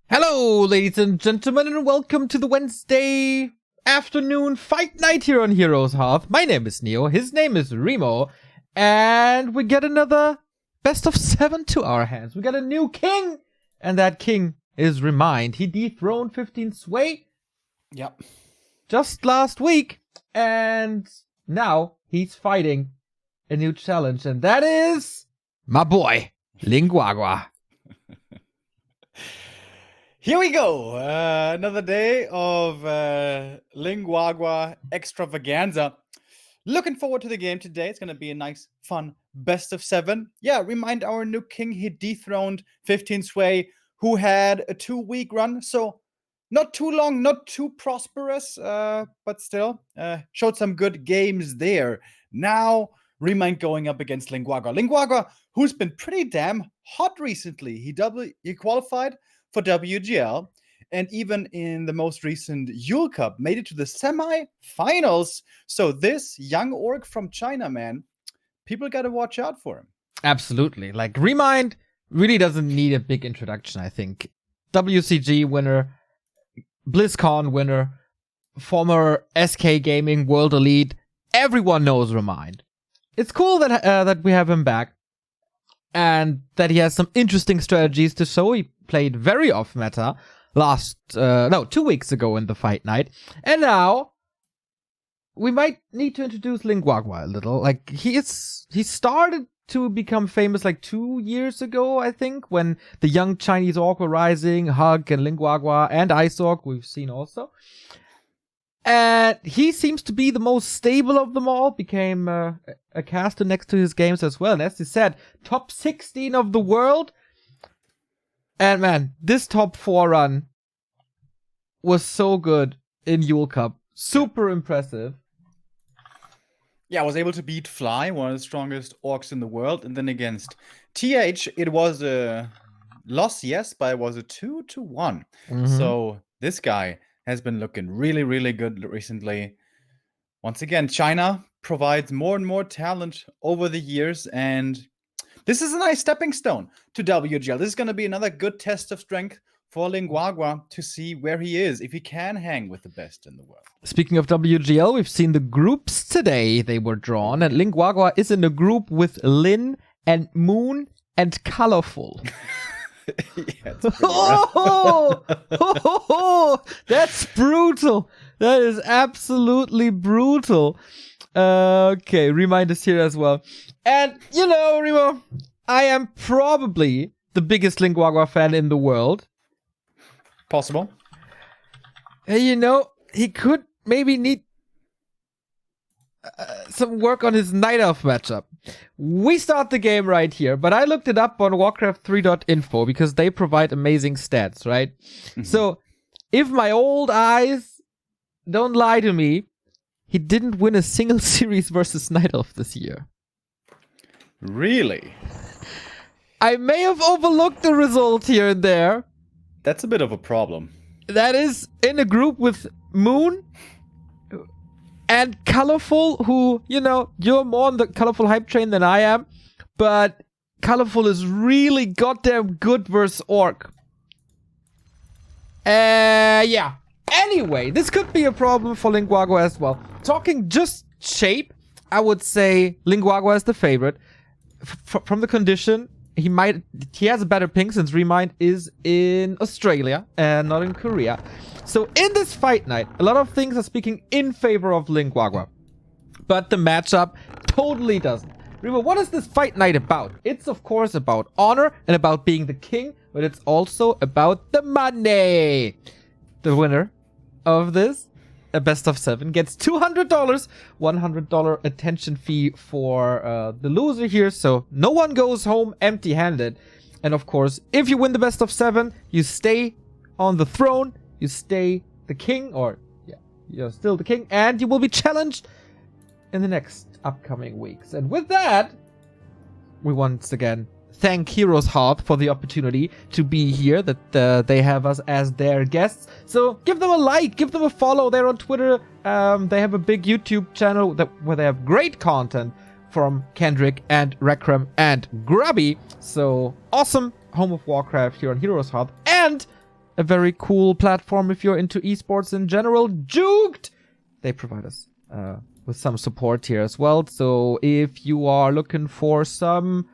Hello, ladies and gentlemen, and welcome to the Wednesday afternoon fight night here on Heroes Hearth. My name is Neo, his name is Remo, and we get another best of 7 to our hands. We got a new king, and that king is ReMinD. He dethroned 15 Sway just last week, and now he's fighting a new challenge, and that is my boy, Lin Guagua. Here we go, another day of Lin Guagua extravaganza. Looking forward to the game today. It's going to be a nice, fun best of 7. Yeah, ReMinD our new king. He dethroned 15 Sway, who had a 2-week run. So not too long, not too prosperous, but still showed some good games there. Now ReMinD going up against Lin Guagua. Lin Guagua, who's been pretty damn hot recently. He qualified for WGL, and even in the most recent Yule Cup, made it to the semi-finals. So this young orc from China, man, people got to watch out for him. Absolutely. Like, ReMinD really doesn't need a big introduction, I think. WCG winner, BlizzCon winner, former SK Gaming World Elite. Everyone knows ReMinD. It's cool that that we have him back, and that he has some interesting strategies to show. He played very off meta 2 weeks ago in the fight night. And now we might need to introduce Lin Guagua a little. Like, he started to become famous like 2 years ago, I think, when the young Chinese orc were rising, Hug and Lin Guagua and Ice Orc we've seen also. And he seems to be the most stable of them all, became a caster next to his games as well. And as he said, top 16 of the world. And man, this top 4 run was so good in Yule Cup. Super impressive. Yeah, I was able to beat Fly, one of the strongest orcs in the world. And then against TH, it was a loss, yes, but it was a 2-1. So this guy has been looking really, really good recently. Once again, China provides more and more talent over the years, and this is a nice stepping stone to WGL. This is going to be another good test of strength for Lin Guagua to see where he is, if he can hang with the best in the world. Speaking of WGL, we've seen the groups today. They were drawn, and Lin Guagua is in a group with Lin and Moon and Colorful. That's brutal. That is absolutely brutal. Okay, ReMinD is here as well. And, you know, Remo, I am probably the biggest Lin Guagua fan in the world. Possible. You know, he could maybe need some work on his Night Elf matchup. We start the game right here, but I looked it up on Warcraft3.info because they provide amazing stats, right? So, if my old eyes don't lie to me, he didn't win a single series versus Night Elf this year. Really? I may have overlooked the result here and there. That's a bit of a problem. That is in a group with Moon and Colorful, who, you know, you're more on the Colorful hype train than I am, but Colorful is really goddamn good versus Orc. Yeah. Anyway, this could be a problem for Lin Guagua as well. Talking just shape, I would say Lin Guagua is the favorite. From the condition, he has a better ping since ReMinD is in Australia and not in Korea. So in this fight night, a lot of things are speaking in favor of Lin Guagua. But the matchup totally doesn't. Remember, what is this fight night about? It's of course about honor and about being the king, but it's also about the money. The winner of this, a best of 7, gets $200, $100 attention fee for the loser here, so no one goes home empty-handed. And of course, if you win the best of 7, you stay on the throne, you stay the king, or yeah, you're still the king, and you will be challenged in the next upcoming weeks. And with that, we once again thank Heroes Hearth for the opportunity to be here, that they have us as their guests. So give them a like, give them a follow. They're on Twitter. They have a big YouTube channel where they have great content from Kendrick and Rekrem and Grubby. So awesome home of Warcraft here on Heroes Hearth, and a very cool platform if you're into esports in general. Juked! They provide us with some support here as well. So if you are looking for some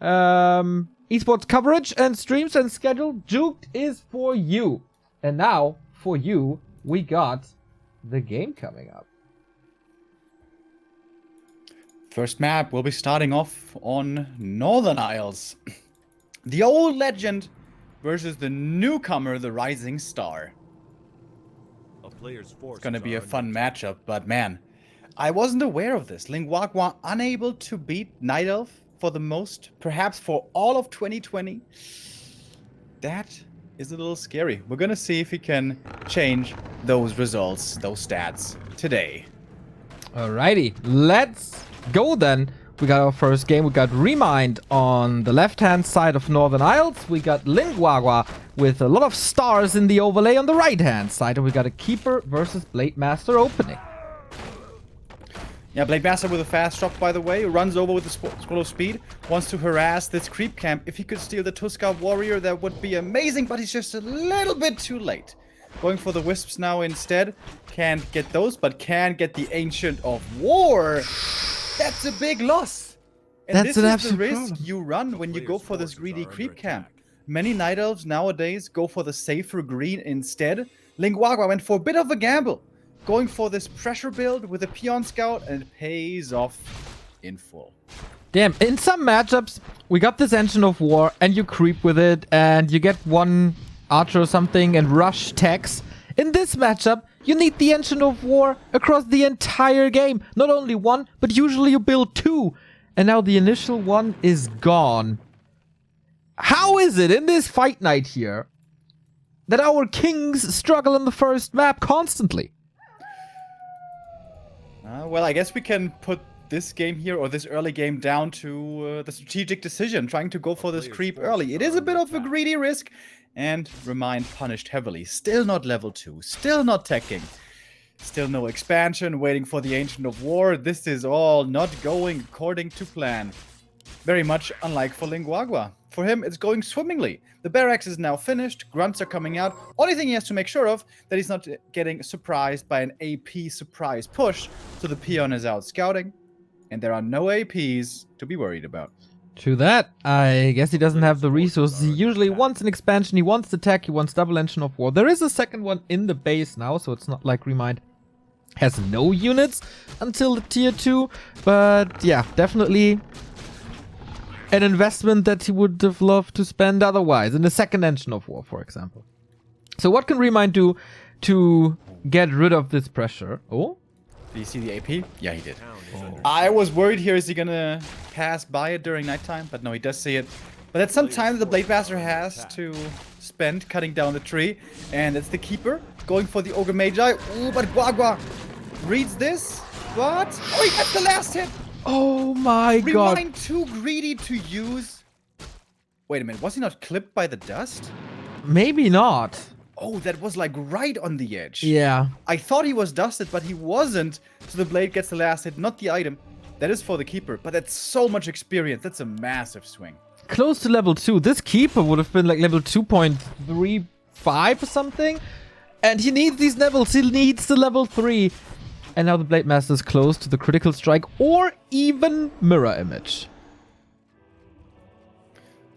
esports coverage and streams and schedule, Juked is for you. And now, for you, we got the game coming up. First map, we'll be starting off on Northern Isles. The old legend versus the newcomer, the Rising Star. It's gonna be a fun matchup, but man, I wasn't aware of this. Lin Guagua unable to beat Night Elf for the most, perhaps for all of 2020. That is a little scary. We're gonna see if he can change those results, those stats today. Alrighty, let's go then. We got our first game. We got ReMinD on the left-hand side of Northern Isles. We got Lin Guagua with a lot of stars in the overlay on the right-hand side. And we got a Keeper versus Blade Master opening. Yeah, Blade Master with a fast drop, by the way, runs over with the scroll of speed, wants to harass this creep camp. If he could steal the Tuska Warrior, that would be amazing, but he's just a little bit too late. Going for the Wisps now instead. Can't get those, but can get the Ancient of War. That's a big loss. And That's an this is the absolute risk problem. you run when you go for this greedy creep camp. Many Night Elves nowadays go for the safer green instead. Lin Guagua went for a bit of a gamble, going for this pressure build with a Peon Scout, and it pays off in full. Damn, in some matchups, we got this Engine of War, and you creep with it, and you get one Archer or something, and rush techs. In this matchup, you need the Engine of War across the entire game. Not only one, but usually you build 2. And now the initial one is gone. How is it in this fight night here that our kings struggle in the first map constantly? Well, I guess we can put this game here, or this early game, down to the strategic decision, trying to go for this creep early. It is a bit of a greedy risk, and ReMinD punished heavily. Still not level 2, still not teching, still no expansion, waiting for the Ancient of War. This is all not going according to plan. Very much unlike for Lin Guagua. For him, it's going swimmingly. The barracks is now finished, grunts are coming out. Only thing he has to make sure of, that he's not getting surprised by an AP surprise push, so the peon is out scouting, and there are no APs to be worried about. True that. I guess he doesn't have the resources. He usually wants an expansion, he wants the tech, he wants double Engine of War. There is a second one in the base now, so it's not like ReMinD has no units until the tier 2. But yeah, definitely an investment that he would have loved to spend otherwise, in the second Engine of War, for example. So what can ReMinD do to get rid of this pressure? Oh? Did you see the AP? Yeah, he did. Oh. I was worried here, is he gonna pass by it during nighttime? But no, he does see it. But that's some time that the Blade Master has to spend cutting down the tree. And it's the Keeper going for the Ogre Magi. Ooh, but Guagua reads this. But... oh, he gets the last hit! Oh my god. ReMinD too greedy to use... wait a minute, was he not clipped by the dust? Maybe not. Oh, that was like right on the edge. Yeah. I thought he was dusted, but he wasn't. So the blade gets the last hit, not the item. That is for the Keeper, but that's so much experience. That's a massive swing. Close to level 2. This Keeper would have been like level 2.35 or something. And he needs these levels. He needs the level 3. And now the Blade Master is close to the critical strike or even mirror image.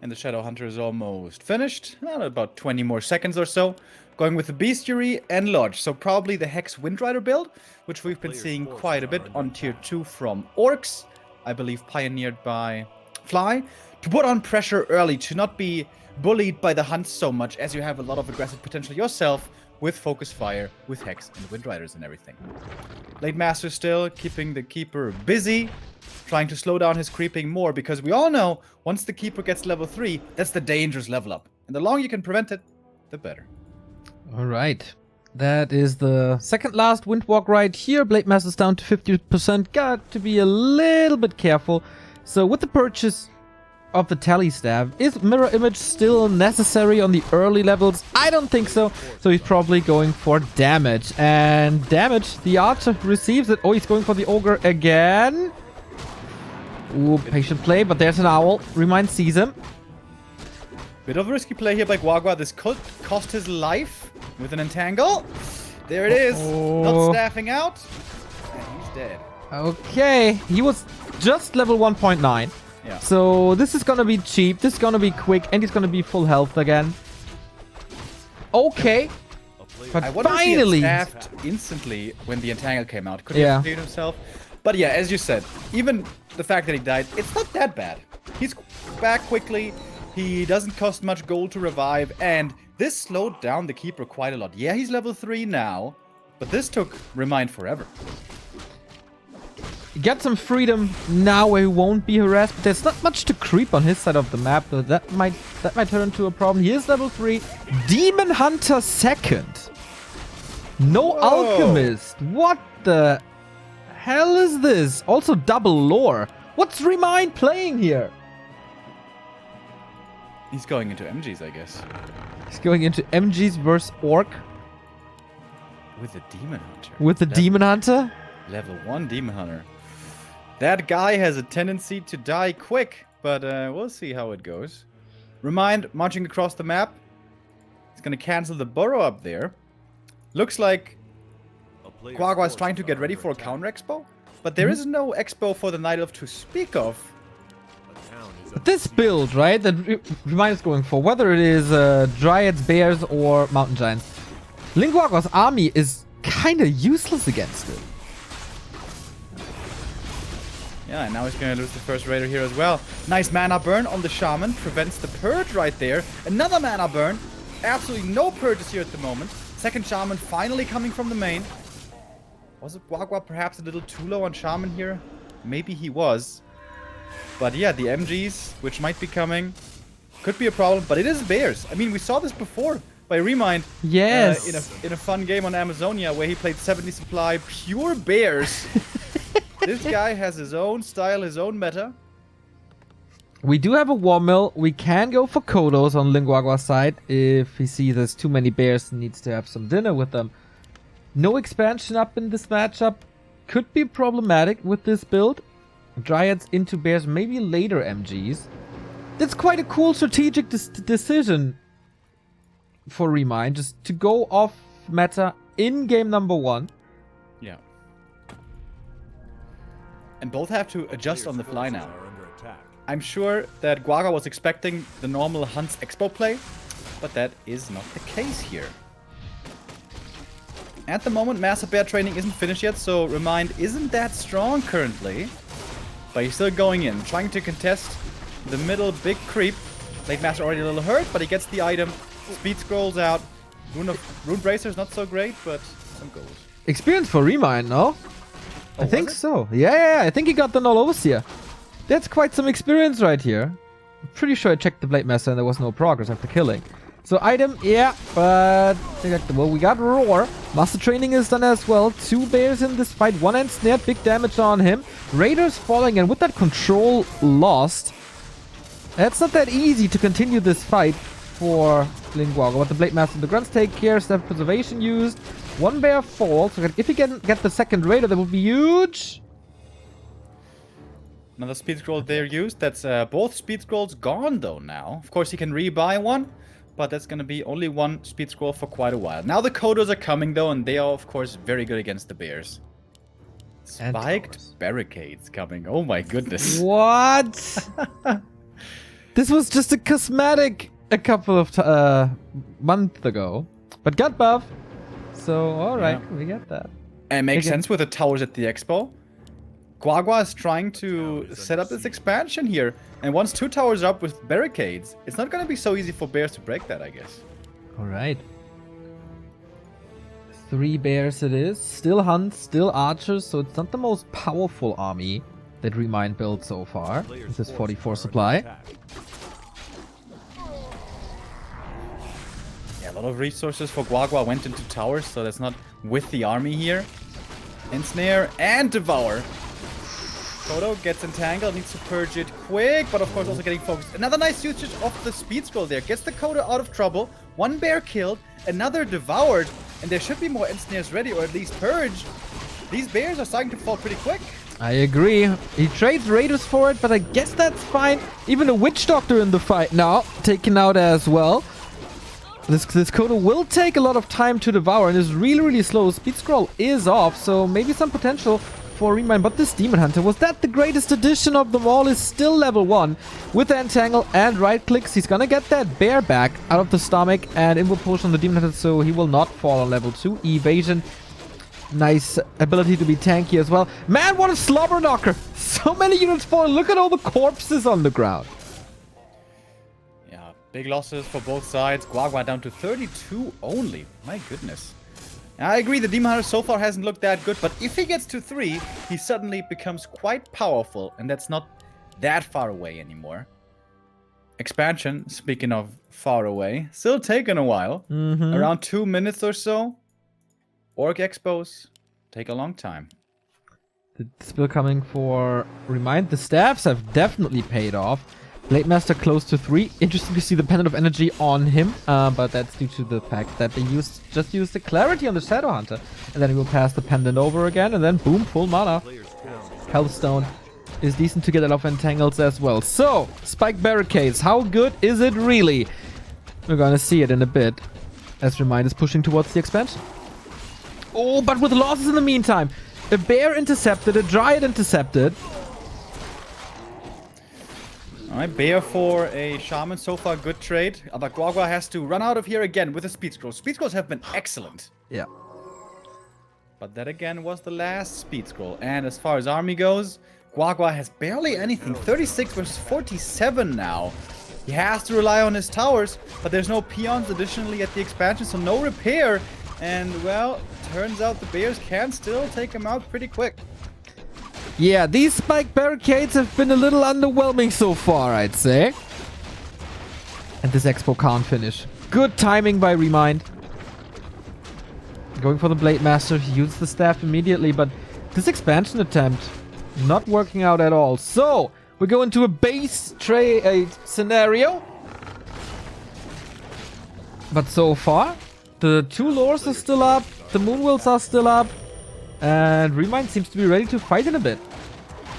And the Shadow Hunter is almost finished. About 20 more seconds or so. Going with the Bestiary and Lodge. So probably the Hex Windrider build, which we've been seeing quite a bit on Tier 2 from Orcs. I believe pioneered by Fly. To put on pressure early, to not be bullied by the hunts so much, as you have a lot of aggressive potential yourself with Focus Fire, with Hex and Windriders and everything. Blade Master still keeping the Keeper busy, trying to slow down his creeping more, because we all know once the Keeper gets level 3, that's the dangerous level up. And the longer you can prevent it, the better. All right. That is the second last Windwalk right here. Blade Master's down to 50%. Got to be a little bit careful. So with the purchase of the Tally Staff, is Mirror Image still necessary on the early levels? I don't think so. So he's probably going for damage. And damage, the Archer receives it. Oh, he's going for the Ogre again. Ooh, patient play, but there's an Owl. ReMinD sees him. Bit of a risky play here by Guagua. This could cost his life with an Entangle. There it is. Not staffing out. And he's dead. Okay, he was just level 1.9. Yeah. So this is gonna be cheap, this is gonna be quick, and he's gonna be full health again. Okay. But I wonder finally! if he had staffed instantly when the Entangle came out. Could he Yeah. have saved himself? But yeah, as you said, even the fact that he died, it's not that bad. He's back quickly, he doesn't cost much gold to revive, and this slowed down the Keeper quite a lot. Yeah, he's level 3 now, but this took ReMinD forever. Get some freedom now where he won't be harassed, but there's not much to creep on his side of the map, though that might turn into a problem. He is level 3. Demon Hunter second. No Whoa. Alchemist. What the hell is this? Also double lore. What's ReMinD playing here? He's going into MGs, I guess. He's going into MGs versus Orc With a Demon Hunter. with the Demon Hunter. Level 1 Demon Hunter. That guy has a tendency to die quick, but we'll see how it goes. ReMinD marching across the map. He's going to cancel the burrow up there. Looks like Guagua is trying to get ready for a counter expo, but there is no expo for the Night Elf to speak of. But this build, right, that ReMinD is going for, whether it is Dryads, Bears, or Mountain Giants, Lin Guagua's army is kind of useless against it. Yeah, and now he's going to lose the first Raider here as well. Nice mana burn on the Shaman. Prevents the Purge right there. Another mana burn. Absolutely no purges here at the moment. Second Shaman finally coming from the main. Was it Guagua perhaps a little too low on Shaman here? Maybe he was. But yeah, the MGs, which might be coming, could be a problem. But it is Bears. I mean, we saw this before by ReMinD. Yes. In a fun game on Amazonia where he played 70 supply pure Bears. This guy has his own style, his own meta. We do have a War Mill. We can go for Kodos on Lin Guagua's side if he sees there's too many bears and needs to have some dinner with them. No expansion up in this matchup. Could be problematic with this build. Dryads into bears, maybe later MGs. That's quite a cool strategic decision for ReMinD, just to go off meta in game number 1. Yeah. And both have to adjust on the fly now. I'm sure that Guagua was expecting the normal Hunts Expo play, but that is not the case here. At the moment, Master Bear training isn't finished yet, so ReMinD isn't that strong currently. But he's still going in, trying to contest the middle big creep. Blade Master already a little hurt, but he gets the item. Speed scrolls out. Rune Bracer's not so great, but some gold. Experience for ReMinD, no? I think so. Yeah, I think he got the Null Overseer. That's quite some experience right here. I'm pretty sure I checked the Blade Master and there was no progress after killing. So item, yeah, but well, we got Roar. Master Training is done as well. 2 bears in this fight. 1 ensnared, big damage on him. Raiders falling, and with that control lost, it's not that easy to continue this fight for Lin Guagua. But the Blade Master and the Grunts take care. Staff Preservation used. 1 bear falls. So if he can get the second Raider, that would be huge. Another speed scroll there used. That's both speed scrolls gone though now. Of course, he can rebuy one, but that's going to be only 1 speed scroll for quite a while. Now the Kodos are coming though, and they are of course very good against the bears. Spiked barricades coming. Oh my goodness. What? This was just a cosmetic a couple of months ago, but got buff. So all right, we get that. And it makes sense with the towers at the expo. Guagua is trying to set up this expansion here, and once 2 towers are up with barricades, it's not going to be so easy for bears to break that, I guess. All right. 3 bears it is. Still hunts, still archers, so it's not the most powerful army that ReMinD built so far. This is 44 supply. Yeah, a lot of resources for Guagua went into towers, so that's not with the army here. Ensnare and Devour. Kodo gets entangled, needs to purge it quick, but of course also getting focused. Another nice usage of the speed scroll there. Gets the Kodo out of trouble. 1 bear killed, another devoured, and there should be more ensnares ready, or at least purged. These bears are starting to fall pretty quick. I agree. He trades raiders for it, but I guess that's fine. Even a witch doctor in the fight now, taken out as well. This Kodo will take a lot of time to devour and is really, really slow. Speed scroll is off, so maybe some potential for ReMinD. But this Demon Hunter, was that the greatest addition of them all? Is still level 1 with the entangle and right clicks. He's gonna get that bear back out of the stomach and inward potion on the Demon Hunter, so he will not fall on level 2. Evasion. Nice ability to be tanky as well. Man, what a slobber knocker! So many units falling. Look at all the corpses on the ground. Yeah, big losses for both sides. Guagua down to 32 only. My goodness. I agree, the Demon Hunter so far hasn't looked that good, but if he gets to 3, he suddenly becomes quite powerful, and that's not that far away anymore. Expansion, speaking of far away, still taking a while. Around 2 minutes or so. Orc expos take a long time. The spill coming for ReMinD. The staffs have definitely paid off. Blade Master close to 3. Interesting to see the Pendant of Energy on him, but that's due to the fact that they just used the Clarity on the Shadow Hunter. And then he will pass the Pendant over again, and then boom, full mana. Hellstone is decent to get it off Entangles as well. So, Spike Barricades, how good is it really? We're gonna see it in a bit, as ReMinD is pushing towards the expansion. Oh, but with losses in the meantime. A bear intercepted, a dryad intercepted. Alright, bear for a shaman, so far good trade. But Guagua has to run out of here again with a speed scroll. Speed scrolls have been excellent. Yeah. But that again was the last speed scroll. And as far as army goes, Guagua has barely anything. 36 versus 47 now. He has to rely on his towers, but there's no peons additionally at the expansion, so no repair. And, well, turns out the bears can still take him out pretty quick. Yeah, these spike barricades have been a little underwhelming so far, I'd say. And this expo can't finish. Good timing by ReMinD. Going for the Blade Master, he used the staff immediately, but this expansion attempt not working out at all. So, we go into a base trade scenario. But so far, the 2 lures are still up, the Moonwills are still up, and ReMinD seems to be ready to fight in a bit.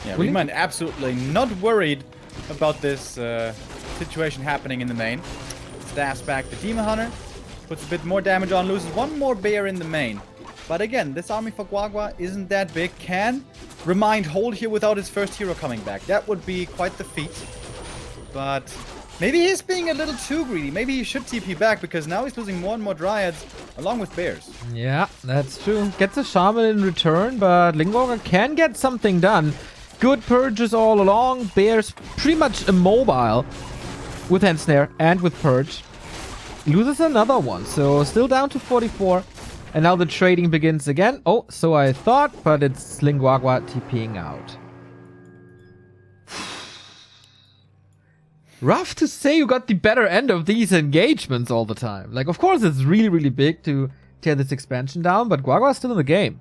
Yeah, ReMinD absolutely not worried about this situation happening in the main. Staffs back the Demon Hunter, puts a bit more damage on, loses 1 more bear in the main. But again, this army for Guagua isn't that big. Can ReMinD hold here without his first hero coming back? That would be quite the feat. But maybe he's being a little too greedy. Maybe he should TP back, because now he's losing more and more dryads along with bears. Yeah, that's true. Gets a shaman in return, but Lin Guagua can get something done. Good purges all along. Bears pretty much immobile with Ensnare and with purge. Loses another one, so still down to 44. And now the trading begins again. Oh, so I thought, but it's Lin Guagua TPing out. Rough to say you got the better end of these engagements all the time. Like, of course, it's really, really big to tear this expansion down, but Guagua's still in the game.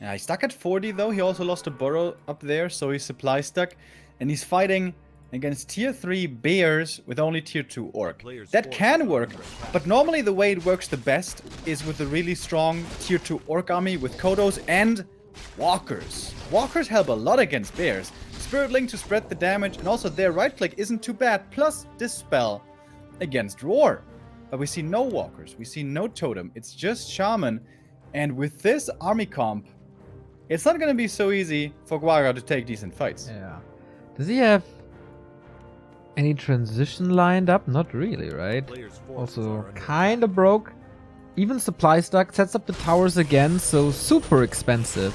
Yeah, he's stuck at 40, though. He also lost a burrow up there, so he's supply stuck. And he's fighting against tier 3 bears with only tier 2 orc. That can work, but normally the way it works the best is with a really strong tier 2 orc army with Kodos and walkers. Walkers help a lot against bears. Spirit Link to spread the damage, and also their right click isn't too bad, plus Dispel against Roar. But we see no walkers, we see no totem, it's just shaman. And with this army comp, it's not going to be so easy for Guagua to take decent fights. Yeah. Does he have Any transition lined up? Not really, right? Also kind of broke. Even supply stock sets up the towers again, so super expensive.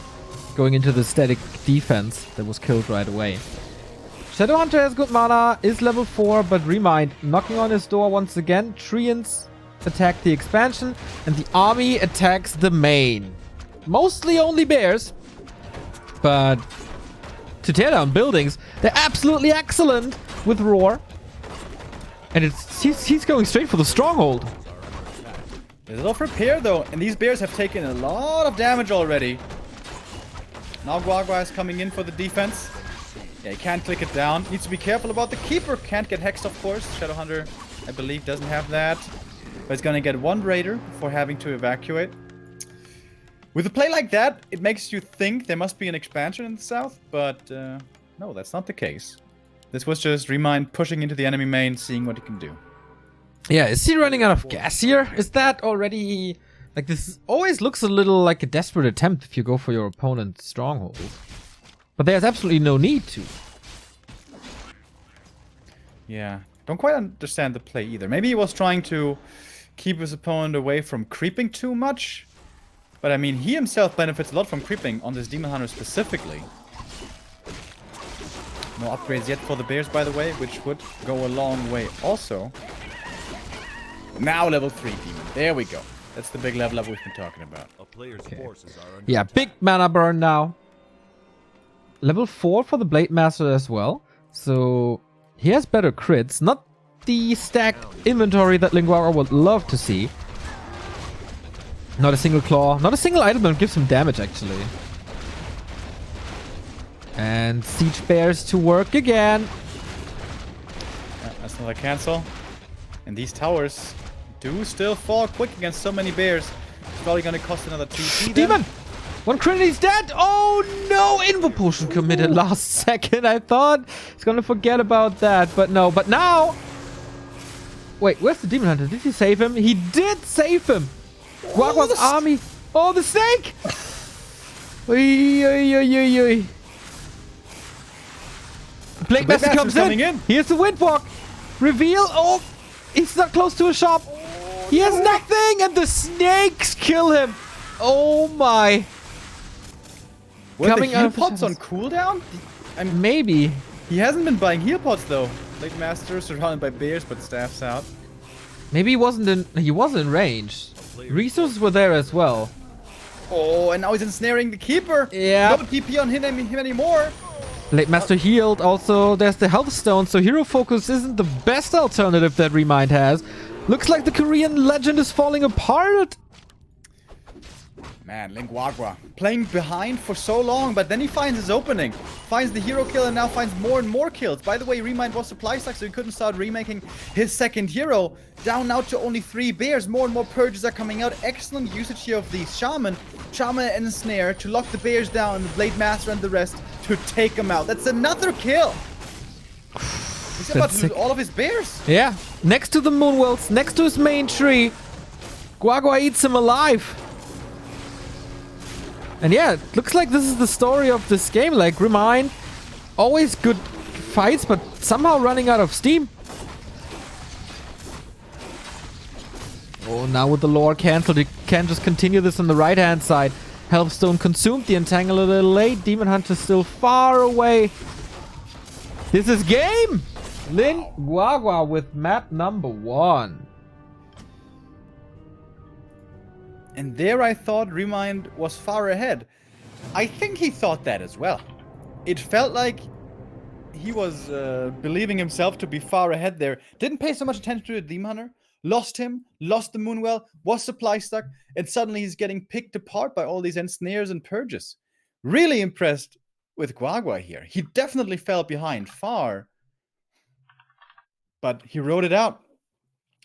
Going into the static defense that was killed right away. Shadowhunter has good mana, is level 4, but ReMinD knocking on his door once again. Treants attack the expansion, and the army attacks the main. Mostly only bears, but to tear down buildings, they're absolutely excellent with Roar. And he's going straight for the stronghold. There's a lot of repair though, and these bears have taken a lot of damage already. Now Guagua is coming in for the defense. Yeah, he can't click it down. Needs to be careful about the keeper. Can't get hexed, of course. Shadowhunter, I believe, doesn't have that. But he's gonna get one raider before having to evacuate. With a play like that, it makes you think there must be an expansion in the south, but no, that's not the case. This was just ReMinD pushing into the enemy main, seeing what he can do. Yeah, is he running out of gas here? Is that already... Like, this always looks a little like a desperate attempt if you go for your opponent's stronghold. But there's absolutely no need to. Yeah, don't quite understand the play either. Maybe he was trying to keep his opponent away from creeping too much. But I mean, he himself benefits a lot from creeping on this Demon Hunter specifically. No upgrades yet for the bears, by the way, which would go a long way also. Now level 3 Demon. There we go. That's the big level up we've been talking about. Yeah, big mana burn now. Level 4 for the Blade Master as well. So he has better crits. Not the stacked inventory that Lin Guagua would love to see. Not a single claw. Not a single item that gives him damage, actually. And Siege Bears to work again. Yeah, that's another cancel. And these towers do still fall quick against so many bears. It's probably going to cost another 2 Demon! One crit and he's dead! Oh no! Invo Potion committed last second. I thought he's going to forget about that. But no. But now... Wait, where's the Demon Hunter? Did he save him? He did save him! Guagua's army... Oh, the snake! Oy, oy, oy, oy, oy. Blade Master comes in. Here's the Windwalk. Reveal. Oh, he's not close to a shop. He has nothing, and the snakes kill him. Oh my. Were the heal pots on cooldown? Maybe. He hasn't been buying heal pots though. Blade Master surrounded by bears, but staff's out. Maybe he wasn't in range. Resources were there as well. Oh, and now he's ensnaring the keeper. Yeah. No TP on him anymore. Blade Master healed. Also, there's the health stone, so hero focus isn't the best alternative that ReMinD has. Looks like the Korean legend is falling apart. Man, Lin Guagua playing behind for so long, but then he finds his opening. Finds the hero kill and now finds more and more kills. By the way, ReMinD was supply stuck, so he couldn't start remaking his second hero. Down now to only 3 bears. More and more purges are coming out. Excellent usage here of the Shaman. Shaman and Snare to lock the bears down, the Blade Master and the rest to take them out. That's another kill. He's about to lose all of his bears. Yeah, next to the Moonwells, next to his main tree. Guagua eats him alive. And yeah, it looks like this is the story of this game. Like, ReMinD, always good fights, but somehow running out of steam. Oh, now with the lore cancelled, you can't just continue this on the right-hand side. Healthstone consumed, the Entangle a little late. Demon Hunter still far away. This is game! Lin Guagua with map number 1. And there I thought ReMinD was far ahead. I think he thought that as well. It felt like he was believing himself to be far ahead there. Didn't pay so much attention to the Demon Hunter. Lost him, lost the Moonwell, was supply stuck, and suddenly he's getting picked apart by all these ensnares and purges. Really impressed with Guagua here. He definitely fell behind far. But he rode it out.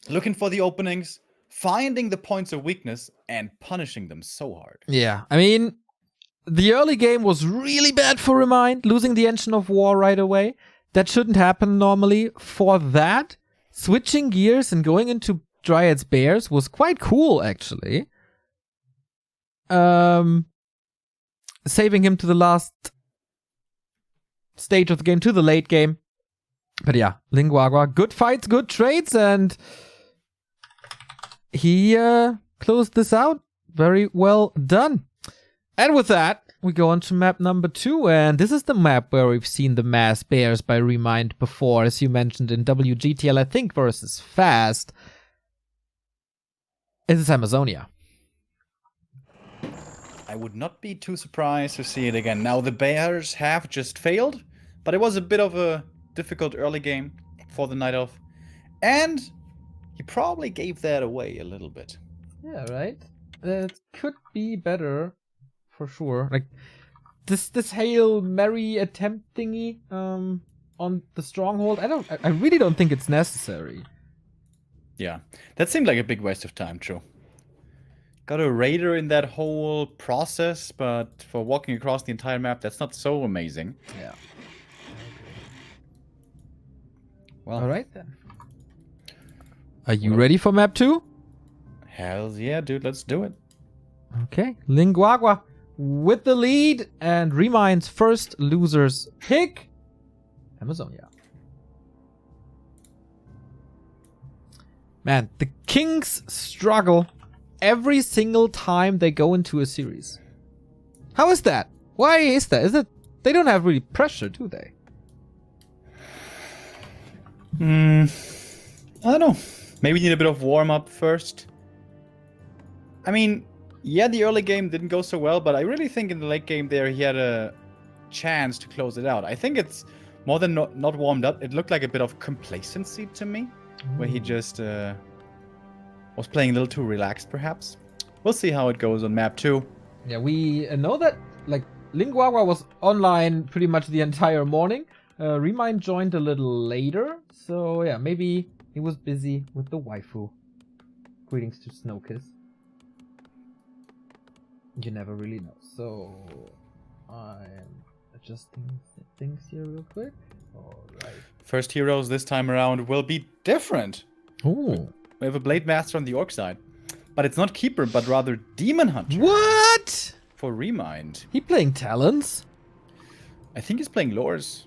Looking for the openings, finding the points of weakness, and punishing them so hard. Yeah, I mean, the early game was really bad for ReMinD, losing the Engine of War right away. That shouldn't happen normally. For that, switching gears and going into Dryad's Bears was quite cool, actually. Saving him to the last stage of the game, to the late game. But yeah, Lin Guagua, good fights, good trades, and he closed this out. Very well done. And with that, we go on to map number 2, and this is the map where we've seen the mass bears by ReMinD before, as you mentioned in WGTL, I think, versus Fast. It is Amazonia. I would not be too surprised to see it again. Now, the bears have just failed, but it was a bit of a difficult early game for the Night Elf. And he probably gave that away a little bit. Yeah, right? It could be better. For sure. Like this Hail Mary attempt thingy on the stronghold. I really don't think it's necessary. Yeah. That seemed like a big waste of time, true. Got a raider in that whole process, but for walking across the entire map, that's not so amazing. Yeah. Well, alright then. Are you ready for map 2? Hells yeah, dude, let's do it. Okay. Lin Guagua with the lead, and ReMinD's first loser's pick, Amazonia. Man, the Kings struggle every single time they go into a series. How is that? Why is that? Is it they don't have really pressure, do they? I don't know. Maybe need a bit of warm-up first. I mean, yeah, the early game didn't go so well, but I really think in the late game there he had a chance to close it out. I think it's more than not warmed up. It looked like a bit of complacency to me, where he just was playing a little too relaxed, perhaps. We'll see how it goes on map 2. Yeah, we know that like Lin Guagua was online pretty much the entire morning. ReMinD joined a little later, so yeah, maybe he was busy with the waifu. Greetings to Snowkiss. You never really know. So I'm adjusting things here real quick. Alright. First heroes this time around will be different. Ooh. We have a Blade Master on the Orc side. But it's not Keeper, but rather Demon Hunter. What? For ReMinD. He playing Talons? I think he's playing Lores.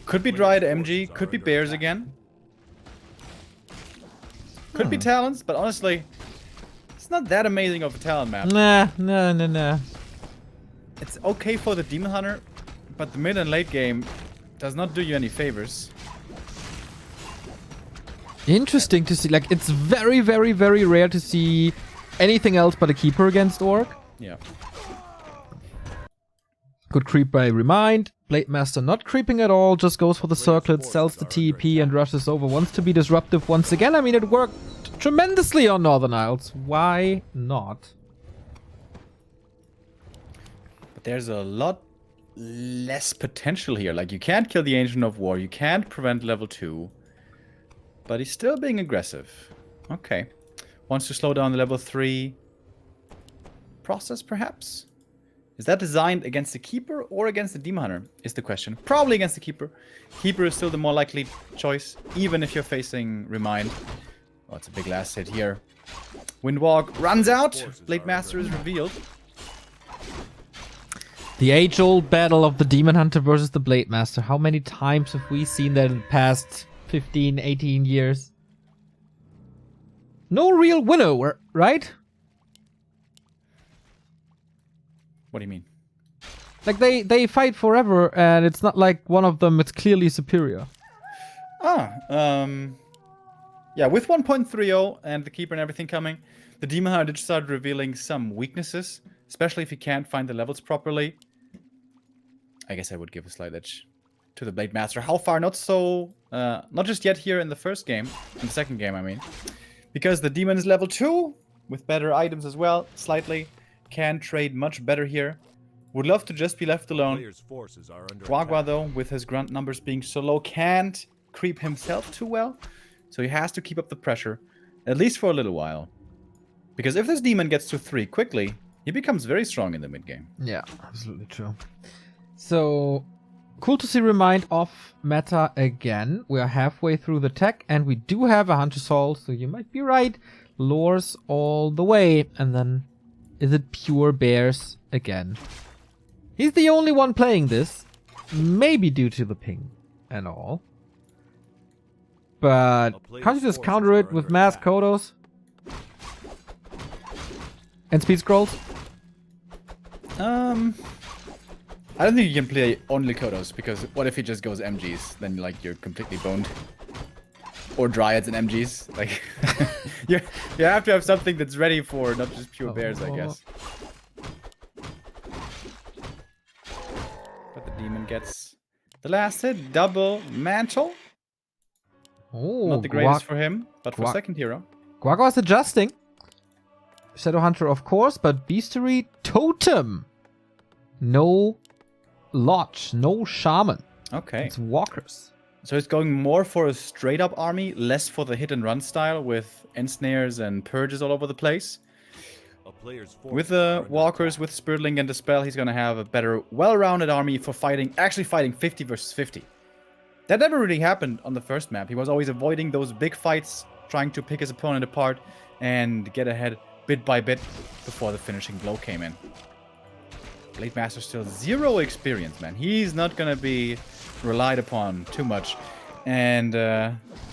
Could be Dryad MG, could be Bears again. Could be Talons, but honestly, it's not that amazing of a Talon map. Nah. It's okay for the Demon Hunter, but the mid and late game does not do you any favors. Interesting to see. Like, it's very, very, very rare to see anything else but a Keeper against Orc. Yeah. Good creep by ReMinD. Blade Master not creeping at all, just goes for the circlet, sells the TP and rushes over. Wants to be disruptive once again. I mean, it worked tremendously on Northern Isles. Why not? But there's a lot less potential here. Like, you can't kill the Ancient of War. You can't prevent level 2. But he's still being aggressive. Okay. Wants to slow down the level 3 process, perhaps? Is that designed against the Keeper or against the Demon Hunter, is the question. Probably against the Keeper. Keeper is still the more likely choice, even if you're facing ReMinD. Oh, it's a big last hit here. Windwalk runs out. Blade Master is revealed. The age-old battle of the Demon Hunter versus the Blade Master. How many times have we seen that in the past 15, 18 years? No real winner, right? What do you mean? Like, they fight forever, and it's not like one of them is clearly superior. Yeah, with 1.30 and the Keeper and everything coming, the Demon Hunter did start revealing some weaknesses, especially if he can't find the levels properly. I guess I would give a slight edge to the Blade Master. How far? Not so, not just yet here in the first game, in the second game, I mean. Because the Demon is level 2, with better items as well, slightly. Can trade much better here. Would love to just be left alone. Guagua, though, with his grunt numbers being so low, can't creep himself too well. So he has to keep up the pressure, at least for a little while. Because if this demon gets to 3 quickly, he becomes very strong in the mid-game. Yeah, absolutely true. So, cool to see ReMinD off meta again. We are halfway through the tech, and we do have a Hunter Soul, so you might be right. Lures all the way, and then is it pure bears again? He's the only one playing this, maybe due to the ping and all. but can't you just counter it with mass Kodos? And speed scrolls? I don't think you can play only Kodos, because what if he just goes MGs? Then like you're completely boned. Or Dryads and MGs. Like you have to have something that's ready for not just pure bears, I guess. But the demon gets the last hit, double mantle. Oh, not the greatest for him, but for second hero. Guagua is adjusting. Shadowhunter, of course, but Beastery Totem. No Lodge, no Shaman. Okay. It's Walkers. So it's going more for a straight up army, less for the hit and run style with ensnares and purges all over the place. With the Walkers, with Spiritling and Dispel, he's going to have a better, well-rounded army for actually fighting 50 versus 50. That never really happened on the first map. He was always avoiding those big fights, trying to pick his opponent apart and get ahead bit by bit before the finishing blow came in. Blade Master still 0 experience, man. He's not going to be relied upon too much. And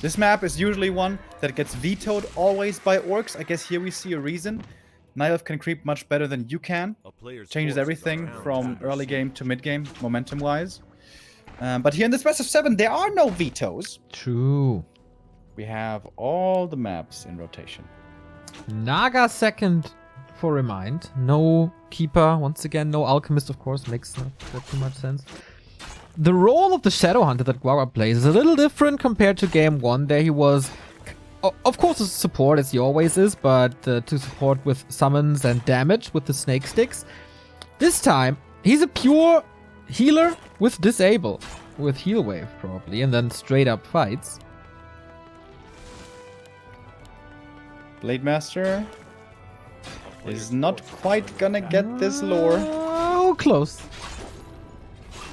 this map is usually one that gets vetoed always by orcs. I guess here we see a reason. Night Elf can creep much better than you can. Changes everything from early game to mid game, momentum-wise. But here in this best of 7, there are no vetoes. True. We have all the maps in rotation. Naga second for ReMinD. No Keeper, once again, no Alchemist, of course, makes not too much sense. The role of the Shadowhunter that Guagua plays is a little different compared to game 1. There he was, of course, a support as he always is, but to support with summons and damage with the snake sticks. This time, he's a pure healer with disable, with heal wave probably, and then straight up fights. Blade Master is not quite gonna get this lore. Oh, close.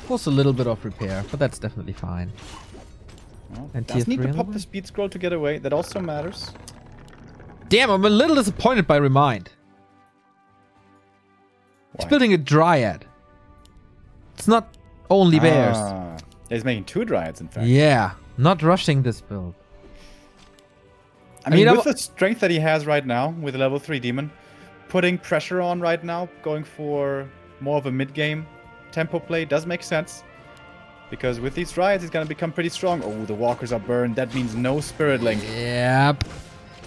Was a little bit of repair, but that's definitely fine. Well, And does tier need 3 to pop the speed scroll to get away. That also matters. Damn, I'm a little disappointed by ReMinD. He's building a Dryad. It's not only bears. He's making 2 Dryads, in fact. Yeah, not rushing this build. I mean, with the strength that he has right now, with a level 3 demon, putting pressure on right now, going for more of a mid-game tempo play does make sense. Because with these Dryads, he's going to become pretty strong. Oh, the Walkers are burned. That means no Spiritling. Yep.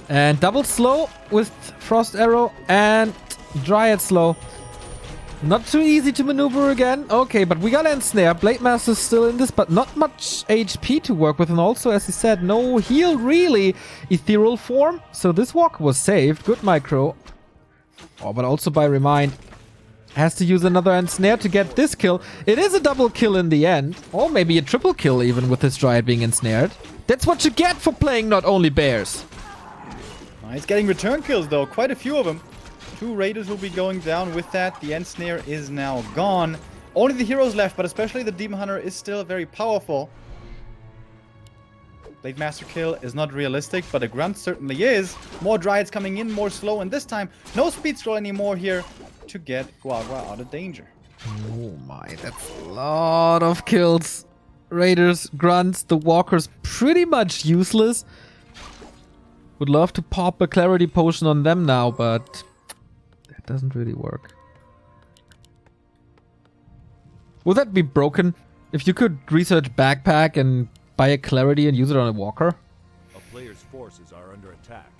And double slow with Frost Arrow and Dryad slow. Not too easy to maneuver again. Okay, but we got Ensnare. Blade Master's still in this, but not much HP to work with. And also, as he said, no heal really. Ethereal form. So this walk was saved. Good micro. Oh, but also by ReMinD. Has to use another Ensnare to get this kill. It is a double kill in the end. Or maybe a triple kill even with this Dryad being ensnared. That's what you get for playing not only bears. He's getting return kills though. Quite a few of them. 2 Raiders will be going down with that. The Ensnare is now gone. Only the heroes left, but especially the Demon Hunter is still very powerful. Blade Master kill is not realistic, but a Grunt certainly is. More Dryads coming in, more slow, and this time, no speed scroll anymore here to get Guagua out of danger. Oh my, that's a lot of kills. Raiders, Grunts, the Walkers pretty much useless. Would love to pop a Clarity Potion on them now, but that doesn't really work. Would that be broken? If you could research Backpack and buy a Clarity and use it on a Walker? A player's forces are under attack.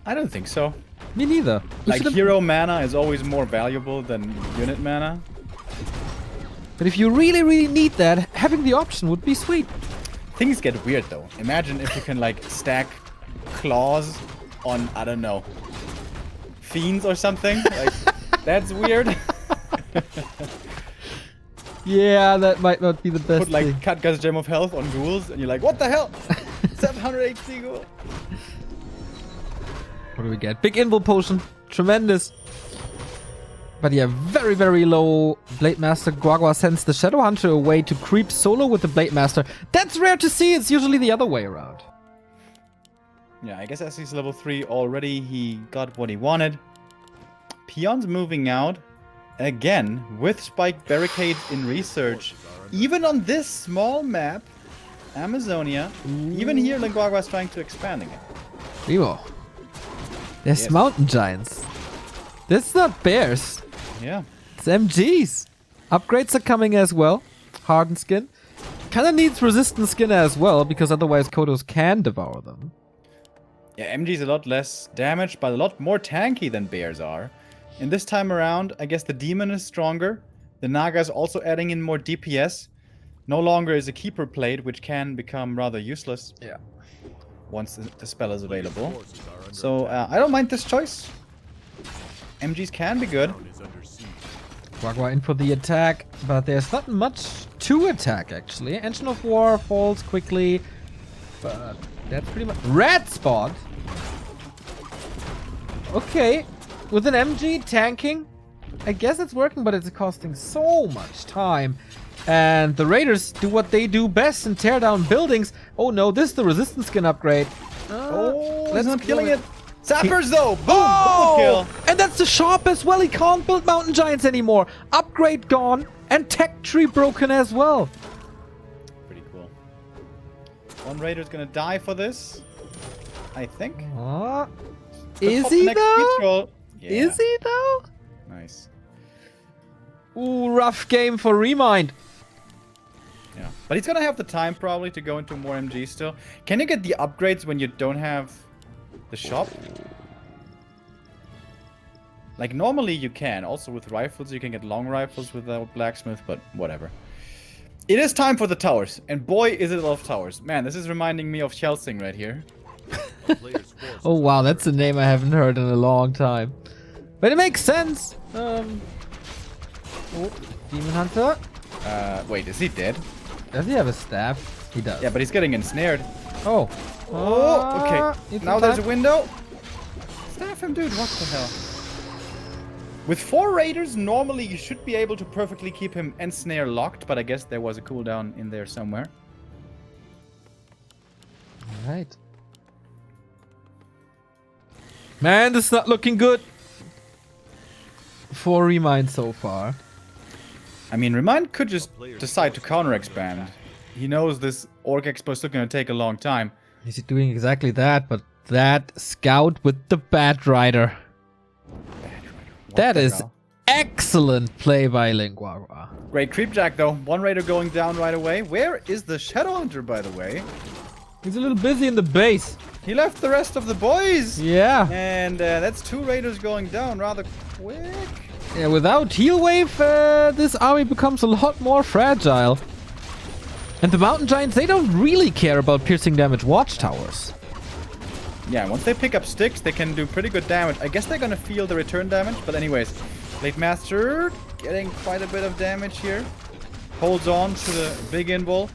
I don't think so. Me neither. Like, hero mana is always more valuable than unit mana. But if you really, really need that, having the option would be sweet. Things get weird though. Imagine if you can like stack claws on, I don't know, fiends or something. Like, that's weird. Yeah, that might not be the best Put like thing. Katga's Gem of Health on ghouls and you're like, what the hell? 700 HP ghoul. What do we get? Big Invul Potion. Tremendous. But yeah, very, very low Blade Master. Guagua sends the Shadowhunter away to creep solo with the Blade Master. That's rare to see. It's usually the other way around. Yeah, I guess as he's level 3 already, he got what he wanted. Peon's moving out again with Spike Barricades in research. Even on this small map, Amazonia. Even here, Lin Guagua is trying to expand again. Remo. There's Yes. mountain giants. This is not bears. Yeah. It's MGs. Upgrades are coming as well. Hardened skin. Kinda needs resistant skin as well, because otherwise Kodos can devour them. Yeah, MG's a lot less damage, but a lot more tanky than bears are. And this time around, I guess the demon is stronger. The Naga is also adding in more DPS. No longer is a keeper plate, which can become rather useless. Yeah. Once the spell is available. Forces are under So attack. I don't mind this choice. MGs can be good. Town is under siege. Guagua in for the attack, but there's not much to attack actually. Engine of War falls quickly, but that's pretty much... Red spot! Okay, with an MG tanking, I guess it's working, but it's costing so much time. And the Raiders do what they do best and tear down buildings. Oh no, this is the resistance skin upgrade. Oh, let's he's not kill killing it. it. Sappers though! Boom! Oh! Double kill. And that's the shop as well. He can't build mountain giants anymore. Upgrade gone and tech tree broken as well. Pretty cool. One Raider's gonna die for this. I think. Uh, Let's is hop he next though? Troll. Yeah. Is he though? Nice. Ooh, rough game for ReMinD. Yeah. But he's gonna have the time probably to go into more MG still. Can you get the upgrades when you don't have the shop? Like normally you can. Also with rifles you can get long rifles without blacksmith, but whatever. It is time for the towers. And boy is it a lot of towers. Man, this is reminding me of Helsing right here. A player's forces Oh wow, are that's a name I haven't heard in a long time. But it makes sense. Oh, Demon Hunter. Wait, is he dead? Does he have a staff? He does. Yeah, but he's getting ensnared. Oh. Oh, okay. Need some Now there's a time. window. Staff him, dude. What the hell? With 4 raiders, normally you should be able to perfectly keep him ensnare locked, but I guess there was a cooldown in there somewhere. Alright. Man, this is not looking good for ReMinD so far. I mean, ReMinD could just decide to counter-expand. He knows this Orc Expo is still going to take a long time. He's doing exactly that, but that scout with the Bat Rider. What That the is hell? excellent play by Lin Guagua. Great creepjack, though. One raider going down right away. Where is the Shadowhunter, by the way? He's a little busy in the base. He left the rest of the boys! Yeah. And that's 2 raiders going down rather quick. Yeah, without heal wave, this army becomes a lot more fragile. And the mountain giants, they don't really care about piercing damage watchtowers. Yeah, once they pick up sticks, they can do pretty good damage. I guess they're gonna feel the return damage, but anyways. Blade Master getting quite a bit of damage here. Holds on to the big invul.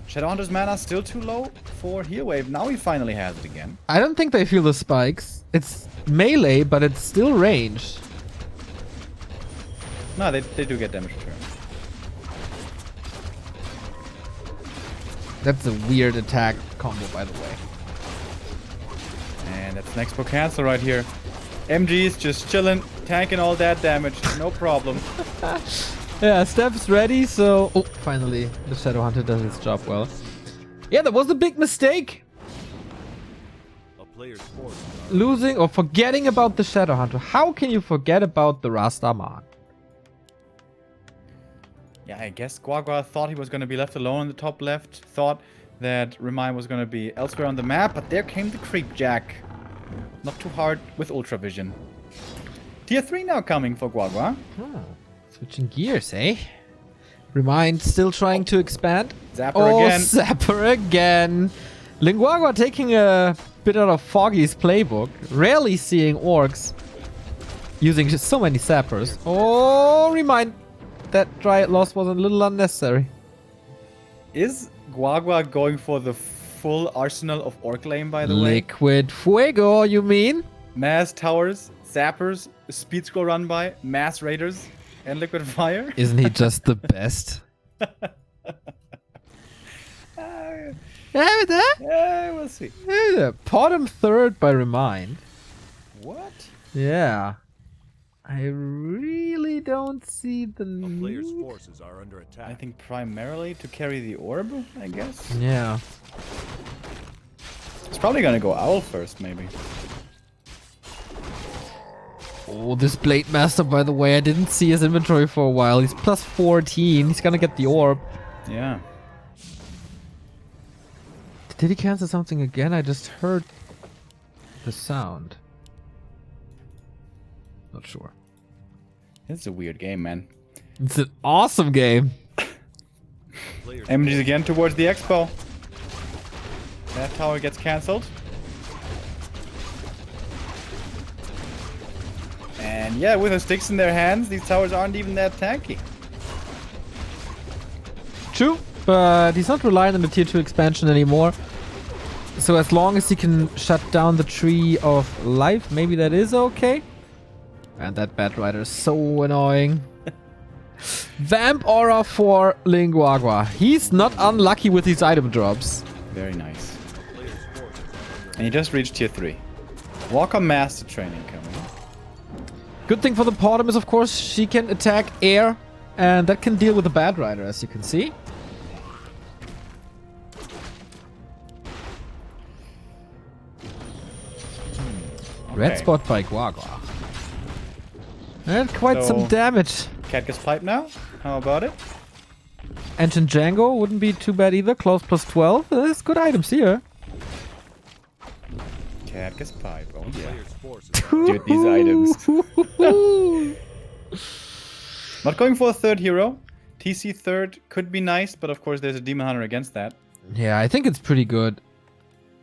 Shadowhunter's mana still too low for heal wave. Now he finally has it again. I don't think they feel the spikes. It's melee, but it's still ranged. No, they do get damage return. That's a weird attack combo, by the way. And that's an Expo cancel right here. MG's just chilling, tanking all that damage. No problem. Yeah, Steph's ready, so... Oh, finally, the Shadowhunter does its job well. Yeah, that was a big mistake. A player's forces are Losing or forgetting about the Shadowhunter. How can you forget about the Rastaman? Yeah, I guess Guagua thought he was going to be left alone in the top left. Thought that ReMinD was going to be elsewhere on the map, but there came the Creepjack. Not too hard with Ultra Vision. Tier 3 now coming for Guagua. Switching gears, eh? ReMinD still trying to expand. Zapper Oh, again. Zapper again. Lin Guagua taking a bit out of Foggy's playbook. Rarely seeing orcs using just so many Zappers. Oh, ReMinD. That Dryad loss was a little unnecessary. Is Guagua going for the full arsenal of Orc Lane, by the way? Liquid Fuego, you mean? Mass Towers, Zappers, Speed Scroll Run By, Mass Raiders, and Liquid Fire? Isn't he just the best? Yeah, we'll see. Bottom third by ReMinD. What? Yeah. I really don't see the A player's need. forces are under attack. I think primarily to carry the orb, I guess. Yeah. It's probably gonna go Owl first, maybe. Oh, this Blade Master, by the way, I didn't see his inventory for a while. He's plus 14. He's gonna get the orb. Yeah. Did he cancel something again? I just heard the sound. Not sure. It's a weird game, man. It's an awesome game. Player's MG's again towards the expo. That tower gets cancelled. And yeah, with the sticks in their hands, these towers aren't even that tanky. True, but he's not relying on the tier 2 expansion anymore. So as long as he can shut down the Tree of Life, maybe that is okay. And that Bat Rider is so annoying. Vamp Aura for Lin Guagua. He's not unlucky with these item drops. Very nice. player's forces are under And he just reached tier 3. Walker Master Training coming. Good thing for the Portum is, of course, she can attack air. And that can deal with the Bat Rider, as you can see. Red Okay. spot by Guagua. And quite So- some damage. Cat gets pipe now. How about it? Ancient Django wouldn't be too bad either. Close plus 12. There's good items here. Cat gets pipe. Oh yeah. player's forces are Dude, these items. Not going for a third hero. TC third could be nice, but of course there's a Demon Hunter against that. Yeah, I think it's pretty good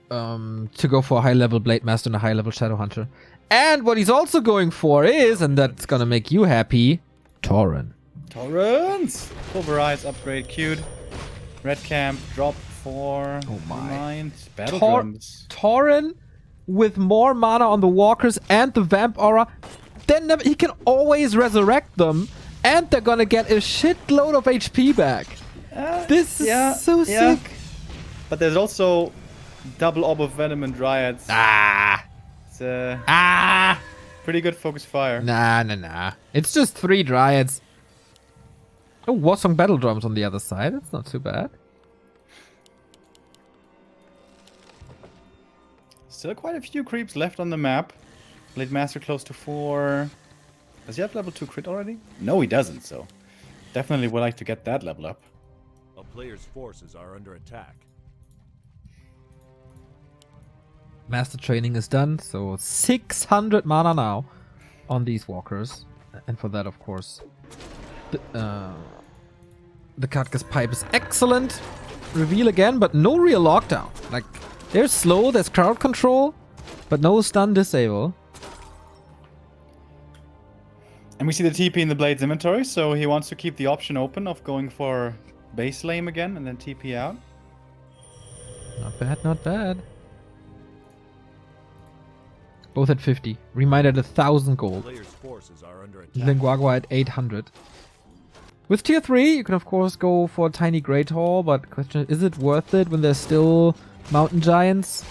to go for a high-level Blade Master and a high-level Shadow Hunter. And what he's also going for is, and that's gonna make you happy, Tauren. Torrents! Pulverize, upgrade, queued. Red camp, drop for. Oh my. Mind. Battle Tor- drums. Tauren with more mana on the Walkers and the Vamp Aura, then he can always resurrect them, and they're gonna get a shitload of HP back. This is so sick. But there's also double orb of venom and dryads. It's pretty good focus fire. Nah. It's just 3 Dryads. Oh, Warsong Battle Drums on the other side. That's not too bad. Still quite a few creeps left on the map. Blade Master close to 4. Does he have level 2 crit already? No, he doesn't, so definitely would like to get that level up. a player's forces are under attack. Master training is done, so 600 mana now on these walkers. And for that, of course, the Katka's Pipe is excellent. Reveal again, but no real lockdown. Like, they're slow, there's crowd control, but no stun disable. And we see the TP in the Blade's inventory, so he wants to keep the option open of going for base lame again and then TP out. Not bad, not bad. Both at 50. ReMinD at 1,000 gold. Player's forces are under attack. Lin Guagua at 800. With tier 3, you can of course go for Tiny Great Hall, but question is it worth it when there's still mountain giants?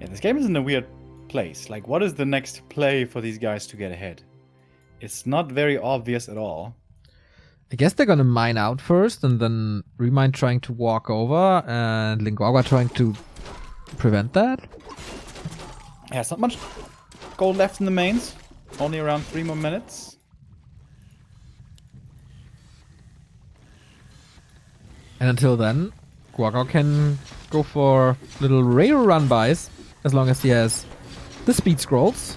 Yeah, this game is in a weird place. Like, what is the next play for these guys to get ahead? It's not very obvious at all. I guess they're gonna mine out first, and then ReMinD trying to walk over, and Lin Guagua trying to prevent that. Yeah, it's not much gold left in the mains. Only around 3 more minutes. And until then, Guagua can go for little rail run-bys, as long as he has the speed scrolls.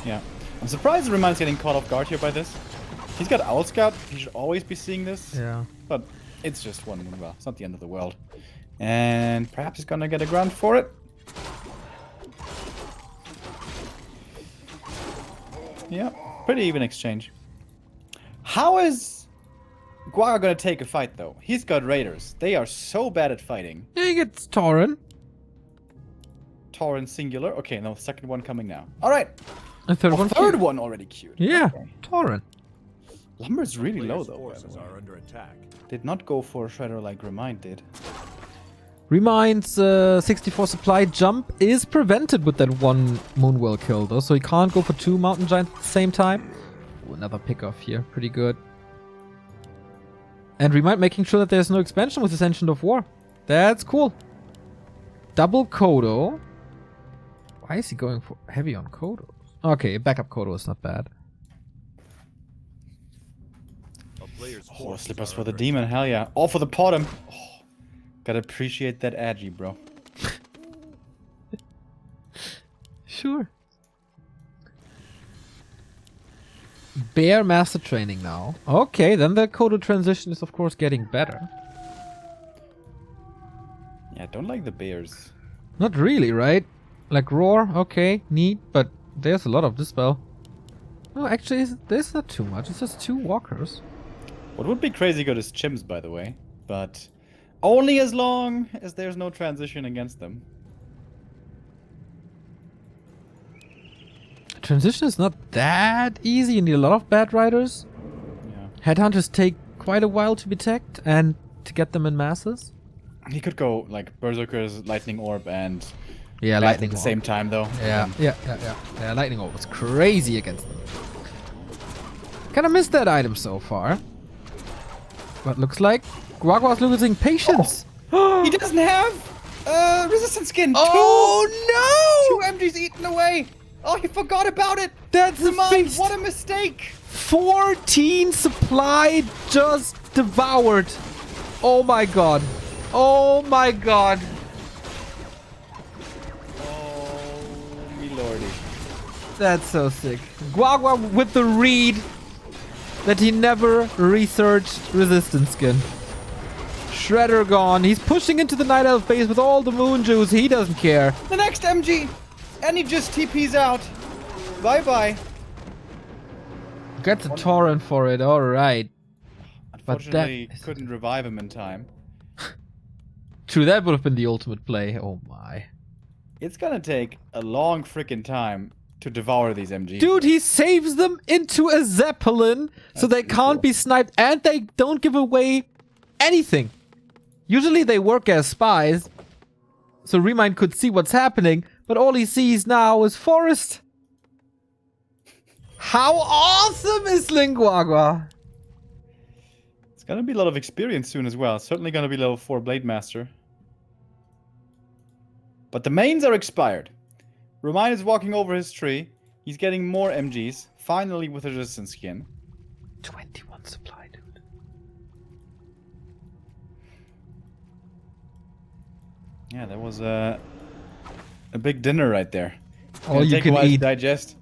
Yeah. I'm surprised ReMind's getting caught off guard here by this. He's got Owl Scout. He should always be seeing this. Yeah. But it's just one. Well, it's not the end of the world. And perhaps he's gonna get a grunt for it. Yeah, pretty even exchange. How is Guagua gonna take a fight though? He's got Raiders. They are so bad at fighting. Yeah, he gets Tauren. Tauren singular. Okay, no, second one coming now. All right. A third one. Third queued. one already queued. Yeah, Okay. Tauren. Lumber's really low Player's though. By the forces way. are under attack. Did not go for a shredder like ReMinD did. ReMind's 64 supply jump is prevented with that one Moonwell kill though, so he can't go for 2 Mountain Giants at the same time. Ooh, another pick-off here. Pretty good. And ReMind making sure that there's no expansion with his Ancient of War. That's cool. Double Kodo. Why is he going for heavy on Kodo? Okay, backup Kodo is not bad. A player's Oh, forces slippers are for the under demon. attack. Hell yeah. All for the bottom. Oh, gotta appreciate that agi, bro. Sure. Bear Master Training now. Okay, then the Kodo transition is of course getting better. Yeah, I don't like the bears. Not really, right? Like Roar, okay, neat, but there's a lot of Dispel. No, actually, there's not too much. It's just 2 walkers. What would be crazy good is chimps, by the way. But only as long as there's no transition against them. Transition is not that easy. You need a lot of bad riders. Yeah. Headhunters take quite a while to detect and to get them in masses. He could go like Berserker's Lightning Orb and Yeah, Bat Lightning at the Orb. same time, though. Yeah, Lightning Orb was crazy against them. Kinda missed that item so far. But looks like Guagua's losing patience. He doesn't have resistance skin. Oh no! 2 MGs eaten away. Oh, he forgot about it. That's a Remind, feast. what a mistake. 14 supply just devoured. Oh my god. Oh my god. Oh, me lordy. That's so sick. Guagua with the read that he never researched resistance skin. Shredder gone. He's pushing into the Night Elf base with all the moon juice. He doesn't care. The next MG. And he just TP's out. Bye-bye. Gets a torrent for it. Alright. Unfortunately, couldn't revive him in time. True, that would have been the ultimate play. Oh my. It's gonna take a long freaking time to devour these MGs. Dude, he saves them into a Zeppelin so they can't be sniped and they don't give away anything. Usually they work as spies, so ReMind could see what's happening, but all he sees now is forest. How awesome is Lin Guagua? It's gonna be a lot of experience soon as well. Certainly gonna be level 4 Blade Master. But the mains are expired. ReMind is walking over his tree. He's getting more MGs. Finally with a resistance skin. 21 supply, dude. Yeah, that was a big dinner right there. All Gonna you take a can while to eat. digest.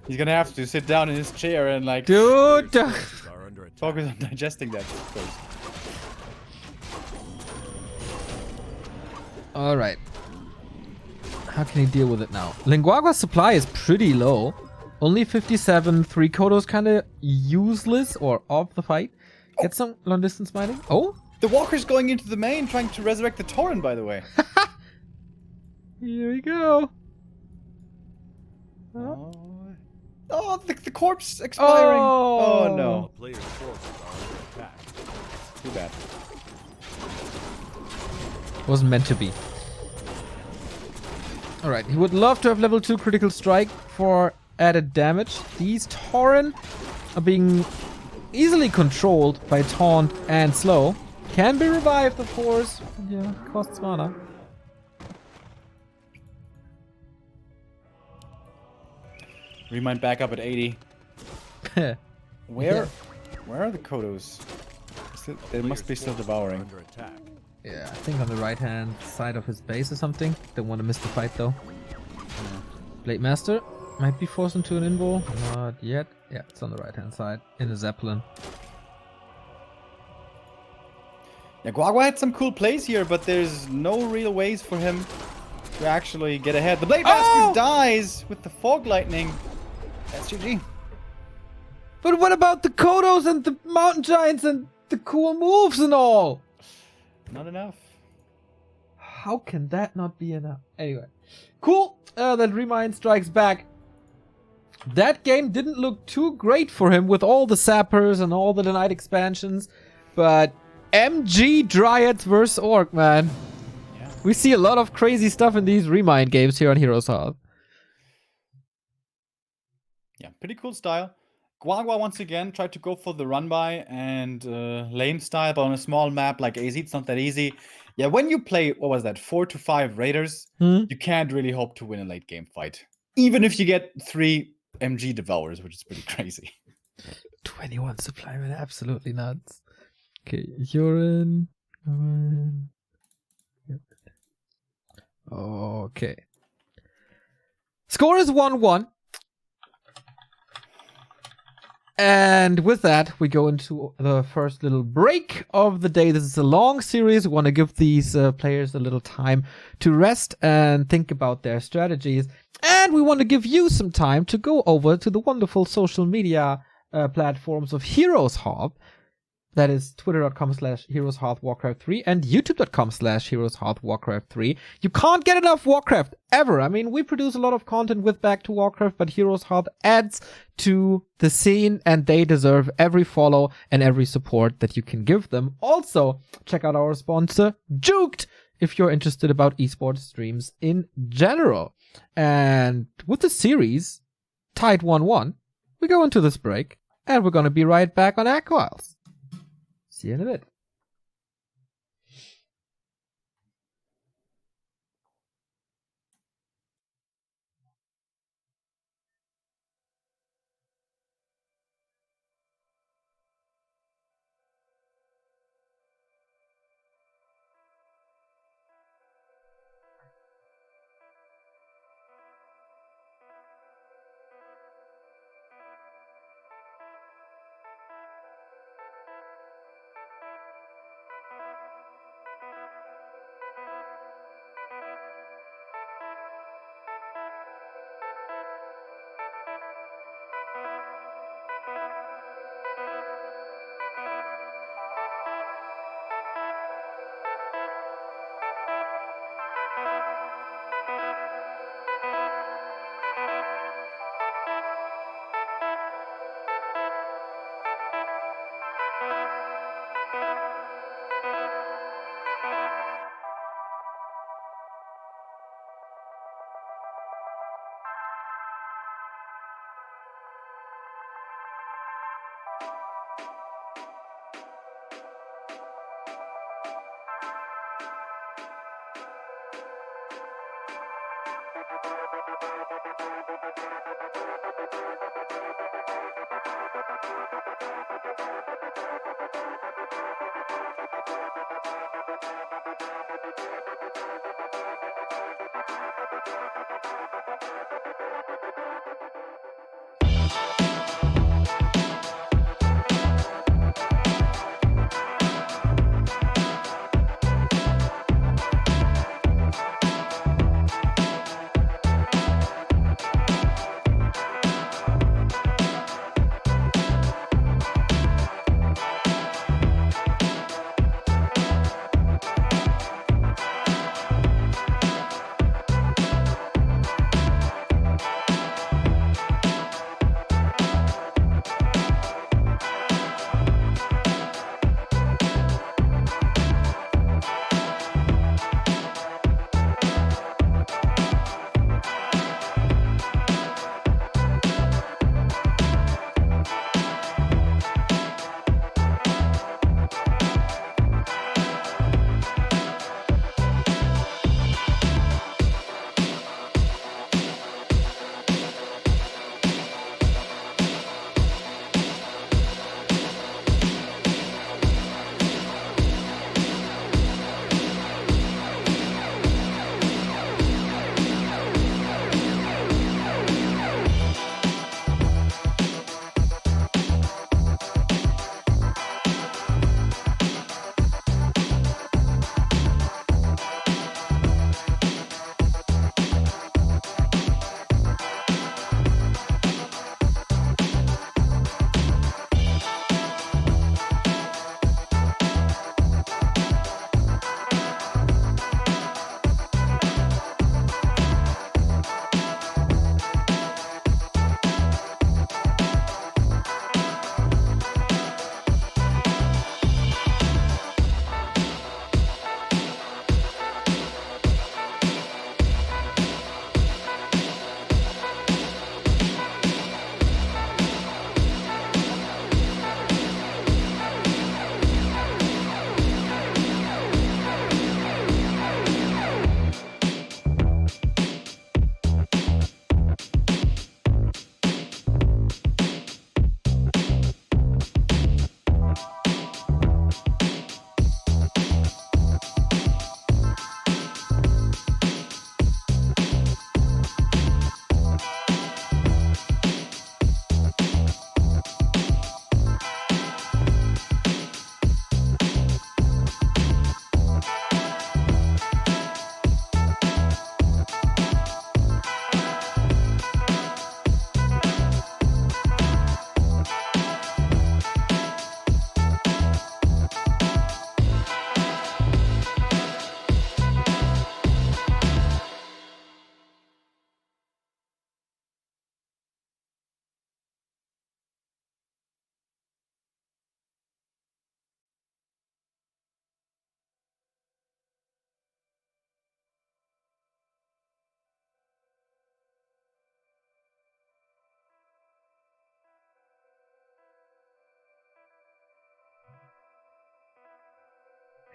He's gonna have to sit down in his chair and like Dude! Forces are under attack. focus on digesting that first. Alright. How can he deal with it now? Lin Guagua's supply is pretty low. Only 57. 3 Kodo's kind of useless or off the fight. Get some long distance mining. Oh? The walker's going into the main trying to resurrect the Tauren, by the way. Here we go. Oh, the corpse expiring. Oh, A no. player's forces are under attack. Too bad. Wasn't meant to be. Alright, he would love to have level 2 critical strike for added damage. These Tauren are being easily controlled by taunt and slow. Can be revived, of course. Yeah, costs mana. ReMind back up at 80. Where are the Kodos? They must be still devouring. Under attack. Yeah, I think on the right hand side of his base or something. Don't want to miss the fight though. Blade Master might be forced into an invo. Not yet. Yeah, it's on the right hand side in a Zeppelin. Yeah, Guagua had some cool plays here, but there's no real ways for him to actually get ahead. The Blade Master dies with the Fog Lightning. That's GG. But what about the Kodos and the Mountain Giants and the cool moves and all? Not enough. How can that not be enough? Anyway. Cool that ReMind strikes back. That game didn't look too great for him with all the sappers and all the denied expansions. But MG Dryads versus Orc, man. Yeah. We see a lot of crazy stuff in these ReMinD games here on Heroes Hearth. Yeah, pretty cool style. Guagua once again tried to go for the run by and lane style, but on a small map like AZ, it's not that easy. Yeah, when you play, what was that, 4 to 5 raiders, you can't really hope to win a late game fight. Even if you get 3 MG devours, which is pretty crazy. 21 supply, man, absolutely nuts. Okay, urine. Okay. Score is 1-1. And with that, we go into the first little break of the day. This is a long series. We want to give these players a little time to rest and think about their strategies. And we want to give you some time to go over to the wonderful social media platforms of Heroes Hearth. That is twitter.com/HeroesHearthWarcraft3 and youtube.com/HeroesHearthWarcraft3. You can't get enough Warcraft ever. I mean, we produce a lot of content with Back2Warcraft, but Heroes Hearth adds to the scene and they deserve every follow and every support that you can give them. Also, check out our sponsor, Juked, if you're interested about esports streams in general. And with the series tied 1-1, we go into this break and we're going to be right back on Aquiles. See you in a bit.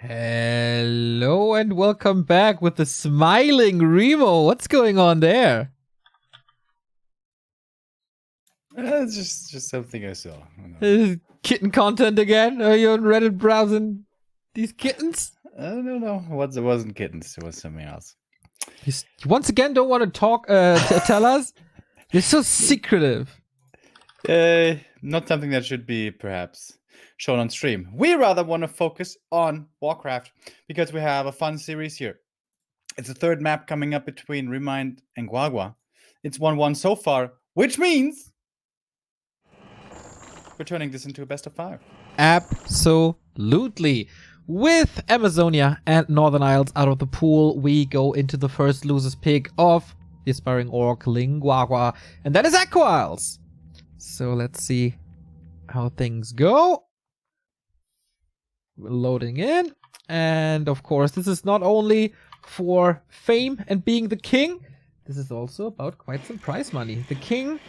Hello and welcome back with the smiling Remo. What's going on there? It's just something I saw. I don't know. Kitten content again? Are you on Reddit browsing these kittens? I don't know. It wasn't kittens. It was something else. You once again don't want to talk, tell us? You're so secretive. Not something that should be perhaps shown on stream. We rather want to focus on Warcraft because we have a fun series here. It's the third map coming up between ReMinD and Guagua. It's 1-1 so far, which means we're turning this into a best of 5. Absolutely. With Amazonia and Northern Isles out of the pool, we go into the first loser's pick of the aspiring orc Lin Guagua, and that is Aqua Isles. So let's see how things go. We're loading in. And of course, this is not only for fame and being the king, this is also about quite some prize money. The king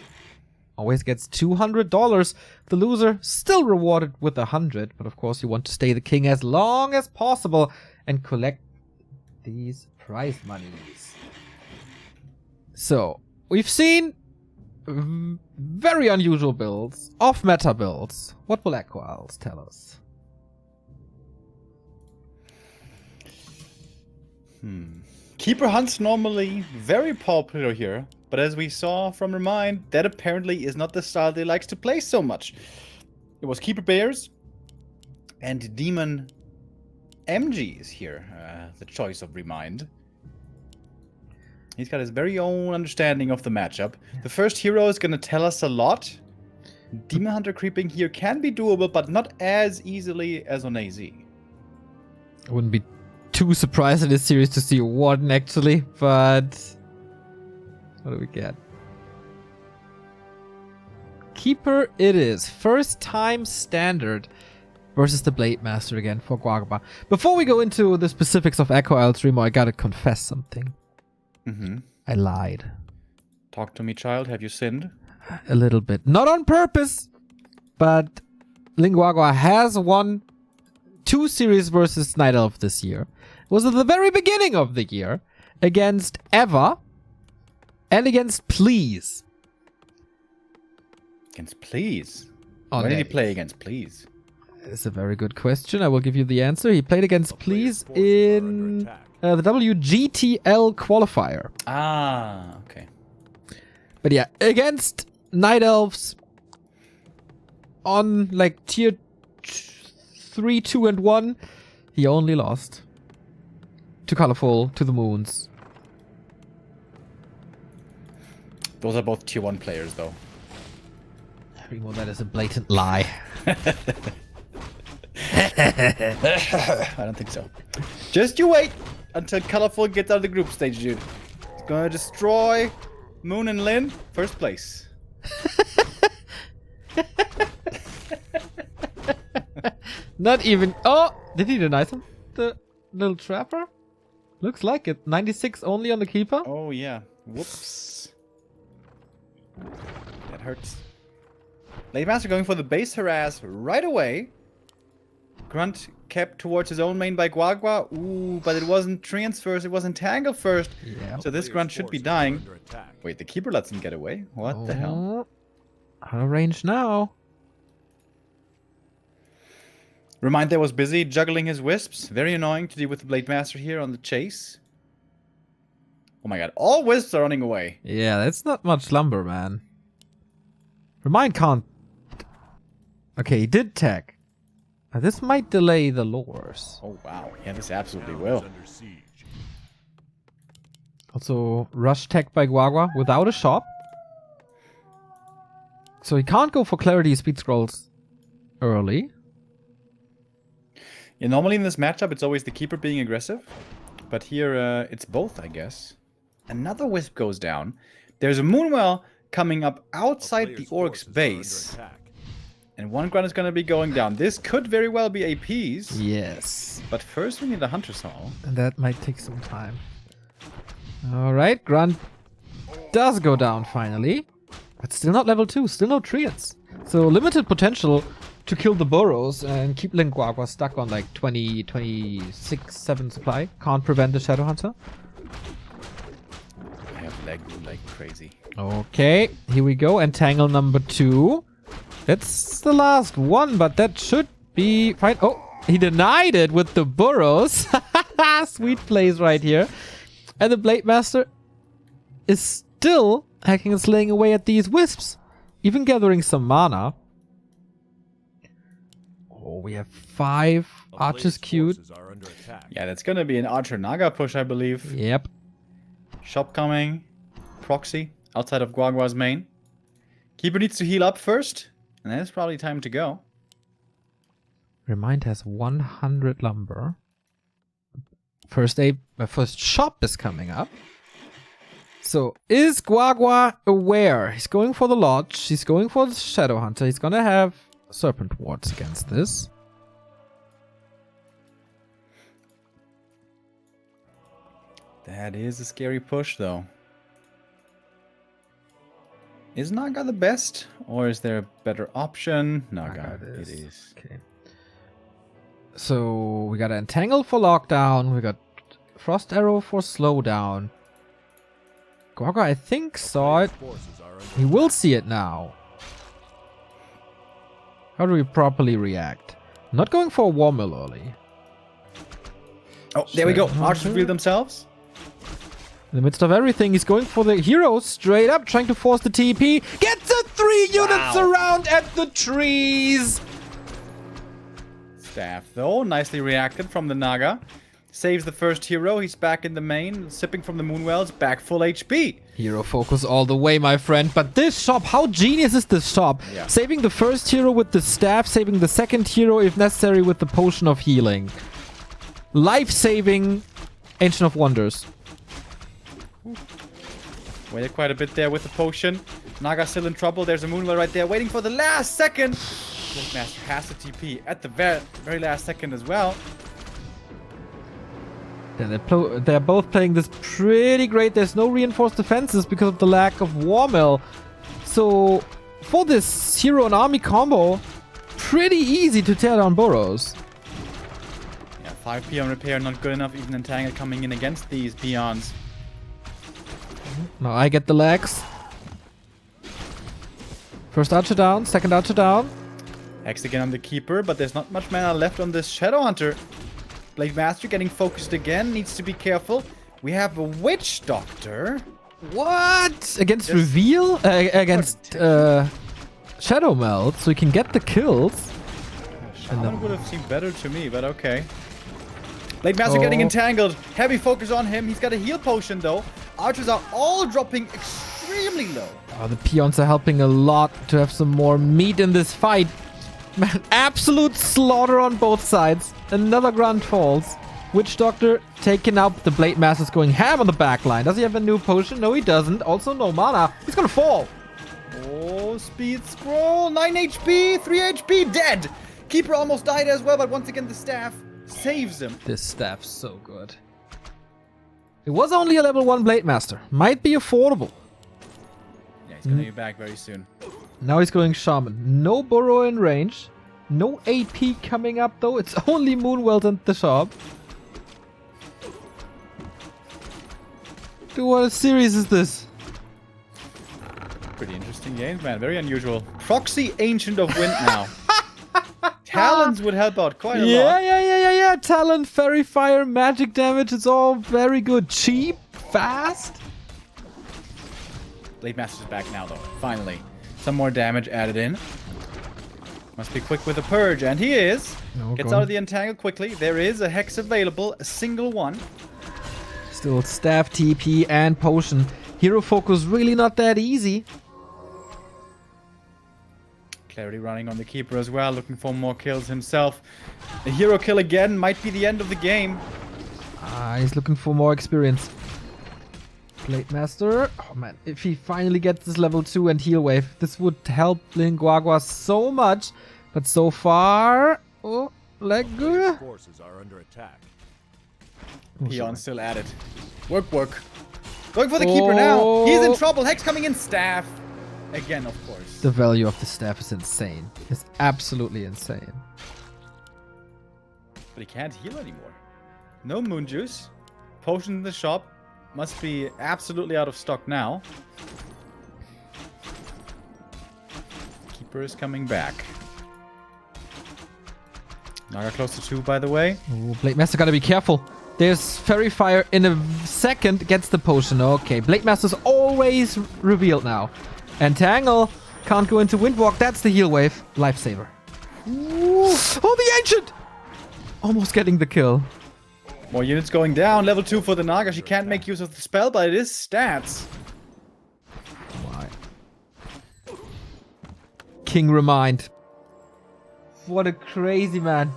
always gets $200. The loser still rewarded with 100, but of course you want to stay the king as long as possible and collect these prize monies. So, we've seen very unusual builds, off-meta builds. What will Aqua Isles tell us? Keeper hunts normally very popular here, but as we saw from ReMinD, that apparently is not the style they likes to play so much. It was Keeper Bears and Demon MGs here, the choice of ReMinD. He's got his very own understanding of the matchup. The first hero is going to tell us a lot. Demon Hunter creeping here can be doable, but not as easily as on AZ. I wouldn't be too surprised in this series to see a Warden actually, but what do we get? Keeper it is. First time standard versus the Blade Master again for Guagua. Before we go into the specifics of Aqua Isles, Remo, I gotta confess something. I lied. Talk to me, child. Have you sinned? A little bit. Not on purpose, but Lin Guagua has won 2 series versus Night Elf this year. It was at the very beginning of the year against Eva and against Please. Against Please? Oh, When did he play against Please? It's a very good question. I will give you the answer. He played against Please in the WGTL qualifier. Ah, okay. But yeah, against Night Elves on like tier 3, 2, and 1, he only lost to Colorful, to the Moons. Those are both tier 1 players, though. Remo, that is a blatant lie. I don't think so. Just you wait until Colorful gets out of the group stage, dude. It's gonna destroy Moon and Lin. First place. Not even... Oh! Did he deny him? The little trapper? Looks like it. 96 only on the keeper? Oh, yeah. Whoops. That hurts. Blade Master going for the base harass right away. Grunt kept towards his own main by Guagua. Ooh, but it wasn't Treants first, it was Entangle first. Yeah. So this Grunt should be dying. Wait, the Keeper lets him get away? What the hell? Out of range now. ReMinD there was busy juggling his wisps. Very annoying to deal with the Blade Master here on the chase. Oh my god, all wisps are running away. Yeah, that's not much lumber, man. ReMinD can't... Okay, he did tag. Now, this might delay the lures. Oh wow, yeah, this absolutely will. Also, rush tech by Guagua without a shop. So he can't go for Clarity Speed Scrolls early. Yeah, normally in this matchup, it's always the Keeper being aggressive. But here, it's both, I guess. Another Wisp goes down. There's a Moonwell coming up outside the Orc's base. And one Grunt is going to be going down. This could very well be APs. Yes. But first we need a Hunter's Hall. And that might take some time. Alright, Grunt does go down finally. But still not level 2, still no Treants. So limited potential to kill the burrows and keep Lin Guagua stuck on like 26, 7 supply. Can't prevent the Shadow Hunter. I have lagged like crazy. Okay, here we go. Entangle number 2. That's the last one, but that should be fine. Oh, he denied it with the burrows. Sweet plays right here. And the Blade Master is still hacking and slaying away at these wisps. Even gathering some mana. Oh, we have 5 A archers player's queued. forces are under attack. Yeah, that's gonna be an Archer Naga push, I believe. Yep. Shop coming. Proxy outside of Guagua's main. Keeper needs to heal up first. And then it's probably time to go. ReMinD has 100 lumber. First shop is coming up. So, is Guagua aware? He's going for the Lodge. He's going for the Shadow Hunter. He's gonna have Serpent Wards against this. That is a scary push, though. Is Naga the best? Or is there a better option? Naga, it is. Okay. So, we got Entangle for lockdown. We got Frost Arrow for slowdown. Guagua, I think, saw it. Forces are under He will see it now. How do we properly react? Not going for a War Mill early. Oh, there we go. Shadow Archers Hunter. reveal themselves. In the midst of everything, he's going for the heroes straight up, trying to force the TP. Gets the 3 units Wow. around at the trees. Staff, though, nicely reacted from the Naga. Saves the first hero. He's back in the main, sipping from the Moonwells, back full HP. Hero focus all the way, my friend. But this shop, how genius is this shop? Yeah. Saving the first hero with the staff, saving the second hero if necessary with the potion of healing. Life-saving Ancient of Wonders. Waited quite a bit there with the potion. Naga still in trouble. There's a Moonwell right there, waiting for the last second. Blade Master has the TP at the very last second as well. Yeah, they're both playing this pretty great. There's no reinforced defenses because of the lack of War Mill. So, for this hero and army combo, pretty easy to tear down burrows. Yeah, 5 peon repair not good enough. Even Entangle coming in against these peons. Now I get the legs. First archer down, second archer down. Hex again on the Keeper, but there's not much mana left on this Shadow Hunter. Blade Master getting focused again. Needs to be careful. We have a Witch Doctor. What? Against Yes. reveal? Against Shadow Melt, so we can get the kills. Shaman would have seemed better to me, but okay. Blade Master getting entangled. Heavy focus on him. He's got a heal potion, though. Archers are all dropping extremely low. Oh, the peons are helping a lot to have some more meat in this fight. Man, absolute slaughter on both sides. Another Grand Falls. Witch Doctor taken out. The Blade Master's going ham on the back line. Does he have a new potion? No, he doesn't. Also, no mana. He's gonna fall. Oh, speed scroll. 9 HP, 3 HP, dead. Keeper almost died as well, but once again, the staff saves him. This staff's so good. It was only a level 1 Blade Master. Might be affordable. Yeah, he's gonna be back very soon. Now he's going Shaman. No burrow in range. No AP coming up though. It's only Moonwell and the shop. Dude, what a series is this? Pretty interesting games, man. Very unusual. Proxy Ancient of Wind now. Talons would help out quite a lot. Yeah. Talent, Fairy Fire, magic damage. It's all very good. Cheap, fast. Blade Master's back now, though. Finally. Some more damage added in. Must be quick with the Purge, and he is. No, Gets go out on. of the Entangle quickly. There is a Hex available, a single one. Still staff, TP, and potion. Hero focus really not that easy. Clarity running on the Keeper as well, looking for more kills himself. A hero kill again might be the end of the game. He's looking for more experience. Blade Master. Oh man, if he finally gets this level 2 and heal wave, this would help Lin Guagua so much. But so far, oh, leg good. forces are under attack. Peon still at it. Work. Going for the Keeper now. He's in trouble. Hex coming in. Staff. again, of course. The value of the staff is insane. It's absolutely insane. But he can't heal anymore. No moon juice. Potion in the shop. Must be absolutely out of stock now. Keeper is coming back. Naga close to 2, by the way. Ooh, Blade Master gotta be careful. There's Fairy Fire in a second. Gets the potion. Okay, Blade Master's always revealed now. And Tangle can't go into Windwalk. That's the heal wave. Lifesaver. Ooh. Oh, the Ancient! Almost getting the kill. More units going down. Level 2 for the Naga. She can't make use of the spell, but it is stats. Why? King ReMinD. What a crazy man.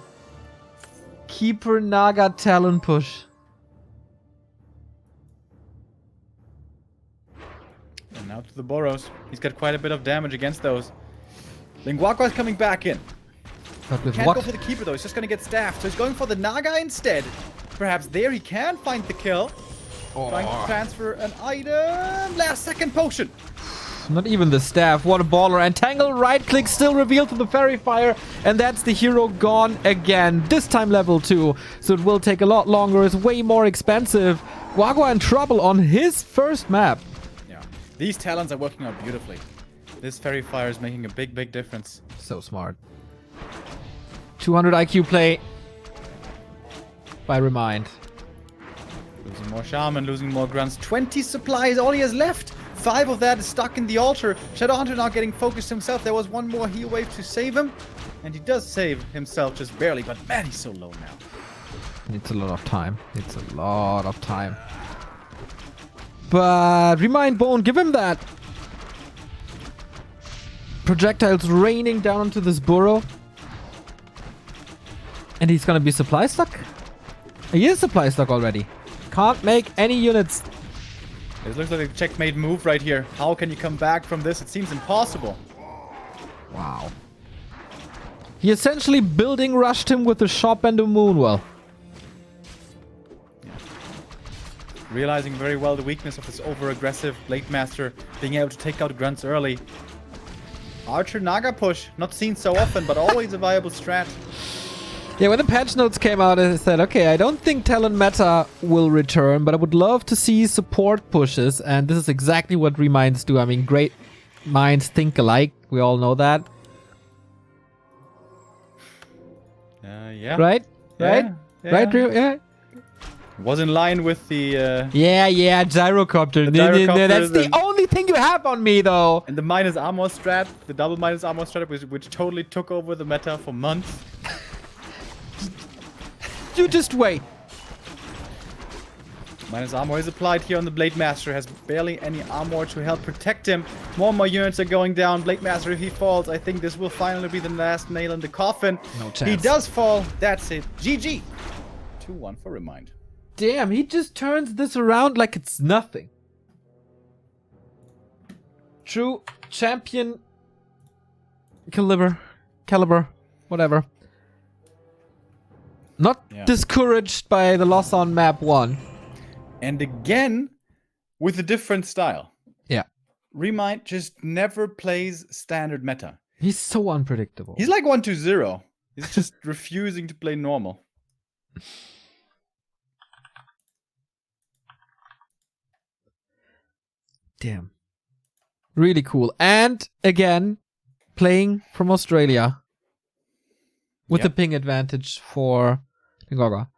Keeper Naga Talon push. And now to the Boros. He's got quite a bit of damage against those. Lin Guagua is coming back in. But with Can't what? go for the Keeper though. He's just going to get staffed. So he's going for the Naga instead. Perhaps there he can find the kill. Trying to transfer an item. Last second potion. Not even the staff. What a baller. And Tangle right click still revealed to the Fairy Fire. And that's the hero gone again. This time level 2. So it will take a lot longer. It's way more expensive. Guagua in trouble on his first map. Yeah. These talents are working out beautifully. This Fairy Fire is making a big, big difference. So smart. 200 IQ play by ReMinD. Losing more Shaman, losing more Grunts. 20 supplies, all he has left. 5 of that is stuck in the altar. Shadowhunter now getting focused himself. There was one more heal wave to save him. And he does save himself just barely. But man, he's so low now. It's a lot of time. It's a lot of time. But ReMinD won't give him that. Projectiles raining down onto this burrow. And he's gonna be supply stuck? He is supply stuck already. Can't make any units. This looks like a checkmate move right here. How can you come back from this? It seems impossible. Wow. He essentially building rushed him with a shop and a moonwell. Realizing very well the weakness of this over-aggressive Blade Master, being able to take out Grunts early. Archer Naga push, not seen so often, but always a viable strat. Yeah, when the patch notes came out, I said, okay, I don't think talent meta will return, but I would love to see support pushes, and this is exactly what ReMinds do. I mean, great minds think alike. We all know that. Yeah. Right? Right? Yeah. Right, Drew? Yeah. Was in line with the... Yeah, gyrocopter. The gyrocopter That's the only thing you have on me, though. And the minus armor strat, the double minus armor strat, which totally took over the meta for months. You just wait. Minus armor is applied here on the Blade Master. Has barely any armor to help protect him. More and more units are going down. Blade Master, if he falls, I think this will finally be the last nail in the coffin. No chance. He does fall. That's it. GG. 2-1 for ReMinD. Damn, he just turns this around like it's nothing. True champion caliber, whatever. Not discouraged by the loss on map 1. And again, with a different style. Yeah. ReMinD just never plays standard meta. He's so unpredictable. He's like 1-2-0. He's just refusing to play normal. Damn. Really cool. And again, playing from Australia. With the ping advantage for Lin Guagua.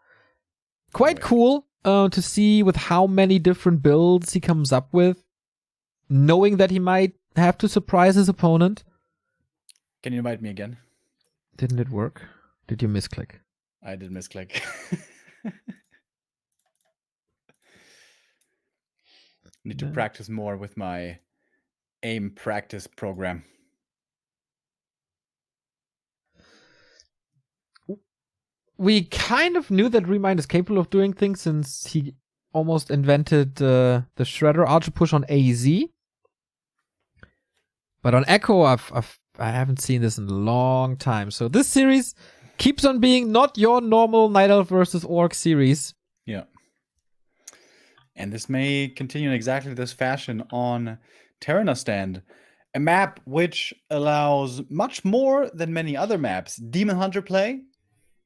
Quite cool to see with how many different builds he comes up with. Knowing that he might have to surprise his opponent. Can you invite me again? Didn't it work? Did you misclick? I did misclick. Need to practice more with my aim practice program. We kind of knew that ReMinD is capable of doing things since he almost invented the Shredder Archer push on AZ. But on Echo, I haven't seen this in a long time. So this series keeps on being not your normal Night Elf versus Orc series. Yeah. And this may continue in exactly this fashion on Terranos Stand. A map which allows much more than many other maps. Demon Hunter play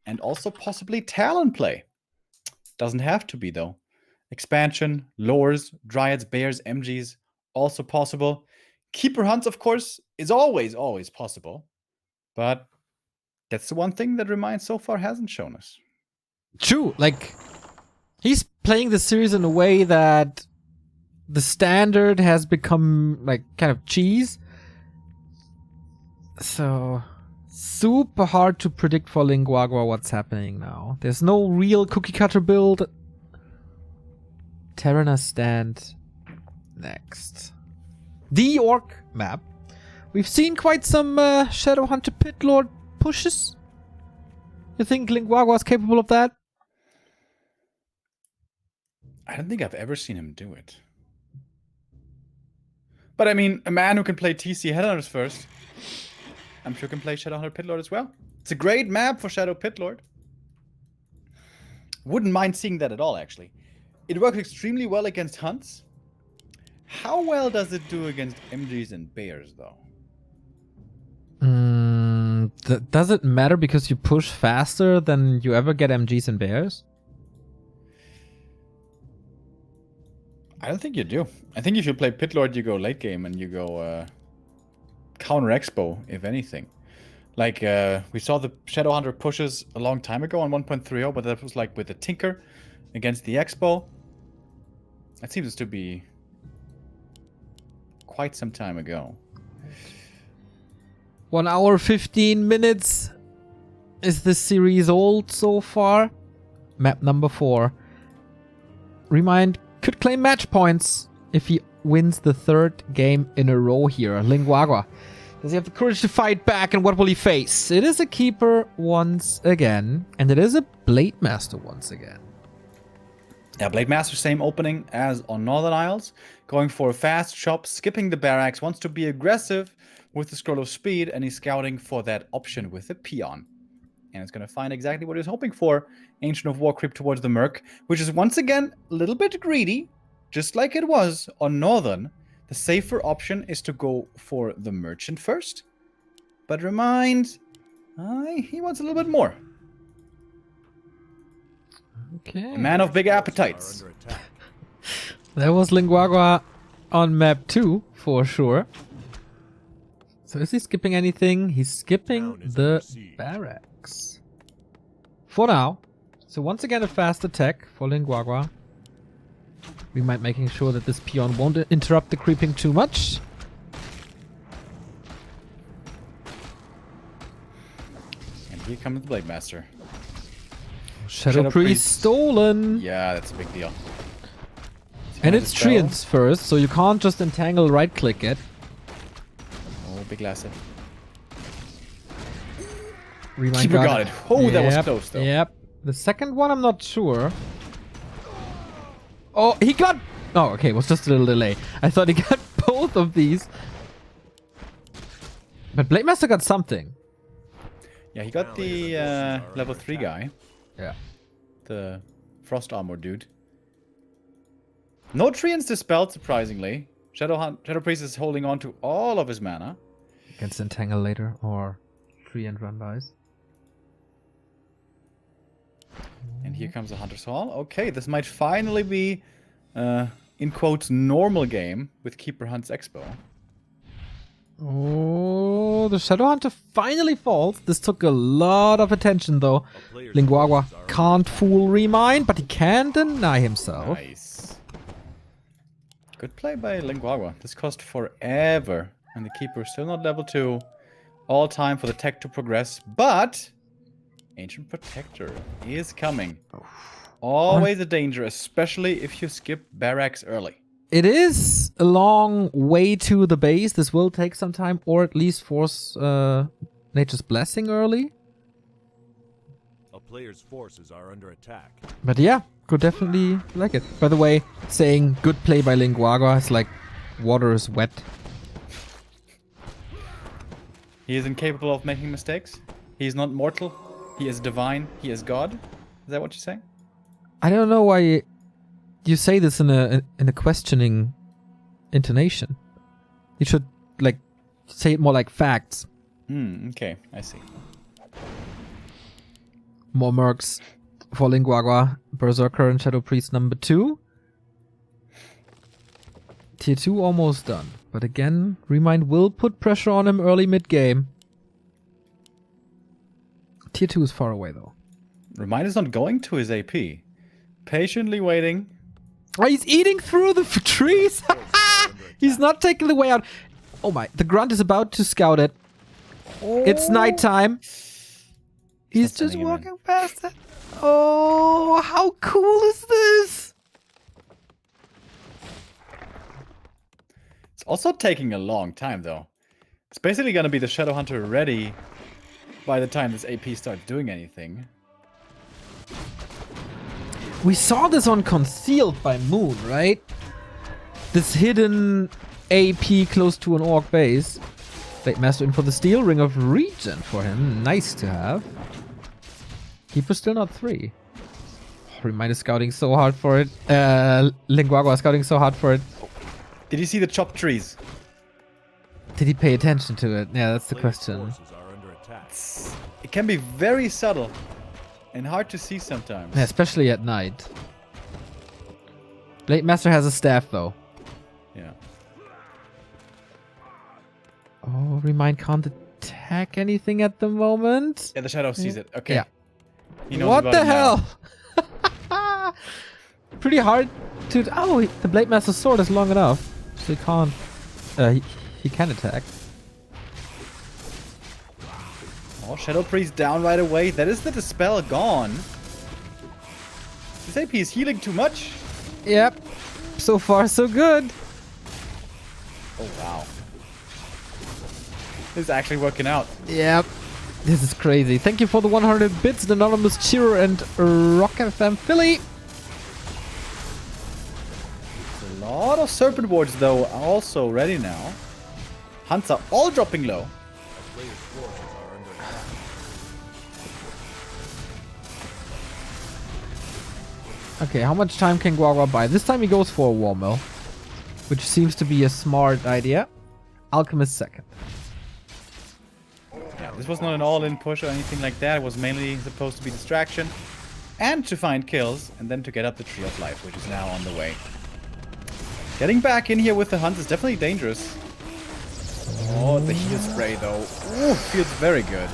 and also possibly Talon play. Doesn't have to be though. Expansion, lores, dryads, bears, MGs, also possible. Keeper hunts, of course, is always possible. But that's the one thing that ReMinD so far hasn't shown us. True, like, he's playing the series in a way that the standard has become, like, kind of cheese. So, super hard to predict for Lin Guagua what's happening now. There's no real cookie cutter build. Terrana stand next. The Orc map. We've seen quite some Shadowhunter Pitlord pushes. You think Lin Guagua is capable of that? I don't think I've ever seen him do it. But I mean, a man who can play TC Headhunters first, I'm sure can play Shadowhunter Pitlord as well. It's a great map for Shadow Pitlord. Wouldn't mind seeing that at all, actually. It works extremely well against hunts. How well does it do against MGs and bears, though? Does it matter because you push faster than you ever get MGs and bears? I don't think you do. I think if you play Pitlord, you go late game and you go counter expo, if anything. Like, we saw the Shadowhunter pushes a long time ago on 1.30, but that was like with the Tinker against the expo. That seems to be quite some time ago. 1 hour 15 minutes. Is this series old so far? Map number 4. ReMinD could claim match points if he wins the 3rd game in a row here. Lin Guagua. Does he have the courage to fight back, and what will he face? It is a Keeper once again, and it is a Blade Master once again. Yeah, Blade Master, same opening as on Northern Isles. Going for a fast chop, skipping the barracks, wants to be aggressive with the Scroll of Speed, and he's scouting for that option with the Peon. And it's going to find exactly what he's hoping for. Ancient of War creep towards the Merc, which is once again a little bit greedy, just like it was on Northern. The safer option is to go for the Merchant first. But ReMinD, he wants a little bit more. Okay. A man of big appetites. Are under attack. There was Lin Guagua on map 2, for sure. So is he skipping anything? He's skipping Town is the under siege. barracks. For now. So once again a fast attack for Lin Guagua. ReMinD making sure that this peon won't interrupt the creeping too much. And here comes the Blade Master. Shadow Priest stolen. Yeah, that's a big deal. And it's treants first, so you can't just entangle right click it. Oh, big lasset. ReMinD Keeper got it. Oh, that was close though. Yep. The second one I'm not sure. Oh, he got... Oh, okay, it was just a little delay. I thought he got both of these. But Blade Master got something. Yeah, he got the level 3 guy. Yeah. The Frost Armor dude. No Treants dispelled, surprisingly. Shadow Priest is holding on to all of his mana. Against entangle later, or tree and run dice. And here comes the Hunter's Hall. Okay, this might finally be, in quotes, normal game with Keeper Hunts Expo. Oh, the Shadowhunter finally falls. This took a lot of attention, though. Lin Guagua can't fool ReMinD, but he can deny himself. Nice. Good play by Lin Guagua. This cost forever. And the Keeper is still not level 2. All time for the tech to progress. But Ancient Protector is coming. Always a danger, especially if you skip barracks early. It is a long way to the base. This will take some time, or at least force Nature's Blessing early. A player's forces are under attack. But yeah, could definitely like it. By the way, saying good play by Lin Guagua is like water is wet. He is incapable of making mistakes. He is not mortal. He is divine. He is God. Is that what you're saying? I don't know why you say this in a questioning intonation. You should like say it more like facts. Okay, I see. More mercs for Lin Guagua, Berserker and Shadow Priest number 2. Tier 2 almost done. But again, ReMinD will put pressure on him early mid-game. Tier 2 is far away though. ReMinD is not going to his AP. Patiently waiting. Oh, he's eating through the trees! He's not taking the way out. Oh my, the grunt is about to scout it. It's nighttime. He's just sending him in. walking past it. Oh, how cool is this? It's also taking a long time, though. It's basically going to be the Shadow Hunter ready by the time this AP starts doing anything. We saw this on Concealed by Moon, right? This hidden AP close to an orc base. Blade Master in for the steal. Ring of Regen for him. Nice to have. Keeper still not 3. ReMinD is scouting so hard for it. Lin Guagua is scouting so hard for it. Did you see the chopped trees? Did he pay attention to it? Yeah, that's the question. Forces are under attack. It can be very subtle and hard to see sometimes. Yeah, especially at night. Blade Master has a staff though. Yeah. Oh, ReMinD can't attack anything at the moment. Yeah, the Shadow sees it. Okay. Yeah. He knows What about the it now. hell? Pretty hard to... Oh, the Blade Master's sword is long enough. So he can't... he can attack. Oh, Shadow Priest down right away. That is the Dispel gone. This AP is healing too much. Yep. So far, so good. Oh, wow. This is actually working out. Yep. This is crazy. Thank you for the 100 bits, the Anonymous Cheerer and Rock FM Philly. A lot of Serpent Wards, though, are also ready now. Hunts are all dropping low. A player's forces are under attack. Okay, how much time can Guagua buy? This time he goes for a War Mill, which seems to be a smart idea. Alchemist second. Yeah, this was not an all-in push or anything like that. It was mainly supposed to be distraction and to find kills and then to get up the Tree of Life, which is now on the way. Getting back in here with the hunts is definitely dangerous. Oh, the heal spray though. Ooh, feels very good.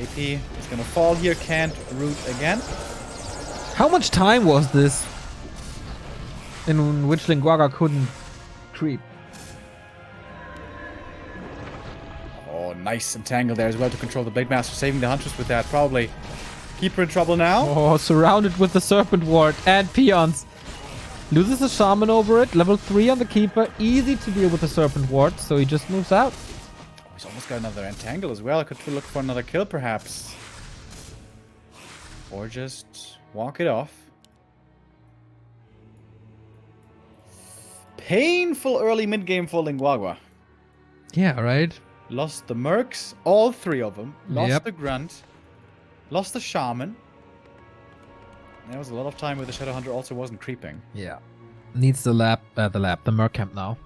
AP is gonna fall here, can't root again. How much time was this in which Lin Guagua couldn't creep? Oh, nice entangle there as well to control the Blade Master, saving the Huntress with that. Probably Keeper in trouble now. Oh, surrounded with the Serpent Ward and peons. Loses a Shaman over it. Level 3 on the Keeper. Easy to deal with the Serpent Ward, so he just moves out. Oh, he's almost got another entangle as well. I could look for another kill perhaps. Or just walk it off. Painful early mid-game for Lin Guagua. Yeah, right? Lost the Mercs, all 3 of them. Lost Yep. the Grunt. Lost the Shaman. There was a lot of time where the Shadow Hunter also wasn't creeping. Yeah. Needs the Merc Camp now.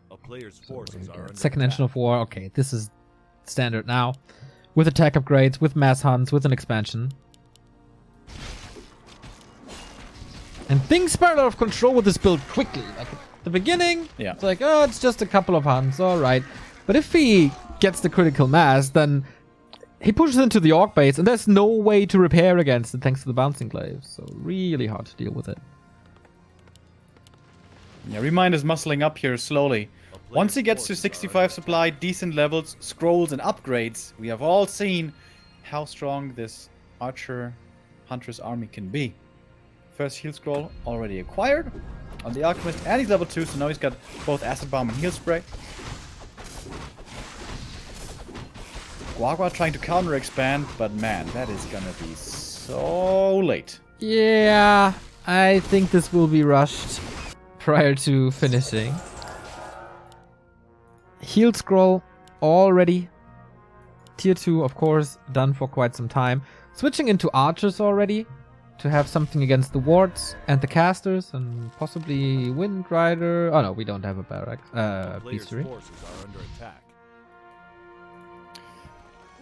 A player's forces are under Second attack. Engine of War. Okay, this is standard now. With attack upgrades, with mass hunts, with an expansion. And things spiral out of control with this build quickly. Like at the beginning, Yeah. it's like, oh, it's just a couple of hunts, alright. But if he gets the critical mass, then he pushes into the Orc base, and there's no way to repair against it thanks to the Bouncing Glaives. So really hard to deal with it. Yeah, ReMinD is muscling up here slowly. Once he gets to 65 supply, decent levels, scrolls, and upgrades, we have all seen how strong this Archer Huntress army can be. First heal scroll already acquired on the Alchemist, and he's level 2, so now he's got both Acid Bomb and Heal Spray. Guagua trying to counter expand, but man, that is gonna be so late. Yeah, I think this will be rushed prior to finishing. Heal scroll already. Tier 2, of course, done for quite some time. Switching into archers already to have something against the wards and the casters and possibly Wind Rider. Oh no, we don't have a barracks. Players' Beastery. forces are under attack.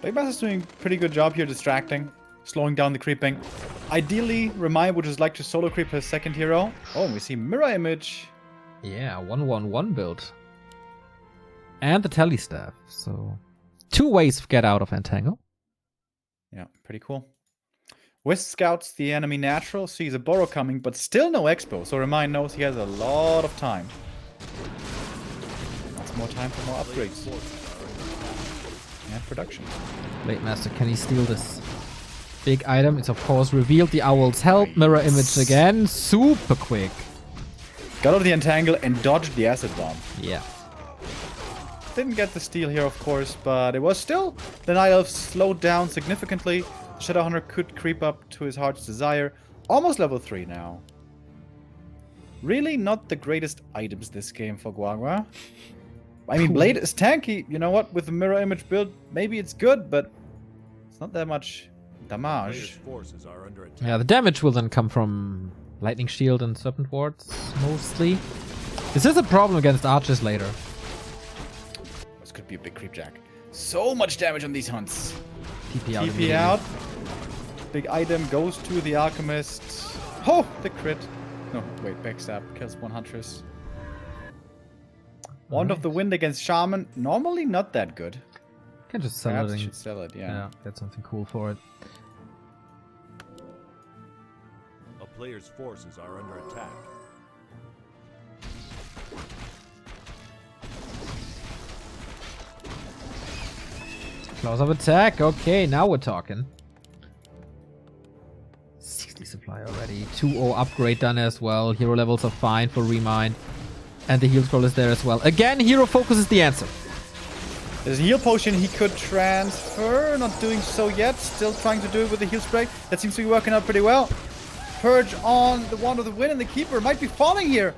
Blade Master's doing a pretty good job here distracting, slowing down the creeping. Ideally, ReMinD would just like to solo creep his second hero. Oh, and we see Mirror Image. Yeah, 1-1-1 build. And the Telestaff. So 2 ways to get out of Entangle. Yeah, pretty cool. Wisp scouts the enemy natural, sees a Burrow coming, but still no expo. So ReMinD knows he has a lot of time. That's more time for more upgrades. And production. Blade Master, can he steal this big item? It's of course revealed the Owl's help. Mirror Image again. Super quick. Got out of the Entangle and dodged the Acid Bomb. Yeah. Didn't get the steal here, of course, but it was still... The Night Elf slowed down significantly. Shadowhunter could creep up to his heart's desire. Almost level 3 now. Really not the greatest items this game for Guagua. I mean, Blade is tanky. You know what? With the Mirror Image build, maybe it's good, but it's not that much Players' damage. forces are under attack. Yeah, the damage will then come from Lightning Shield and Serpent Wards, mostly. This is a problem against archers later. This could be a big creep jack. So much damage on these hunts. TP out. TP immediately. out. Big item goes to the Alchemist. Oh, the crit. No, wait, backstab. Kills one Huntress. Wand of the Wind against Shaman. Normally not that good. Can just sell Perhaps it. I And, should sell it, yeah, get something cool for it. A player's forces are under attack. Close up attack. Okay, now we're talking. 60 supply already. 2-0 upgrade done as well. Hero levels are fine for ReMinD. And the heal scroll is there as well. Again, hero focus is the answer. There's a heal potion he could transfer. Not doing so yet. Still trying to do it with the heal spray. That seems to be working out pretty well. Purge on the Wand of the Wind, and the Keeper might be falling here.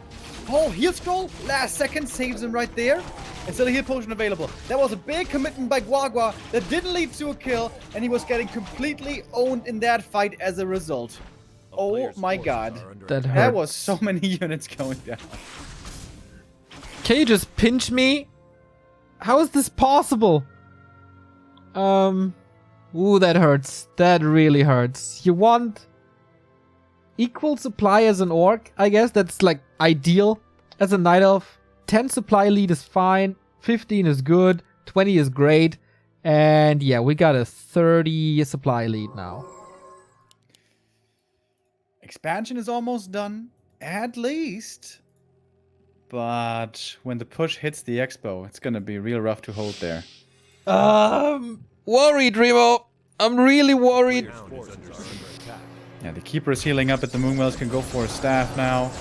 Oh, heal scroll. Last second saves him right there. And still a heal potion available. That was a big commitment by Guagua that didn't lead to a kill. And he was getting completely owned in that fight as a result. A Oh player's my forces god. are under That attack. hurt. That was so many units going down. Can you just pinch me? How is this possible? Ooh, that hurts. That really hurts. You want equal supply as an orc? I guess that's like ideal as a night elf. 10 supply lead is fine. 15 is good. 20 is great. And yeah, we got a 30 supply lead now. Expansion is almost done. At least. But when the push hits the expo, it's gonna be real rough to hold there. Worried, Remo. I'm really worried. Players' forces are under attack. Yeah, the Keeper is healing up at the Moonwells, can go for a staff now.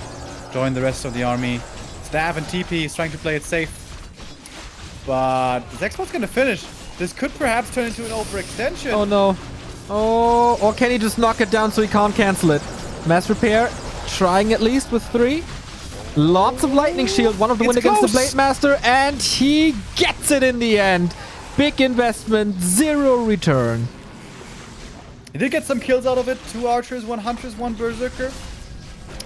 Join the rest of the army. Staff and TP is trying to play it safe. But this expo's gonna finish. This could perhaps turn into an overextension. Oh no. Oh, or can he just knock it down so he can't cancel it? Mass repair, trying at least with 3. Lots of lightning shield, one of the It's win against the close. Blade Master, and he gets it in the end. Big investment, 0 return. He did get some kills out of it. 2 archers, 1 huntress, 1 berserker.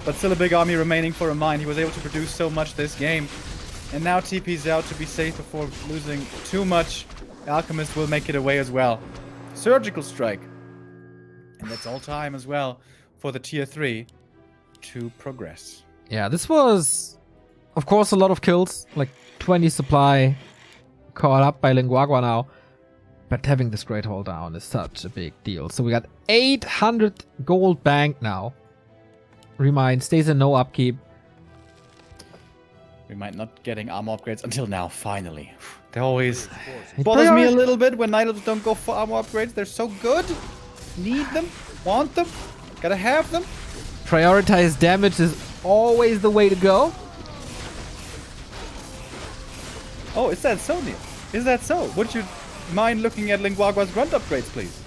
But still a big army remaining for ReMinD. He was able to produce so much this game. And now TP's out to be safe before losing too much. Alchemist will make it away as well. Surgical strike. And that's all time as well for the tier 3 to progress. Yeah, this was, of course, a lot of kills. Like 20 supply caught up by Lin Guagua now. But having this great hold down is such a big deal. So we got 800 gold bank now. ReMinD stays in no upkeep. We might not getting armor upgrades until now, finally. They always He bothers me a priori- little bit when Night Elves don't go for armor upgrades. They're so good. Need them. Want them. Gotta have them. Prioritize damage is always the way to go. Oh, is that so, Neil? Is that so? Would you mind looking at Lin Guagua's grunt upgrades, please?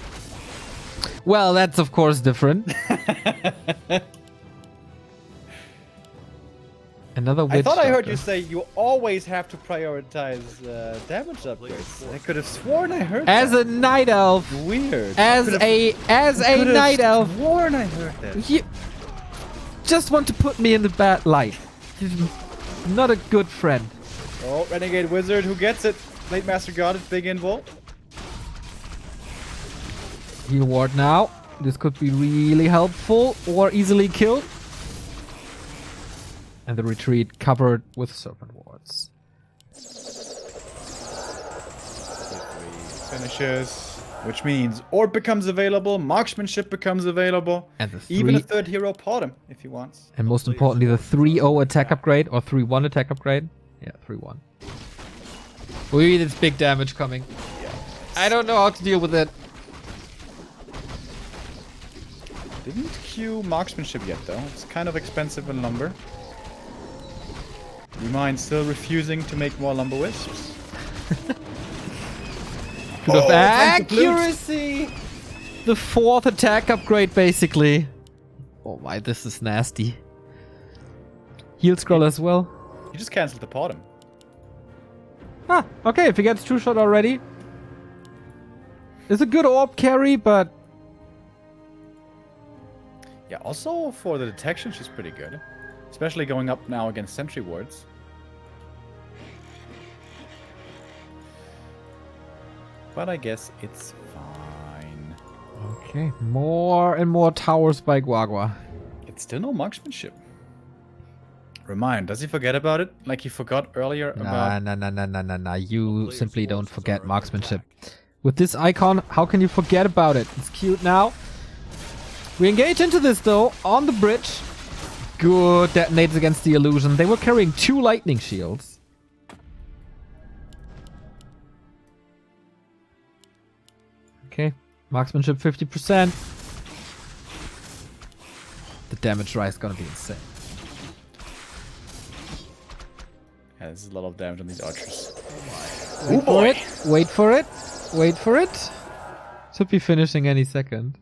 Well, that's of course different. Another witch I thought I heard doctor. you say you always have to prioritize damage upgrades. I could have sworn I heard As that. a night elf. Weird. As a night elf. Sworn I heard that. You just want to put me in the bad light. You're not a good friend. Oh, Renegade Wizard, who gets it? Blade Master got it. Big invul. Heal ward now. This could be really helpful or easily killed. And the retreat covered with serpent wards. Finishes, which means orb becomes available, marksmanship becomes available, And the even a three, third hero pot him if he wants. and most importantly, the 3-0 attack upgrade or 3-1 attack upgrade. Yeah, 3-1. Ui, that's big damage coming. Yeah. I don't know how to deal with it. Didn't queue marksmanship yet though. It's kind of expensive in lumber. ReMinD still refusing to make more lumber wisps. Good of thanks to Blue. accuracy! The 4th attack upgrade, basically. Oh my, this is nasty. Heal scroll as well. He just cancelled the pot him. Ah, okay, if he gets 2-shot already. It's a good orb carry, but... Yeah, also for the detection, she's pretty good. Especially going up now against sentry wards. But I guess it's fine. Okay, more and more towers by Guagua. It's still no marksmanship. ReMinD, does he forget about it? Like he forgot earlier about... Nah. You simply don't forget marksmanship. With this icon, how can you forget about it? It's cute now. We engage into this though, on the bridge. Good detonates against the illusion. They were carrying 2 lightning shields. Okay, marksmanship 50%. The damage rise is gonna be insane. Yeah, there's a lot of damage on these archers. Wait for it. Wait for it. Wait for it. Should be finishing any second.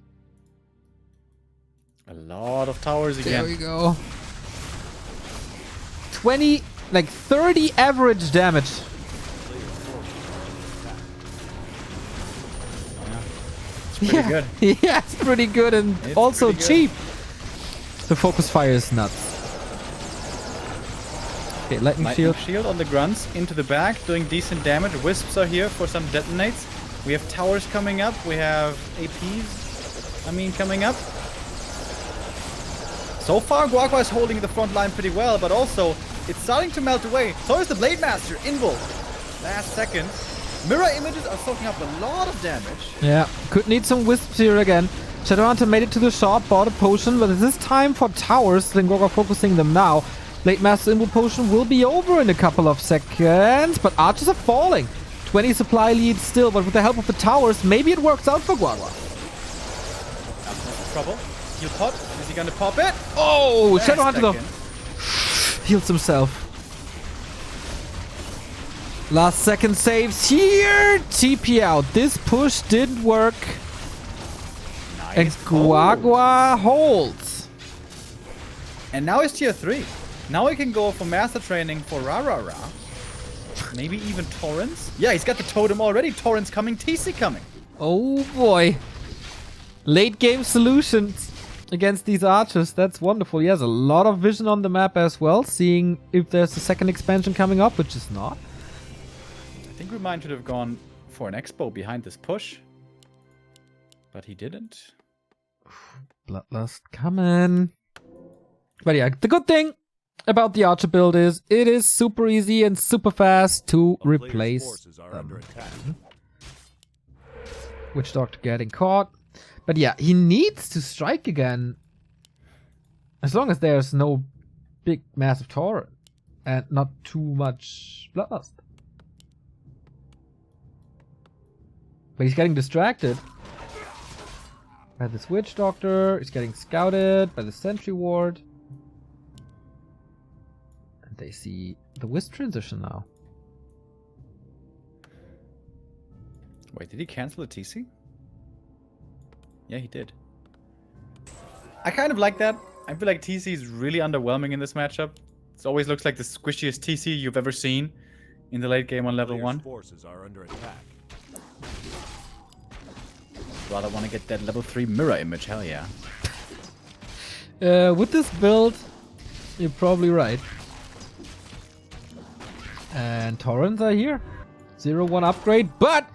A lot of towers There again. we go. 20, like 30 average damage. It's pretty good. Yeah, it's pretty good and It's also pretty good. cheap. The focus fire is nuts. Okay, lightning Lightning shield. shield on the grunts into the back, doing decent damage. Wisps are here for some detonates. We have towers coming up. We have APs, coming up. So far, Guagua is holding the front line pretty well, but also it's starting to melt away. So is the Blade Master. Invul. Last second. Mirror images are soaking up a lot of damage. Yeah, could need some wisps here again. Shadowhunter made it to the shop, bought a potion, but it is time for towers. Lin Guagua focusing them now. Blade Master Invul potion will be over in a couple of seconds, but archers are falling. 20 supply leads still, but with the help of the towers, maybe it works out for Guagua. Trouble. He'll pop. Is he gonna pop it? Oh, Last Shadowhunter though second. heals himself. Last second saves here. TP out. This push did work. And Nice. Guagua holds. And now it's tier 3. Now he can go for master training for Ra. Maybe even Torrents. Yeah, he's got the totem already. Torrents coming, TC coming. Oh boy. Late game solutions against these archers. That's wonderful. He has a lot of vision on the map as well, seeing if there's a second expansion coming up, which is not. I think ReMinD should have gone for an expo behind this push. But he didn't. Bloodlust coming. But yeah, the good thing about the archer build is it is super easy and super fast to A player's replace forces are under attack. Witch Doctor getting caught. But yeah, he needs to strike again. As long as there's no big massive torrent. And not too much bloodlust. But he's getting distracted by this Witch Doctor. He's getting scouted by the Sentry Ward. And they see the Wisp transition now. Wait, did he cancel the TC? Yeah, he did. I kind of like that. I feel like TC is really underwhelming in this matchup. It always looks like the squishiest TC you've ever seen in the late game on level Players' 1. forces are under attack. Rather want to get that level 3 mirror image, hell yeah. With this build, you're probably right. And Torrents are here. 0-1 upgrade, but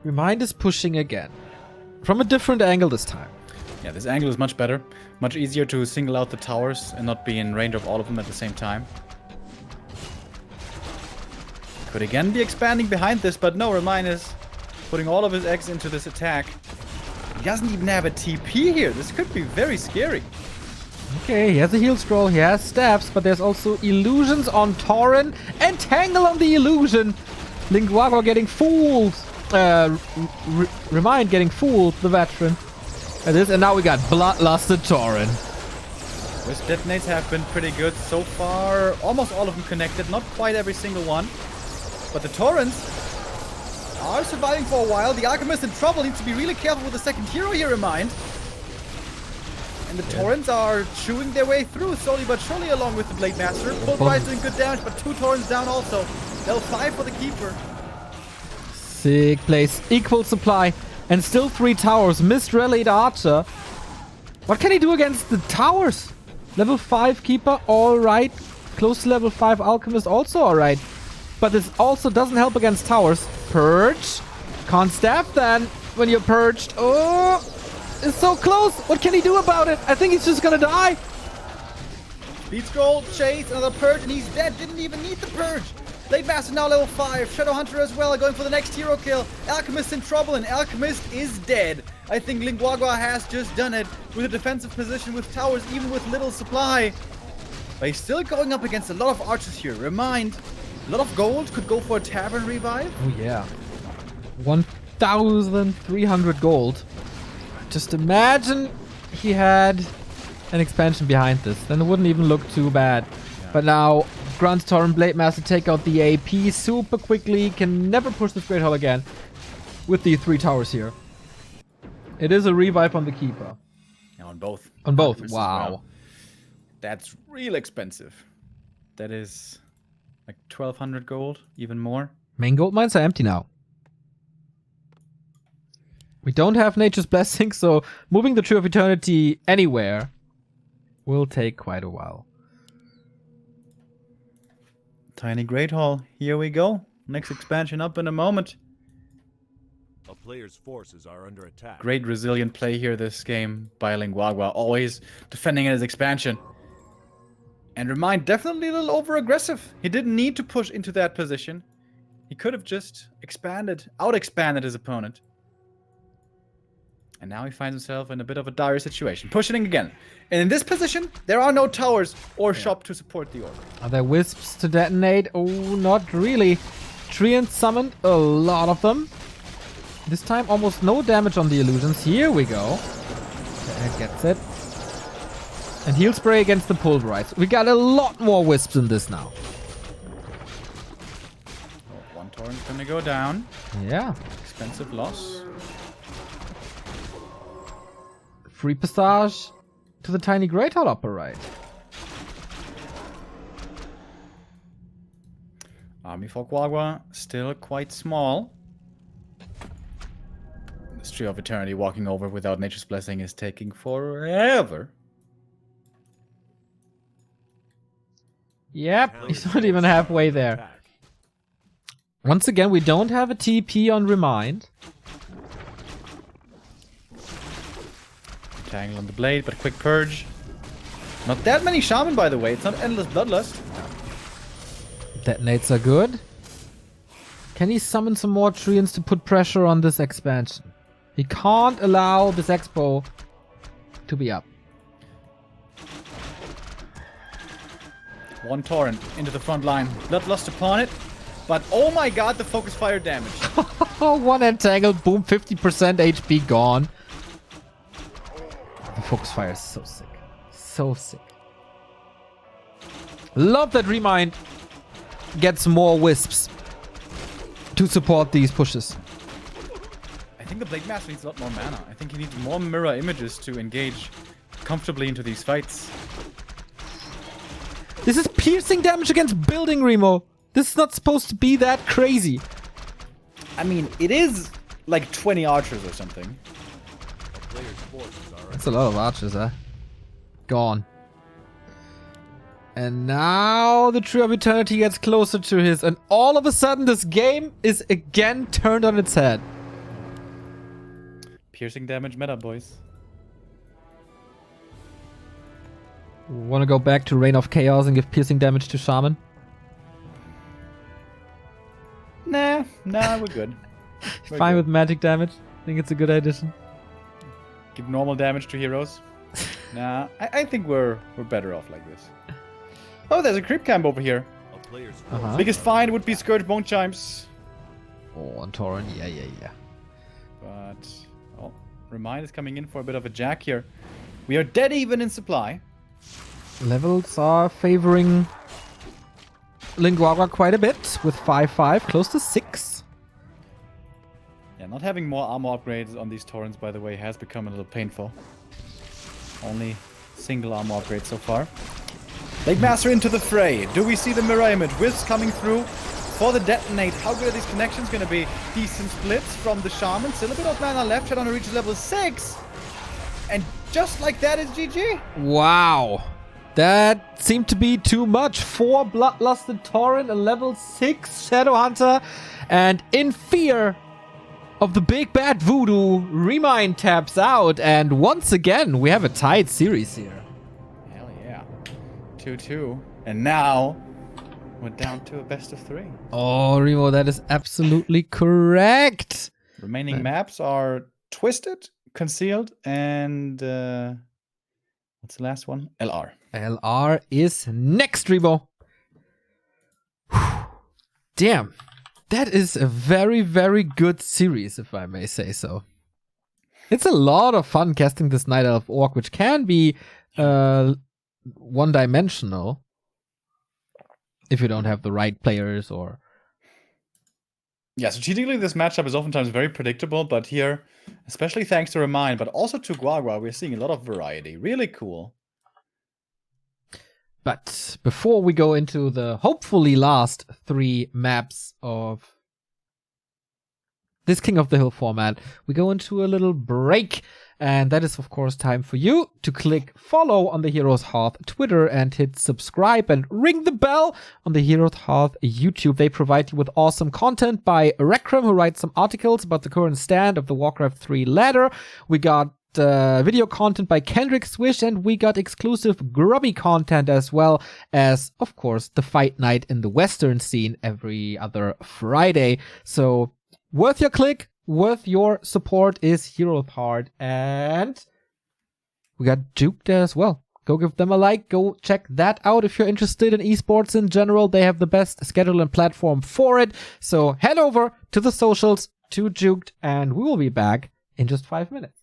ReMinD is pushing again. From a different angle this time. Yeah, this angle is much better. Much easier to single out the towers and not be in range of all of them at the same time. Could again be expanding behind this, but no, ReMinD is putting all of his eggs into this attack. He doesn't even have a TP here. This could be very scary. Okay, he has a heal scroll, he has stabs, but there's also illusions on Torrent and Tangle on the illusion. Lin Guagua getting fooled. ReMinD getting fooled, the veteran. And now we got Bloodlusted Torrent. His detonates have been pretty good so far. Almost all of them connected, not quite every single one. But the Torrents are surviving for a while. The Alchemist in trouble, needs to be really careful with the second hero here in mind. And the Torrents are chewing their way through slowly but surely along with the Blade Master. Full price doing good damage, but 2 Torrents down also. Level 5 for the Keeper. Sick place. Equal supply. And still 3 towers. Missed Rallied Archer. What can he do against the towers? Level 5 Keeper, alright. Close to level 5 Alchemist, also alright. But this also doesn't help against towers. Purge. Can't stab then when you're purged. Oh, it's so close. What can he do about it? I think he's just gonna die. Speed Scroll, Chase, another Purge, and he's dead. Didn't even need the Purge. Blade Master now level 5. Shadow Hunter as well, going for the next hero kill. Alchemist in trouble, and Alchemist is dead. I think Lin Guagua has just done it with a defensive position with towers, even with little supply. But he's still going up against a lot of archers here. ReMinD, a lot of gold, could go for a Tavern Revive. Oh yeah. 1,300 gold. Just imagine he had an expansion behind this. Then it wouldn't even look too bad. Yeah. But now, Grunt Torrent Blade Master take out the AP super quickly. Can never push this Great Hall again. With the 3 towers here. It is a revive on the Keeper. Yeah, on both. On both, wow. well. That's real expensive. That is like 1,200 gold, even more. Main gold mines are empty now. We don't have Nature's Blessing, so moving the Tree of Eternity anywhere will take quite a while. Tiny Great Hall, here we go. Next expansion up in a moment. A player's forces are under attack. Great resilient play here this game by Lin Guagua, always defending his expansion. And ReMinD definitely a little over-aggressive. He didn't need to push into that position. He could have just out-expanded his opponent. And now he finds himself in a bit of a dire situation. Pushing again. And in this position, there are no towers or shop to support the order. Are there wisps to detonate? Oh, not really. Treant summoned a lot of them. This time, almost no damage on the illusions. Here we go. That gets it. And heal spray against the pulverize. We got a lot more wisps in this now. Oh, 1 torrent's gonna go down. Yeah. Expensive loss. Free passage to the tiny Great Hall upper right. Army for Guagua still quite small. This Tree of Eternity walking over without Nature's Blessing is taking forever. Yep, he's not even halfway there. Once again, we don't have a TP on ReMinD. Tangle on the blade, but quick purge. Not that many shaman, by the way. It's not endless bloodlust. Detonates are good. Can he summon some more treants to put pressure on this expansion? He can't allow this expo to be up. 1 torrent into the front line. Bloodlust upon it. But oh my god, the focus fire damage. 1 entangled, boom, 50% HP gone. The focus fire is so sick. So sick. Love that ReMinD gets more wisps to support these pushes. I think the Blade Master needs a lot more mana. I think he needs more mirror images to engage comfortably into these fights. This is piercing damage against building, Remo. This is not supposed to be that crazy. I mean, it is like 20 archers or something. A player's forces are That's a lot of archers, huh? Gone. And now the Tree of Eternity gets closer to his, and all of a sudden this game is again turned on its head. Piercing damage meta, boys. Wanna go back to Reign of Chaos and give piercing damage to Shaman? Nah, we're good. We're Fine good. with magic damage. Think it's a good addition. Give normal damage to heroes. Nah, I think we're better off like this. Oh, there's a creep camp over here. a player's Uh-huh. Biggest find would be Scourge Bone Chimes. Oh, and Tauren, yeah. But, oh, ReMinD is coming in for a bit of a jack here. We are dead even in supply. Levels are favoring Lin Guagua quite a bit with 5-5, close to 6. Yeah, not having more armor upgrades on these Taurens, by the way, has become a little painful. Only single armor upgrade so far. Lake Master into the fray. Do we see the mirror image? Wisps coming through for the detonate. How good are these connections going to be? Decent splits from the Shaman. Still a bit of mana left. Shadow reaches level 6. And just like that is GG. Wow. That seemed to be too much. 4 Bloodlusted Tauren, a level 6 Shadowhunter, and in fear of the big bad voodoo, ReMinD taps out, and once again, we have a tied series here. Hell yeah. 2-2. And now, we're down to a best of 3. Oh, Remo, that is absolutely correct. Remaining maps are Twisted, Concealed, and what's the last one? LR. LR is next, Remo. Damn. That is a very, very good series, if I may say so. It's a lot of fun casting this Night Elf Orc, which can be one-dimensional if you don't have the right players or... Yeah, strategically this matchup is oftentimes very predictable, but here, especially thanks to ReMinD, but also to Guagua, we're seeing a lot of variety. Really cool. But before we go into the hopefully last 3 maps of this King of the Hill format, we go into a little break. And that is, of course, time for you to click follow on the Heroes Hearth Twitter and hit subscribe and ring the bell on the Heroes Hearth YouTube. They provide you with awesome content by Rekram, who writes some articles about the current stand of the Warcraft 3 ladder. We got video content by Kendrick Swish, and we got exclusive grubby content as well as, of course, the fight night in the Western scene every other Friday. So worth your click, worth your support is Heroes Hearth, and we got Juke there as well. Go give them a like, go check that out if you're interested in esports in general. They have the best schedule and platform for it. So head over to the socials, to Juked, and we will be back in just 5 minutes.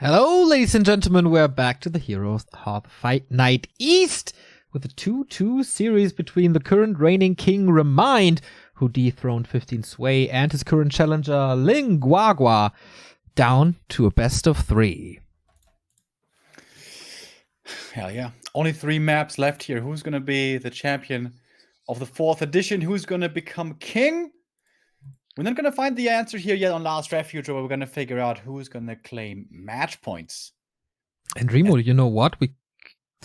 Hello, ladies and gentlemen. We're back to the Heroes Hearth Fight Night East with a 2-2 series between the current reigning king ReMinD, who dethroned 15 Sway, and his current challenger Lin Guagua, down to a best of 3. Hell yeah. Only 3 maps left here. Who's going to be the champion of the 4th edition? Who's going to become king? We're not going to find the answer here yet on Last Refuge, but we're going to figure out who's going to claim match points. And Remo, you know what? It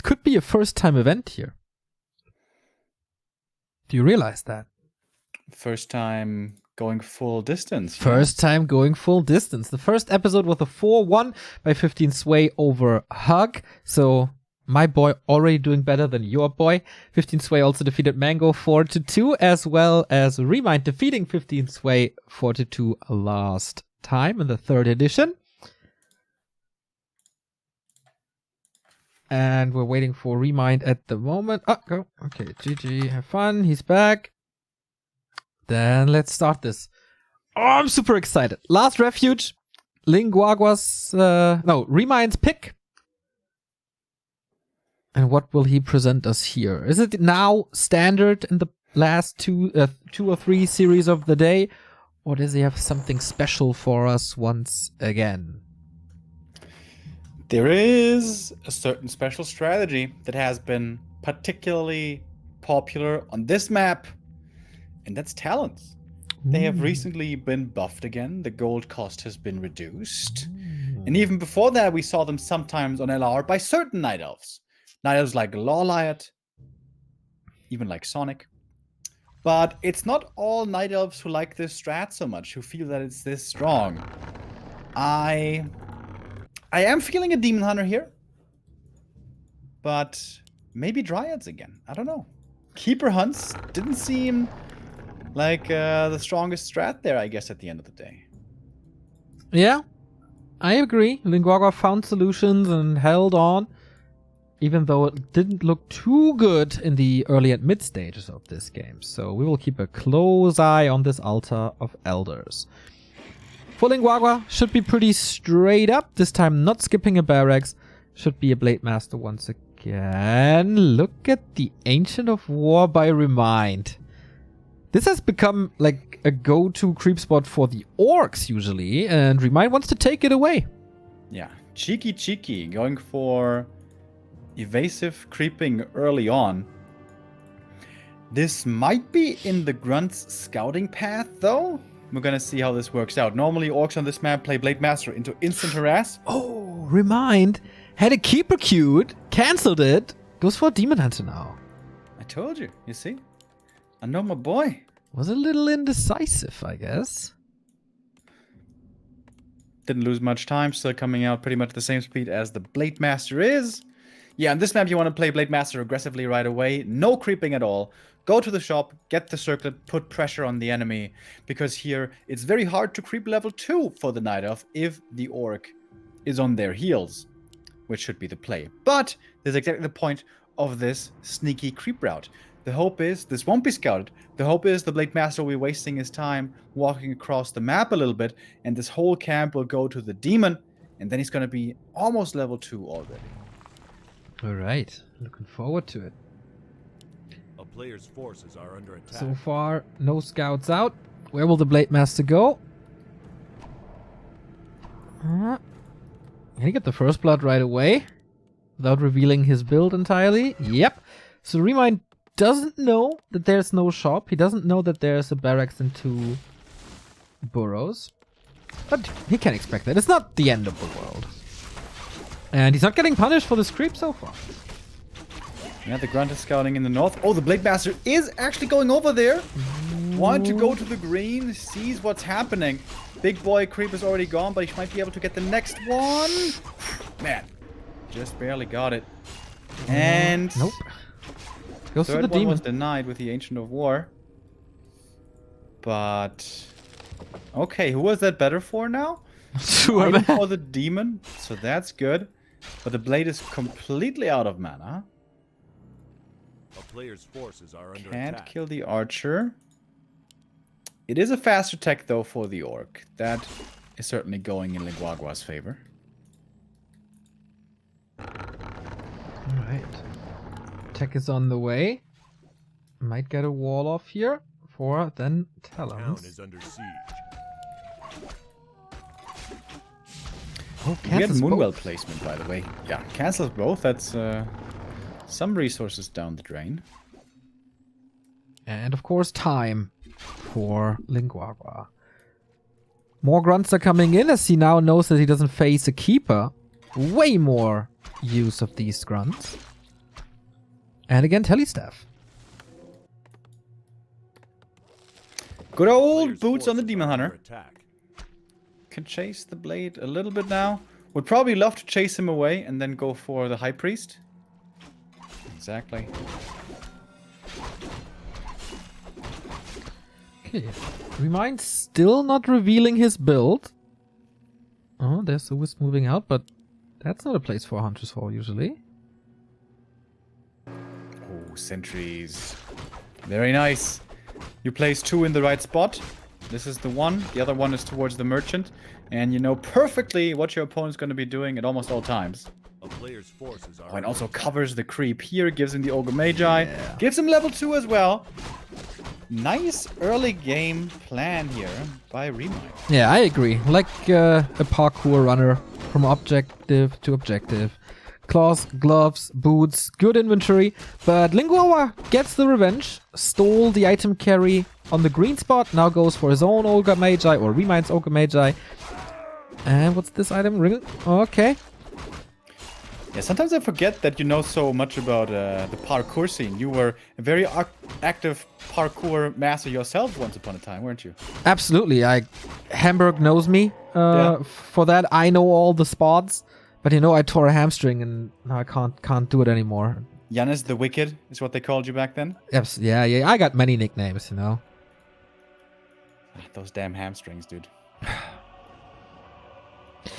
could be a first-time event here. Do you realize that? First time going full distance. First time going full distance. The first episode was a 4-1 by 15 Sway over Hug. So my boy already doing better than your boy. 15 Sway also defeated Mango 4-2, as well as ReMinD defeating 15 Sway 4-2 last time in the 3rd edition. And we're waiting for ReMinD at the moment. Oh, go. Okay, GG, have fun. He's back. Then let's start this. Oh, I'm super excited. Last Refuge, Lin Guagua's, ReMinD's pick. And what will he present us here? Is it now standard in the last two or three series of the day? Or does he have something special for us once again? There is a certain special strategy that has been particularly popular on this map, and that's talents. They have recently been buffed again. The gold cost has been reduced. And even before that, we saw them sometimes on LR by certain Night Elves. Night Elves like Lawliot, even like Sonic. But it's not all Night Elves who like this strat so much, who feel that it's this strong. I am feeling a Demon Hunter here. But maybe Dryads again. I don't know. Keeper Hunts didn't seem like the strongest strat there, I guess, at the end of the day. Yeah, I agree. Lin Guagua found solutions and held on, even though it didn't look too good in the early and mid stages of this game. So we will keep a close eye on this Altar of Elders. For Lin Guagua, should be pretty straight up. This time not skipping a Barracks. Should be a Blade Master once again. Look at the Ancient of War by ReMinD. This has become like a go-to creep spot for the orcs usually, and ReMinD wants to take it away. Yeah, cheeky, going for evasive creeping early on. This might be in the Grunt's scouting path, though. We're gonna see how this works out. Normally, orcs on this map play Blade Master into instant harass. Oh, ReMinD had a Keeper queued, cancelled it, goes for a Demon Hunter now. I told you, you see? I know my boy. Was a little indecisive, I guess. Didn't lose much time, still coming out pretty much the same speed as the Blade Master is. Yeah, on this map you want to play Blade Master aggressively right away. No creeping at all. Go to the shop, get the circlet, put pressure on the enemy. Because here, it's very hard to creep level 2 for the Night Elf if the Orc is on their heels. Which should be the play. But, there's exactly the point of this sneaky creep route. The hope is this won't be scouted. The hope is the Blade Master will be wasting his time walking across the map a little bit, and this whole camp will go to the Demon, and then he's going to be almost level 2 already. Alright, looking forward to it. A player's forces are under attack. So far, no scouts out. Where will the Blade Master go? Can he get the first blood right away? Without revealing his build entirely? Yep. So ReMinD doesn't know that there's no shop. He doesn't know that there's a barracks and 2 burrows. But he can expect that. It's not the end of the world. And he's not getting punished for this creep so far. Yeah, the Grunt is scouting in the north. Oh, the Blade Master is actually going over there. Wanted to go to the green, sees what's happening. Big boy creep is already gone, but he might be able to get the next one. Man, just barely got it. And nope. Goes to the third one Demon. was denied with the Ancient of War. But okay, who was that better for now? Sure, Maybe man. for the Demon, so that's good. But the blade is completely out of mana. A player's forces are under Can't attack. kill the archer. It is a faster tech though for the orc. That is certainly going in Lin Guagua's favor. Tech is on the way. Might get a wall off here for then Town Talons. is under siege. Oh, We had cancels Moonwell both. placement, by the way. Yeah, cancels both. That's some resources down the drain. And of course, time for Lin Guagua. More grunts are coming in as he now knows that he doesn't face a keeper. Way more use of these grunts. And again, Telestaff. Good old Players' boots on the forces Demon are under Hunter. attack. Can chase the blade a little bit now. Would probably love to chase him away and then go for the High Priest. Exactly. Okay. ReMinD still not revealing his build. Oh, there's the Wisp moving out, but that's not a place for Hunter's Fall usually. Oh, sentries. Very nice. You place 2 in the right spot. This is the one. The other one is towards the merchant. And you know perfectly what your opponent's going to be doing at almost all times. A player's forces are Oh, and under also attack. covers the creep here. Gives him the Ogre Magi. Gives him level 2 as well. Nice early game plan here by ReMinD. Yeah, I agree. Like a parkour runner from objective to objective. Claws, gloves, boots, good inventory. But Lin Guagua gets the revenge. Stole the item carry on the green spot. Now goes for his own Ogre Magi or ReMind's Ogre Magi. And what's this item? Ring? Okay. Yeah, sometimes I forget that you know so much about the parkour scene. You were a very active parkour master yourself once upon a time, weren't you? Absolutely. Hamburg knows me for that. I know all the spots. But you know, I tore a hamstring and now I can't do it anymore. Giannis the Wicked is what they called you back then? Yeah. I got many nicknames, you know. Those damn hamstrings, dude.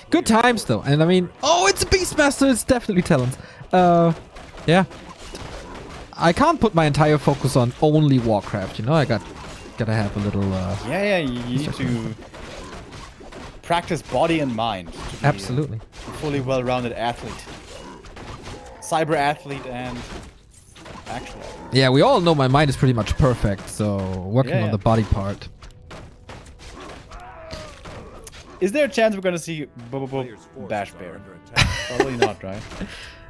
Good times though, and I mean, oh, it's a Beastmaster. It's definitely talent. Yeah. I can't put my entire focus on only Warcraft. You know, I gotta have a little. Yeah, you need to practice body and mind. To be Absolutely. a fully well-rounded athlete. Cyber athlete and actual athlete. Yeah, we all know my mind is pretty much perfect. So working Yeah, on yeah. the body part. Is there a chance we're gonna see Players' forces Bash are Bear? under attack. Probably not, right?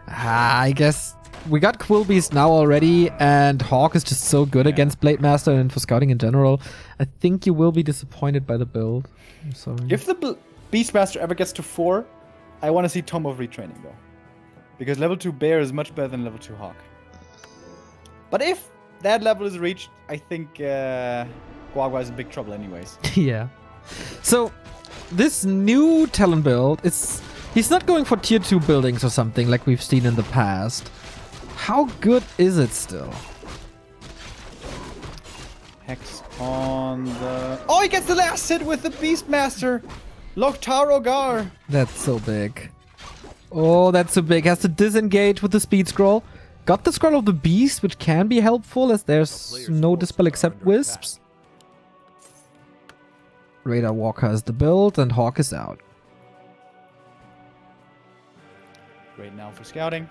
I guess we got Quillbeast now already, and Hawk is just so good against Blade Master and for scouting in general. I think you will be disappointed by the build. I'm sorry. If the Beastmaster ever gets to 4, I want to see Tome of Retraining though. Because level 2 Bear is much better than level 2 Hawk. But if that level is reached, I think Guagua is in big trouble anyways. Yeah. So this new Talon build, he's not going for tier 2 buildings or something like we've seen in the past. How good is it still? Hex on the... Oh, he gets the last hit with the Beastmaster! Loktar Ogar! That's so big. Oh, that's so big. Has to disengage with the speed scroll. Got the scroll of the beast, which can be helpful as there's no dispel except wisps. Radar Walker is the build and Hawk is out. Great now for scouting.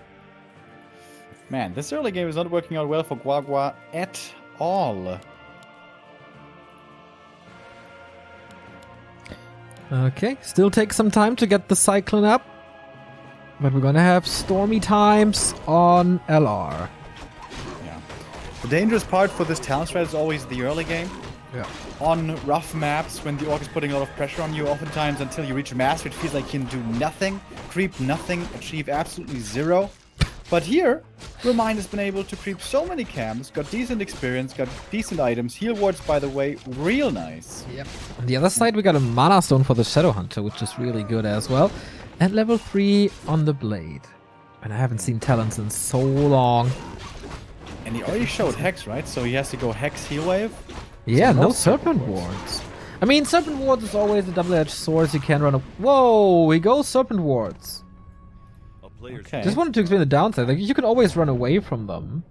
Man, this early game is not working out well for Guagua at all. Okay, still takes some time to get the Cyclone up. But we're gonna have stormy times on LR. Yeah. The dangerous part for this talent strat is always the early game. Yeah. On rough maps, when the orc is putting a lot of pressure on you, oftentimes until you reach a master, it feels like you can do nothing, creep nothing, achieve absolutely zero. But here, ReMinD has been able to creep so many camps, got decent experience, got decent items, heal wards, by the way, real nice. Yep. On the other side, we got a Mana Stone for the Shadow Hunter, which is really good as well. And level 3 on the Blade. And I haven't seen talents in so long. And he already showed Hex, right? So he has to go Hex heal wave. Yeah, So no Serpent Wards. I mean, Serpent Wards is always a double-edged sword, so you can run a... Whoa, he goes Serpent Wards. A player's Okay. Just wanted to explain the downside. Like, you can always run away from them.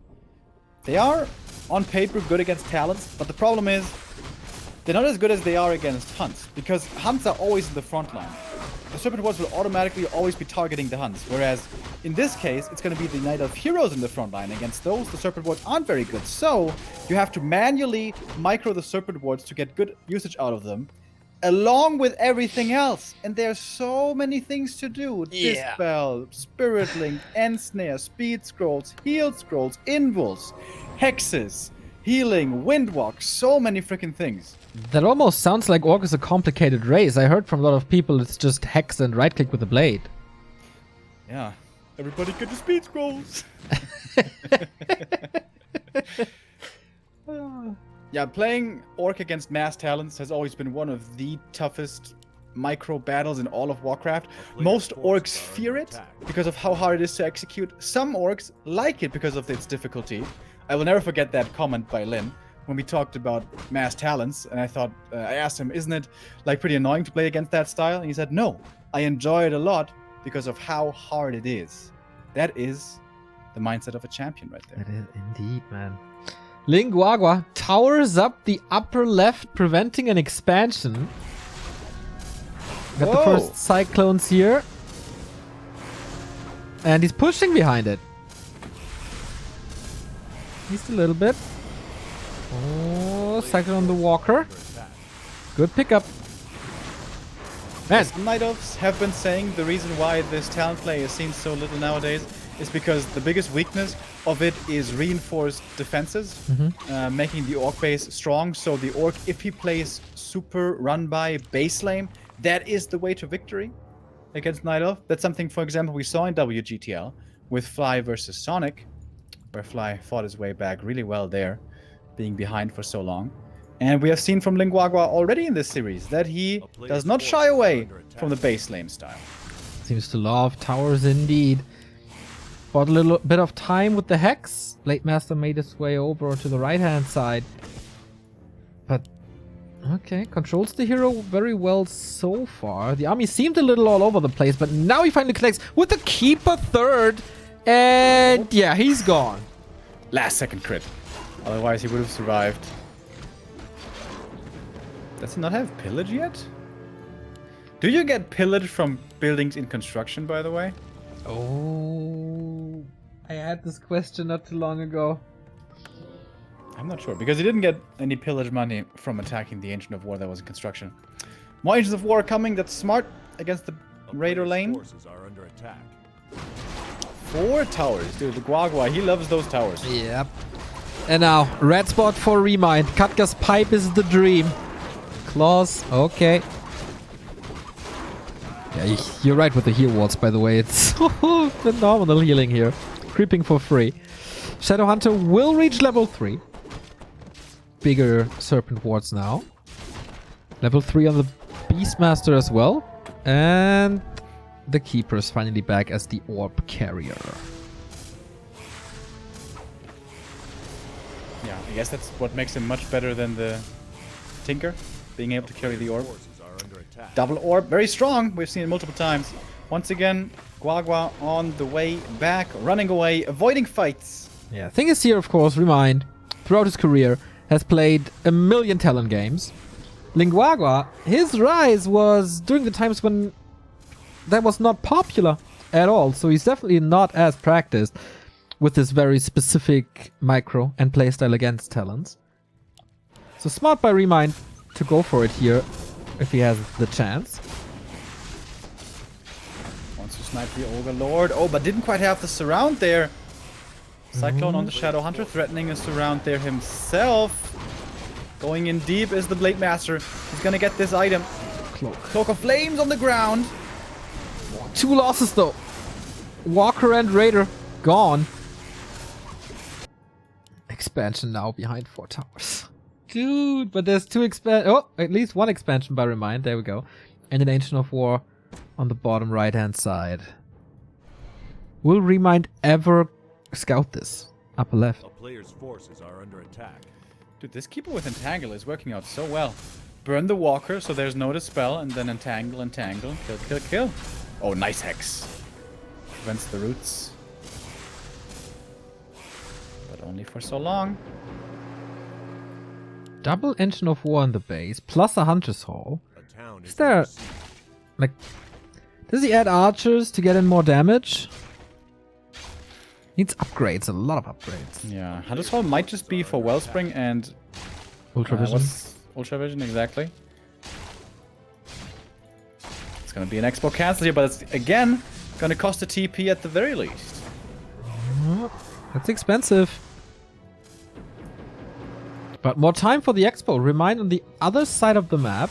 They are, on paper, good against talents, but the problem is, they're not as good as they are against hunts, because hunts are always in the front line. the Serpent Wards will automatically always be targeting the Huns. Whereas in this case, it's going to be the Knight of Heroes in the front line. Against those, the Serpent Wards aren't very good. So you have to manually micro the Serpent Wards to get good usage out of them, along with everything else. And there's so many things to do. Yeah. Dispel, Spirit Link, Ensnare, Speed Scrolls, Heal Scrolls, Invulse, Hexes, Healing, Windwalk, so many freaking things. That almost sounds like Orc is a complicated race. I heard from a lot of people it's just hex and right click with the blade. Yeah. Everybody get the Speed Scrolls. Yeah, playing Orc against Mass Talents has always been one of the toughest micro battles in all of Warcraft. Most Orcs fear it because of how hard it is to execute. Some Orcs like it because of its difficulty. I will never forget that comment by Lin when we talked about Mass Talents, and I thought, I asked him, isn't it like pretty annoying to play against that style? And he said, no, I enjoy it a lot because of how hard it is. That is the mindset of a champion right there. That is indeed, man. Lin Guagua towers up the upper left, preventing an expansion. Got the Whoa. first cyclones here. And he's pushing behind it. Just a little bit. Oh, cyclone on the walker. Good pickup. Man, Some Night Elves have been saying the reason why this talent play is seen so little nowadays is because the biggest weakness of it is reinforced defenses, making the Orc base strong. So the Orc, if he plays super run by base lane, that is the way to victory against Night Elf. That's something, for example, we saw in WGTL with Fly versus Sonic, where Fly fought his way back really well there, being behind for so long. And we have seen from Lin Guagua already in this series that he does not shy away from the base lane style. seems to love towers indeed. Bought a little bit of time with the Hex. Blade Master made his way over to the right-hand side. But, okay, controls the hero very well so far. The army seemed a little all over the place, but now he finally connects with the Keeper third. And yeah, he's gone. Last second crit. Otherwise he would have survived. Does he not have pillage yet? Do you get pillage from buildings in construction, by the way? Oh, I had this question not too long ago. I'm not sure, because he didn't get any pillage money from attacking the Ancient of War that was in construction. More Ancients of War coming, that's smart against the Raider lane. Forces are under attack. 4 towers, dude, the Guagua, he loves those towers. Yep. And now, red spot for ReMinD. Katga's pipe is the dream. Claws, okay. Yeah, you're right with the heal wards, by the way. It's phenomenal healing here. Creeping for free. Shadowhunter will reach level 3. Bigger Serpent wards now. Level 3 on the Beastmaster as well. And the Keeper is finally back as the Orb Carrier. Yeah, I guess that's what makes him much better than the Tinker, being able to carry the Orb. Forces are under attack. Double Orb, very strong. We've seen it multiple times. Once again, Guagua on the way back, running away, avoiding fights. Yeah, thing is here, of course, ReMinD, throughout his career, has played a million Talon games. Lin Guagua, his rise was during the times when that was not popular at all, so he's definitely not as practiced with this very specific micro and playstyle against Talons. So smart by ReMinD to go for it here if he has the chance. Wants to snipe the Ogre Lord. Oh, but didn't quite have the surround there. Cyclone on the Shadowhunter, threatening a surround there himself. Going in deep is the Blade Master. He's gonna get this item. Cloak of Flames on the ground. 2 losses though. Walker and Raider gone. Expansion now behind 4 towers. Dude, but there's 2 at least 1 expansion by ReMinD. There we go. And an Ancient of War on the bottom right-hand side. Will ReMinD ever scout this? Upper left. A player's forces are under attack. Dude, this Keeper with Entangle is working out so well. Burn the Walker so there's no dispel, and then Entangle, Entangle. Kill, kill, kill. Oh, nice Hex. Prevents the roots. But only for so long. Double Engine of War in the base, plus a Hunter's Hall. A town Is there, in siege. like, Does he add archers to get in more damage? Needs upgrades, a lot of upgrades. Yeah, Hunter's Hall might just be for Wellspring and Ultravision. what's Ultravision exactly? It's gonna be an Expo cancel here, but it's again gonna cost a TP at the very least. That's expensive. But more time for the Expo. ReMinD on the other side of the map.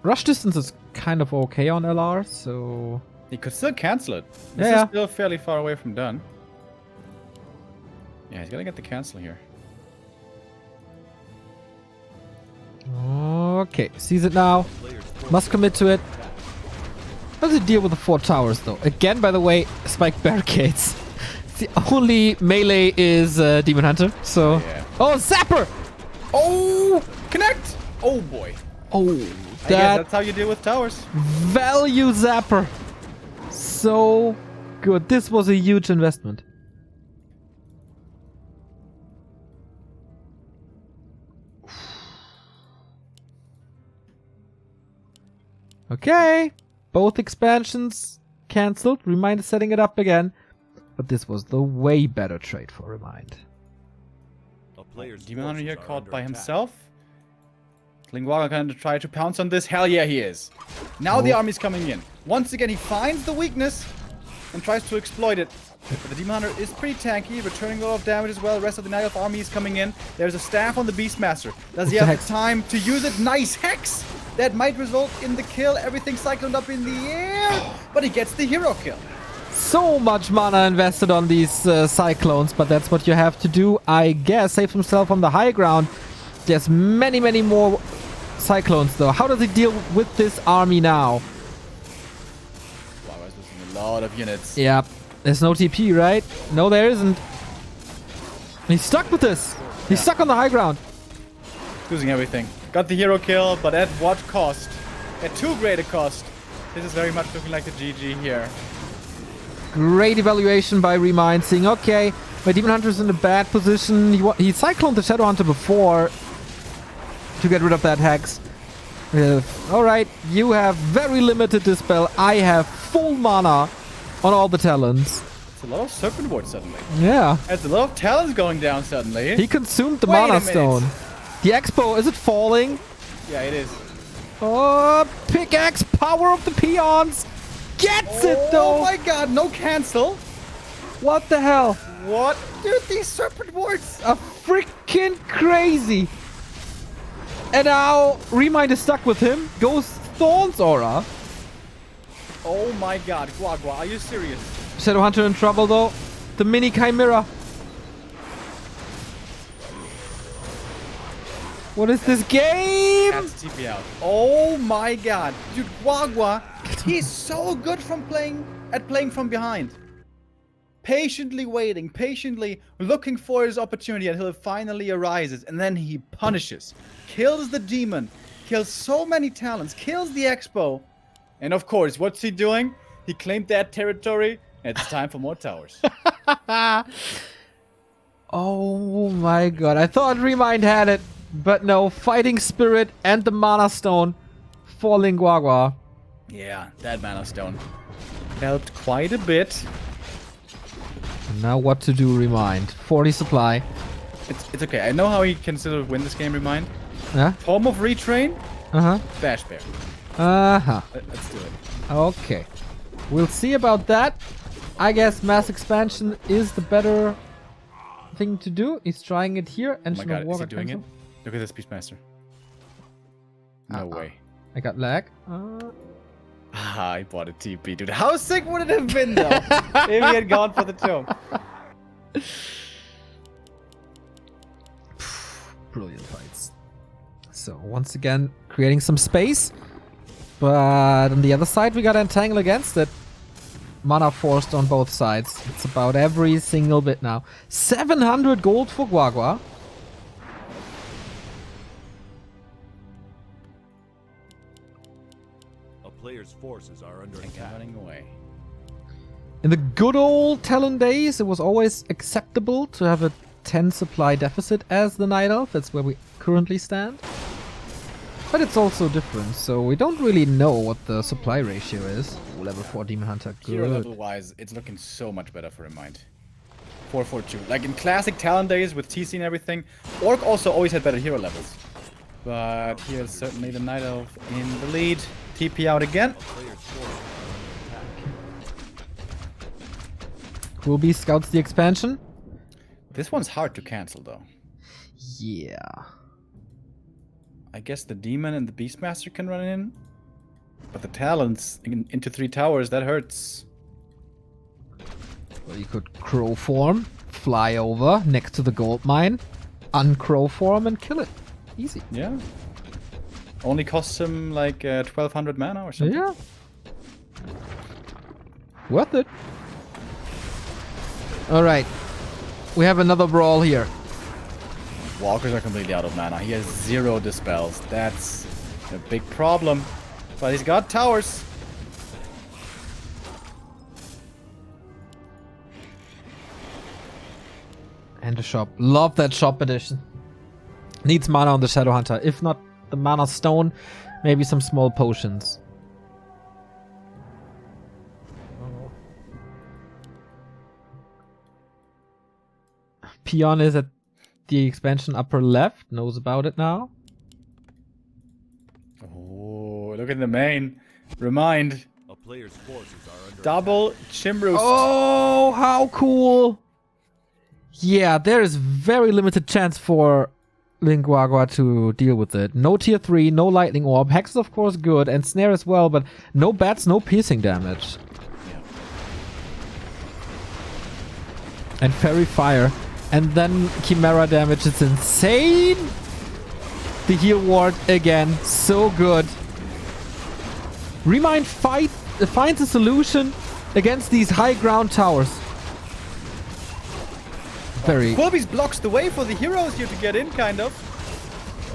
Rush distance is kind of okay on LR, so... He could still cancel it. This Yeah. is still fairly far away from done. Yeah, he's gonna get the cancel here. Okay, sees it now. Must commit to it. How does he deal with the 4 towers, though? Again, by the way, spike barricades. The only melee is Demon Hunter, so... Yeah. Oh, Zapper! Oh! Connect! Oh boy. Oh, I guess that that's how you deal with towers. value Zapper! So good. This was a huge investment. Okay. Both expansions cancelled. ReMinD is setting it up again. But this was the way better trade for ReMinD. A player's Demon Hunter here forces are caught under by attack. himself. Lin Guagua gonna try to pounce on this. Hell yeah, he is. Now the army's coming in. Once again, he finds the weakness and tries to exploit it. But the Demon Hunter is pretty tanky, returning a lot of damage as well. The rest of the Night Elf army is coming in. There's a staff on the Beastmaster. Does he What's the have hex? the time to use it? Nice hex! That might result in the kill. Everything cycloned up in the air. But he gets the hero kill. So much mana invested on these cyclones, but that's what you have to do, I guess. Save himself on the high ground. There's many, many more cyclones, though. How does he deal with this army now? Guagua's losing a lot of units. Yeah, there's no TP, right? No, there isn't. He's stuck with this. He's stuck on the high ground. Losing everything. Got the hero kill, but at what cost? At too great a cost. This is very much looking like the GG here. Great evaluation by ReMinD, seeing, okay, my Demon Hunter's in a bad position. He cycloned the Shadow Hunter before to get rid of that hex. Alright, you have very limited dispel. I have full mana on all the talents. It's a lot of Serpent Ward suddenly. Yeah. There's a lot of talents going down suddenly. He consumed the Wait a Mana minute. Stone. The Expo, is it falling? Yeah, it is. Oh, pickaxe, power of the peons. Gets it, Oh though. my god, no cancel. What the hell? What? Dude, these Serpent Wards. A freaking crazy. And now ReMinD is stuck with him. Goes Thorn's Aura. Oh my god, Guagua, are you serious? Shadow Hunter in trouble, though. The mini Chimera. What is this game? That's TP out. Oh my god. Dude, Guagua, he's so good at playing from behind. Patiently waiting, patiently looking for his opportunity until it finally arises. And then he punishes. Kills the demon. Kills so many talents. Kills the Expo. And of course, what's he doing? He claimed that territory. And it's time for more towers. Oh my god. I thought ReMinD had it. But no, Fighting Spirit and the Mana Stone for Lin Guagua. Yeah, that Mana Stone helped quite a bit. And now what to do, ReMinD? 40 supply. It's okay. I know how he can still win this game, ReMinD. Yeah? Home of Retrain, Uh-huh. Bash Bear. Uh-huh. Let's do it. Okay. We'll see about that. I guess mass expansion is the better thing to do. He's trying it here. Oh my Engine god, of is War he got doing it? cancelled. Look at this Beastmaster. No way. I got lag. I bought a TP, dude. How sick would it have been, though, if he had gone for the tomb? Brilliant fights. So once again, creating some space. But on the other side, we got Entangle against it. Mana forced on both sides. It's about every single bit now. 700 gold for Guagua. A player's forces are under attack. Running away. In the good old Talon days, it was always acceptable to have a 10 supply deficit as the Night Elf. That's where we currently stand. But it's also different, so we don't really know what the supply ratio is. Ooh, level 4 Demon Hunter, Hero good. level wise, it's looking so much better for ReMinD. 442. Like in classic Talon days with TC and everything, Orc also always had better hero levels. But here's certainly the Night Elf in the lead. TP out again. Grubby scouts the expansion. This one's hard to cancel though. Yeah. I guess the Demon and the Beastmaster can run in. But the Talons into 3 towers, that hurts. Well, you could crow form, fly over next to the gold mine, uncrow form and kill it. Easy. Yeah. Only costs him like 1200 mana or something. Yeah. Worth it. Alright. We have another brawl here. Walkers are completely out of mana. He has 0 dispels. That's a big problem. But he's got towers. And the shop. Love that shop edition. Needs mana on the Shadow Hunter. If not the mana stone, maybe some small potions. Peon is at the expansion upper left. Knows about it now. Oh, look at the main. ReMinD. A player's forces are under Double Chimroost. Oh, how cool! Yeah, there is very limited chance for Lin Guagua to deal with it. No tier 3, no lightning orb. Hex is of course good, and snare as well, but no bats, no piercing damage. Yeah. And fairy fire. And then Chimera damage is insane! The heal ward again, so good. ReMinD finds a solution against these high ground towers. Very. Quilby's blocks the way for the heroes here to get in, kind of.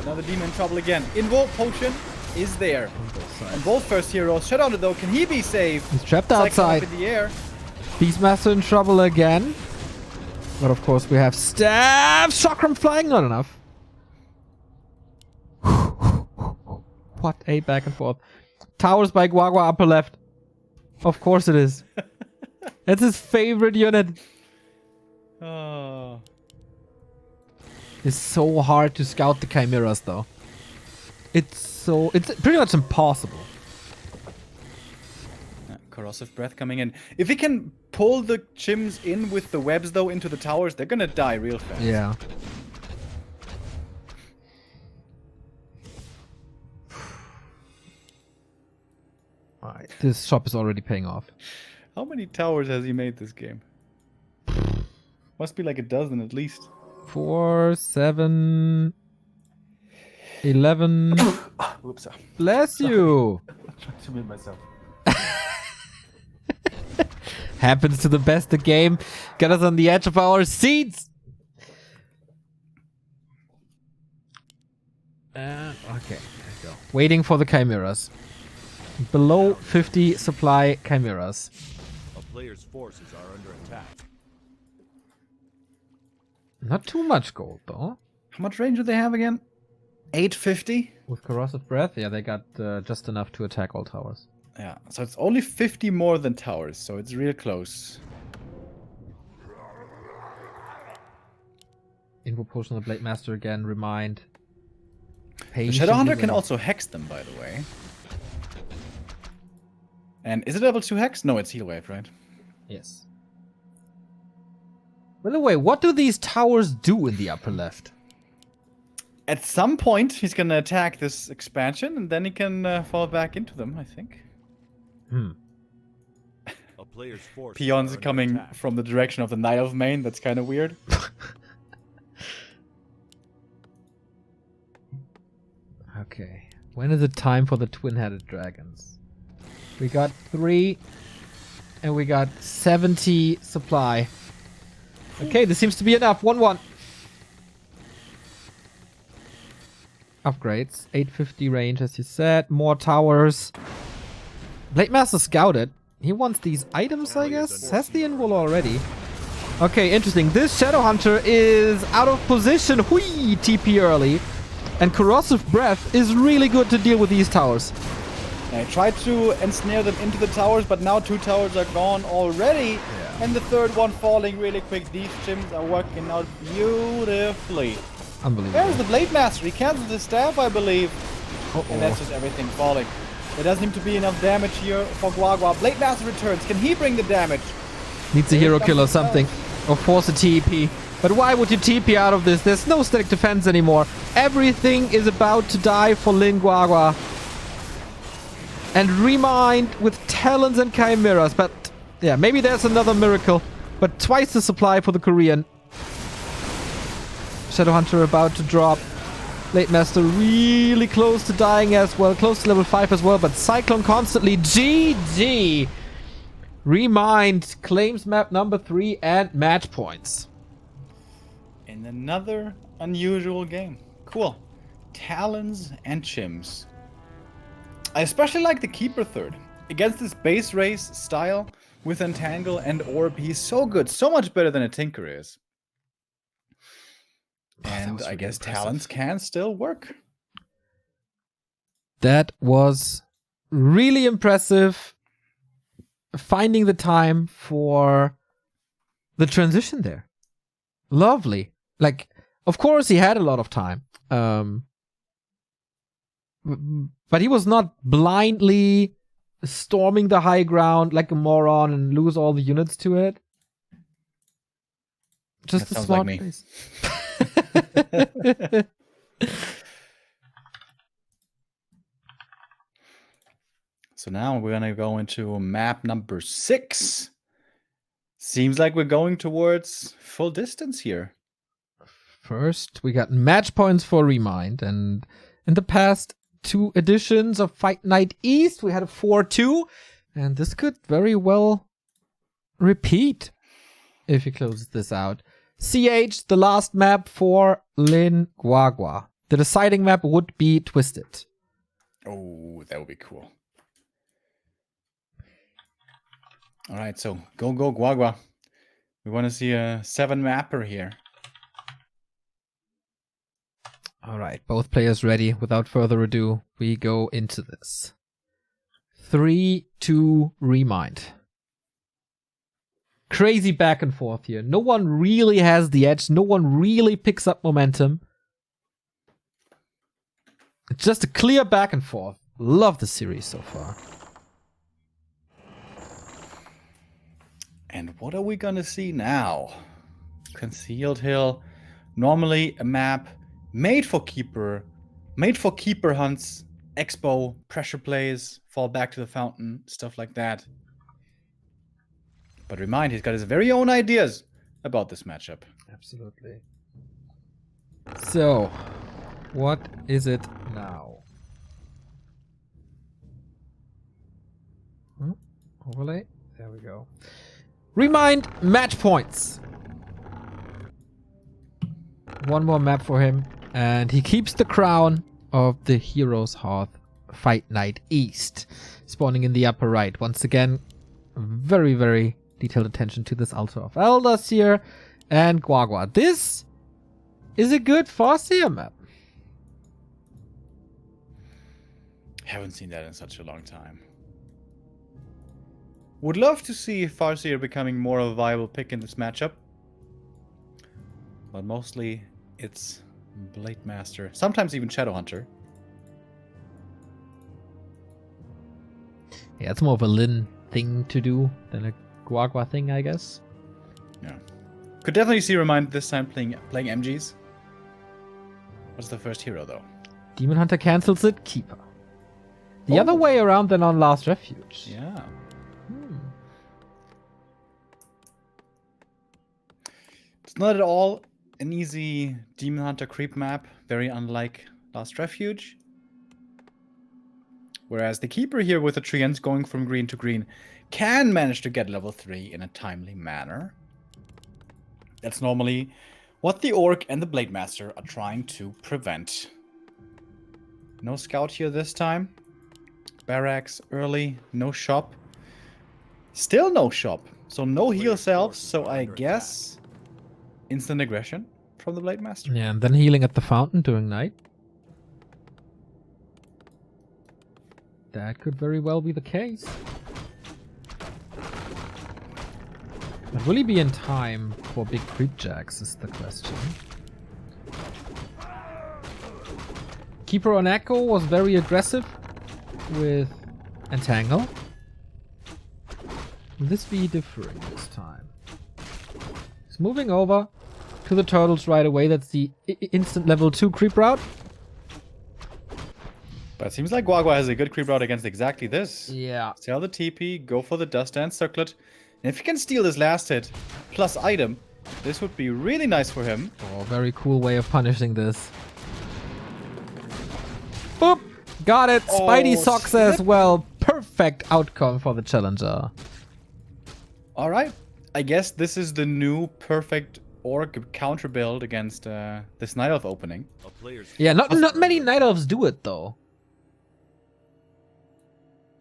Another demon in trouble again. Invoke potion is there. On both first heroes. Shut on it though. Can he be saved? He's trapped Cyclone outside. up in the air. Beastmaster in trouble again. But of course we have staff. Chakram flying, not enough. What a back and forth. Towers by Guagua upper left. Of course it is. That's his favorite unit. Oh. It's so hard to scout the chimeras though. It's pretty much impossible. Corrosive breath coming in. If he can pull the chims in with the webs though into the towers, they're gonna die real fast. Yeah. Alright, this shop is already paying off. How many towers has he made this game? Must be like a dozen at least. 4, 7, 11. Oops. Bless you. I'm trying to mute myself. Happens to the best of the game. Got us on the edge of our seats. Okay, there we go. Waiting for the chimeras. Below 50 supply chimeras. a player's forces are under attack. Not too much gold though. How much range do they have again? 850? With corrosive breath, yeah, they got just enough to attack all towers. Yeah, so it's only 50 more than towers, so it's real close. Invo potion of the Blade Master again, ReMinD. The Shadowhunter can also hex them, by the way. And is it level 2 hex? No, it's heal wave, right? Yes. By the way, what do these towers do in the upper left? At some point, he's gonna attack this expansion, and then he can fall back into them, I think. A player's forces Peons are under coming attack. from the direction of the Night Elf main, that's kind of weird. Okay. When is it time for the twin-headed dragons? We got 3, and we got 70 supply. Okay, this seems to be enough. 1-1. Upgrades. 850 range, as you said. More towers. Blade Master scouted. He wants these items, I guess. Has the invul already. Okay, interesting. This Shadowhunter is out of position. Hui! TP early. And Corrosive Breath is really good to deal with these towers. I tried to ensnare them into the towers, but now 2 towers are gone already. Yeah. And the third one falling really quick. These gyms are working out beautifully. Unbelievable. There's the Blade Master. He cancels his staff, I believe. Uh-oh. And that's just everything falling. There doesn't seem to be enough damage here for Guagua. Blade Master returns. Can he bring the damage? Needs a hero kill or something. Or force a TP. But why would you TP out of this? There's no static defense anymore. Everything is about to die for Lin Guagua. And ReMinD with Talons and Chimeras. But yeah, maybe there's another miracle. But twice the supply for the Korean. Shadowhunter about to drop. Blade Master really close to dying as well. Close to level 5 as well. But Cyclone constantly. GG. ReMinD claims map number 3 and match points. In another unusual game. Cool. Talons and Chims. I especially like the Keeper third. Against this base race style with Entangle and Orb, he's so good. So much better than a Tinker is. And I guess impressive. Talons can still work. That was really impressive. Finding the time for the transition there. Lovely. Like, of course he had a lot of time. But he was not blindly storming the high ground like a moron and lose all the units to it. Just a smart place. So now we're going to go into map number 6. Seems like we're going towards full distance here. First, we got match points for ReMinD. And in the past 2 editions of Fight Night East, we had a 4-2. And this could very well repeat if he closes this out. CH, the last map for Lin Guagua. The deciding map would be Twisted. Oh, that would be cool. All right, so go Guagua. We want to see a 7-mapper here. All right, both players ready. Without further ado, we go into this. 3-2 ReMinD. Crazy back and forth here. No one really has the edge. No one really picks up momentum. It's just a clear back and forth. Love the series so far. And what are we gonna see now? Concealed Hill. Normally a map made for keeper hunts, expo, pressure plays, fall back to the fountain, stuff like that. But ReMinD, he's got his very own ideas about this matchup. Absolutely. So, what is it now? Overlay? There we go. ReMinD match points. One more map for him. And he keeps the crown of the Heroes Hearth Fight Night East. Spawning in the upper right. Once again, very, very detailed attention to this Altar of Elders here. And Guagua. This is a good Farseer map. Haven't seen that in such a long time. Would love to see Farseer becoming more of a viable pick in this matchup. But mostly it's Blade Master. Sometimes even Shadowhunter. Yeah, it's more of a Lin thing to do than a Guagua thing, I guess. Yeah. Could definitely see ReMinD this time playing MGs. What's the first hero though? Demon Hunter cancels it, Keeper. The other way around than on Last Refuge. Yeah. It's not at all an easy Demon Hunter creep map, very unlike Last Refuge. Whereas the Keeper here with the Treants going from green to green can manage to get level 3 in a timely manner. That's normally what the Orc and the Blade Master are trying to prevent. No scout here this time. Barracks early, no shop. Still no shop, so no heal selves, so I guess instant aggression from the Blade Master. Yeah, and then healing at the fountain during night. That could very well be the case. But will he be in time for big creep jacks is the question. Keeper on Echo was very aggressive with Entangle. Will this be differing this time? He's moving over to the turtles right away. That's the instant level 2 creep route. But it seems like Guagua has a good creep route against exactly this. Yeah. Sell the TP, go for the Dust Dance Circlet. And if he can steal this last hit, plus item, this would be really nice for him. Oh, very cool way of punishing this. Boop! Got it! Oh, Spidey socks as slip. well. Perfect outcome for the challenger. Alright. I guess this is the new perfect orc counter build against this Night Elf opening. A player's Yeah, not forces are many under Night Elves do it though.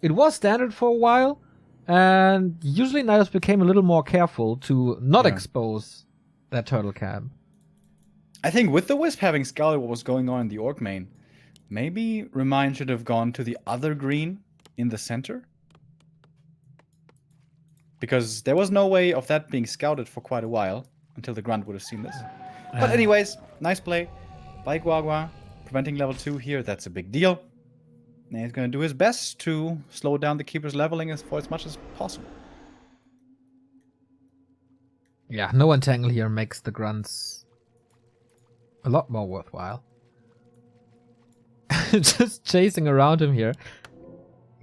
It was standard for a while, and usually Night Elves became a little more careful to not Yeah. expose that turtle cam. I think with the Wisp having scouted what was going on in the orc main, maybe ReMinD should have gone to the other green in the center. Because there was no way of that being scouted for quite a while until the Grunt would have seen this. But anyways, nice play by Guagua. Preventing level 2 here, that's a big deal. And he's going to do his best to slow down the Keeper's leveling for as much as possible. Yeah, no entangle here makes the grunts a lot more worthwhile. Just chasing around him here.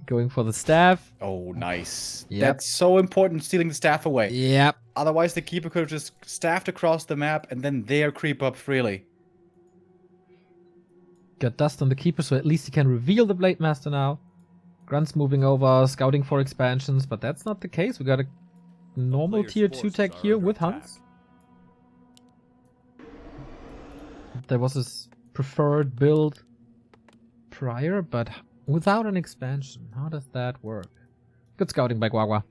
Going for the staff. Oh, nice. Yep. That's so important, stealing the staff away. Yep. Otherwise, the Keeper could have just staffed across the map and then there creep up freely. Got dust on the keeper, so at least he can reveal the Blade Master now. Grunts moving over, scouting for expansions, but that's not the case. We got a normal player's tier 2 forces tech are here under with attack. Hunts. There was his preferred build prior, but without an expansion. How does that work? Good scouting by Guagua.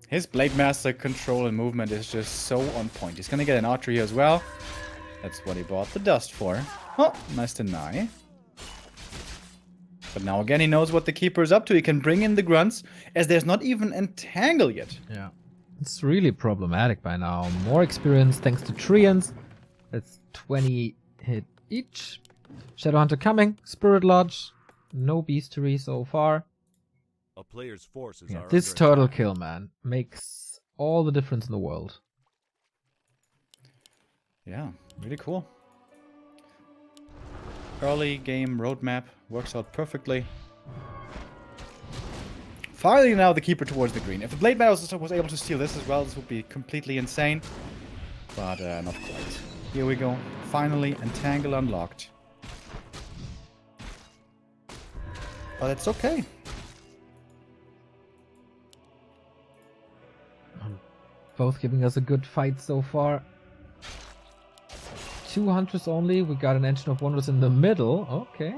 His Blade Master control and movement is just so on point. He's gonna get an archery as well. That's what he bought the dust for. Oh, nice deny. But now again, he knows what the Keeper is up to. He can bring in the Grunts, as there's not even Entangle yet. Yeah. It's really problematic by now. More experience thanks to Treants. That's 20 hit each. Shadowhunter coming. Spirit Lodge. No Beastery so far. A player's forces Yeah, are this under turtle attack. kill, man, makes all the difference in the world. Yeah, really cool. Early game roadmap works out perfectly. Finally now the Keeper towards the green. If the Blade Master was able to steal this as well, this would be completely insane. But not quite. Here we go. Finally, Entangle unlocked. But it's okay. Both giving us a good fight so far. 2 hunters only. We got an Engine of Wonders in the middle. Okay.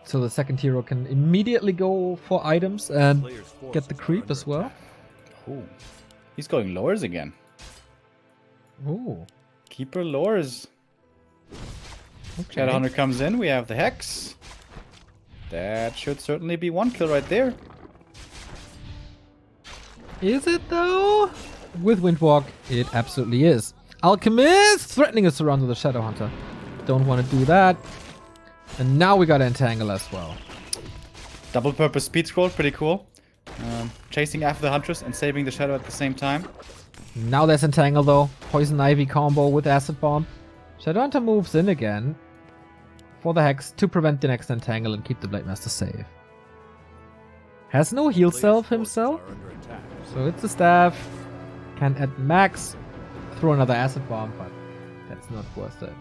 So the second hero can immediately go for items and Player's get the forces are creep under as well. attack. Ooh. He's going lowers again. Ooh. Keeper lowers. Okay. Shadowhunter comes in. We have the Hex. That should certainly be one kill right there. Is it though? With Windwalk, it absolutely is. Alchemist threatening us around with the Shadowhunter. Don't want to do that. And now we got Entangle as well. Double purpose speed scroll, pretty cool. Chasing after the Huntress and saving the Shadow at the same time. Now there's Entangle though. Poison Ivy combo with Acid Bomb. Shadowhunter moves in again for the Hex to prevent the next Entangle and keep the Blade Master safe. Has no heal Player's self forces himself. are under attack. So it's a staff. Can at max throw another Acid Bomb, but that's not worth it.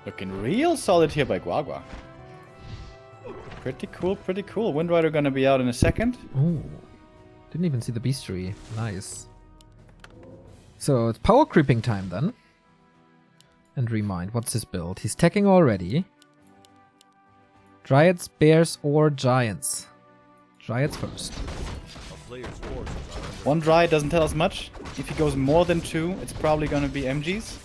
Looking real solid here by Guagua. Pretty cool, pretty cool. Windrider gonna be out in a second. Ooh. Didn't even see the Beastery. Nice. So it's power creeping time then. And ReMinD, what's his build? He's teching already. Dryads, Bears, or Giants? Dryads first. A player's forces are under One Dry doesn't tell us much. If he goes more than 2, it's probably gonna be MGs.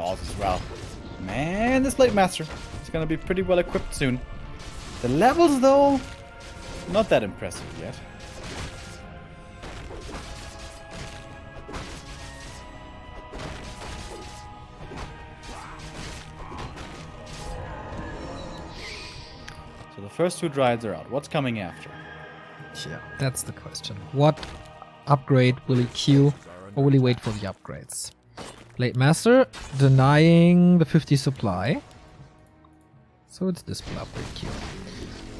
claws as well. Man, this Blade Master is going to be pretty well equipped soon. The levels, though, not that impressive yet. So the first 2 Dryads are out. What's coming after? Yeah, that's the question. What upgrade will he queue, or will he wait for the upgrades? Blade Master denying the 50 supply. So it's this upgrade queue.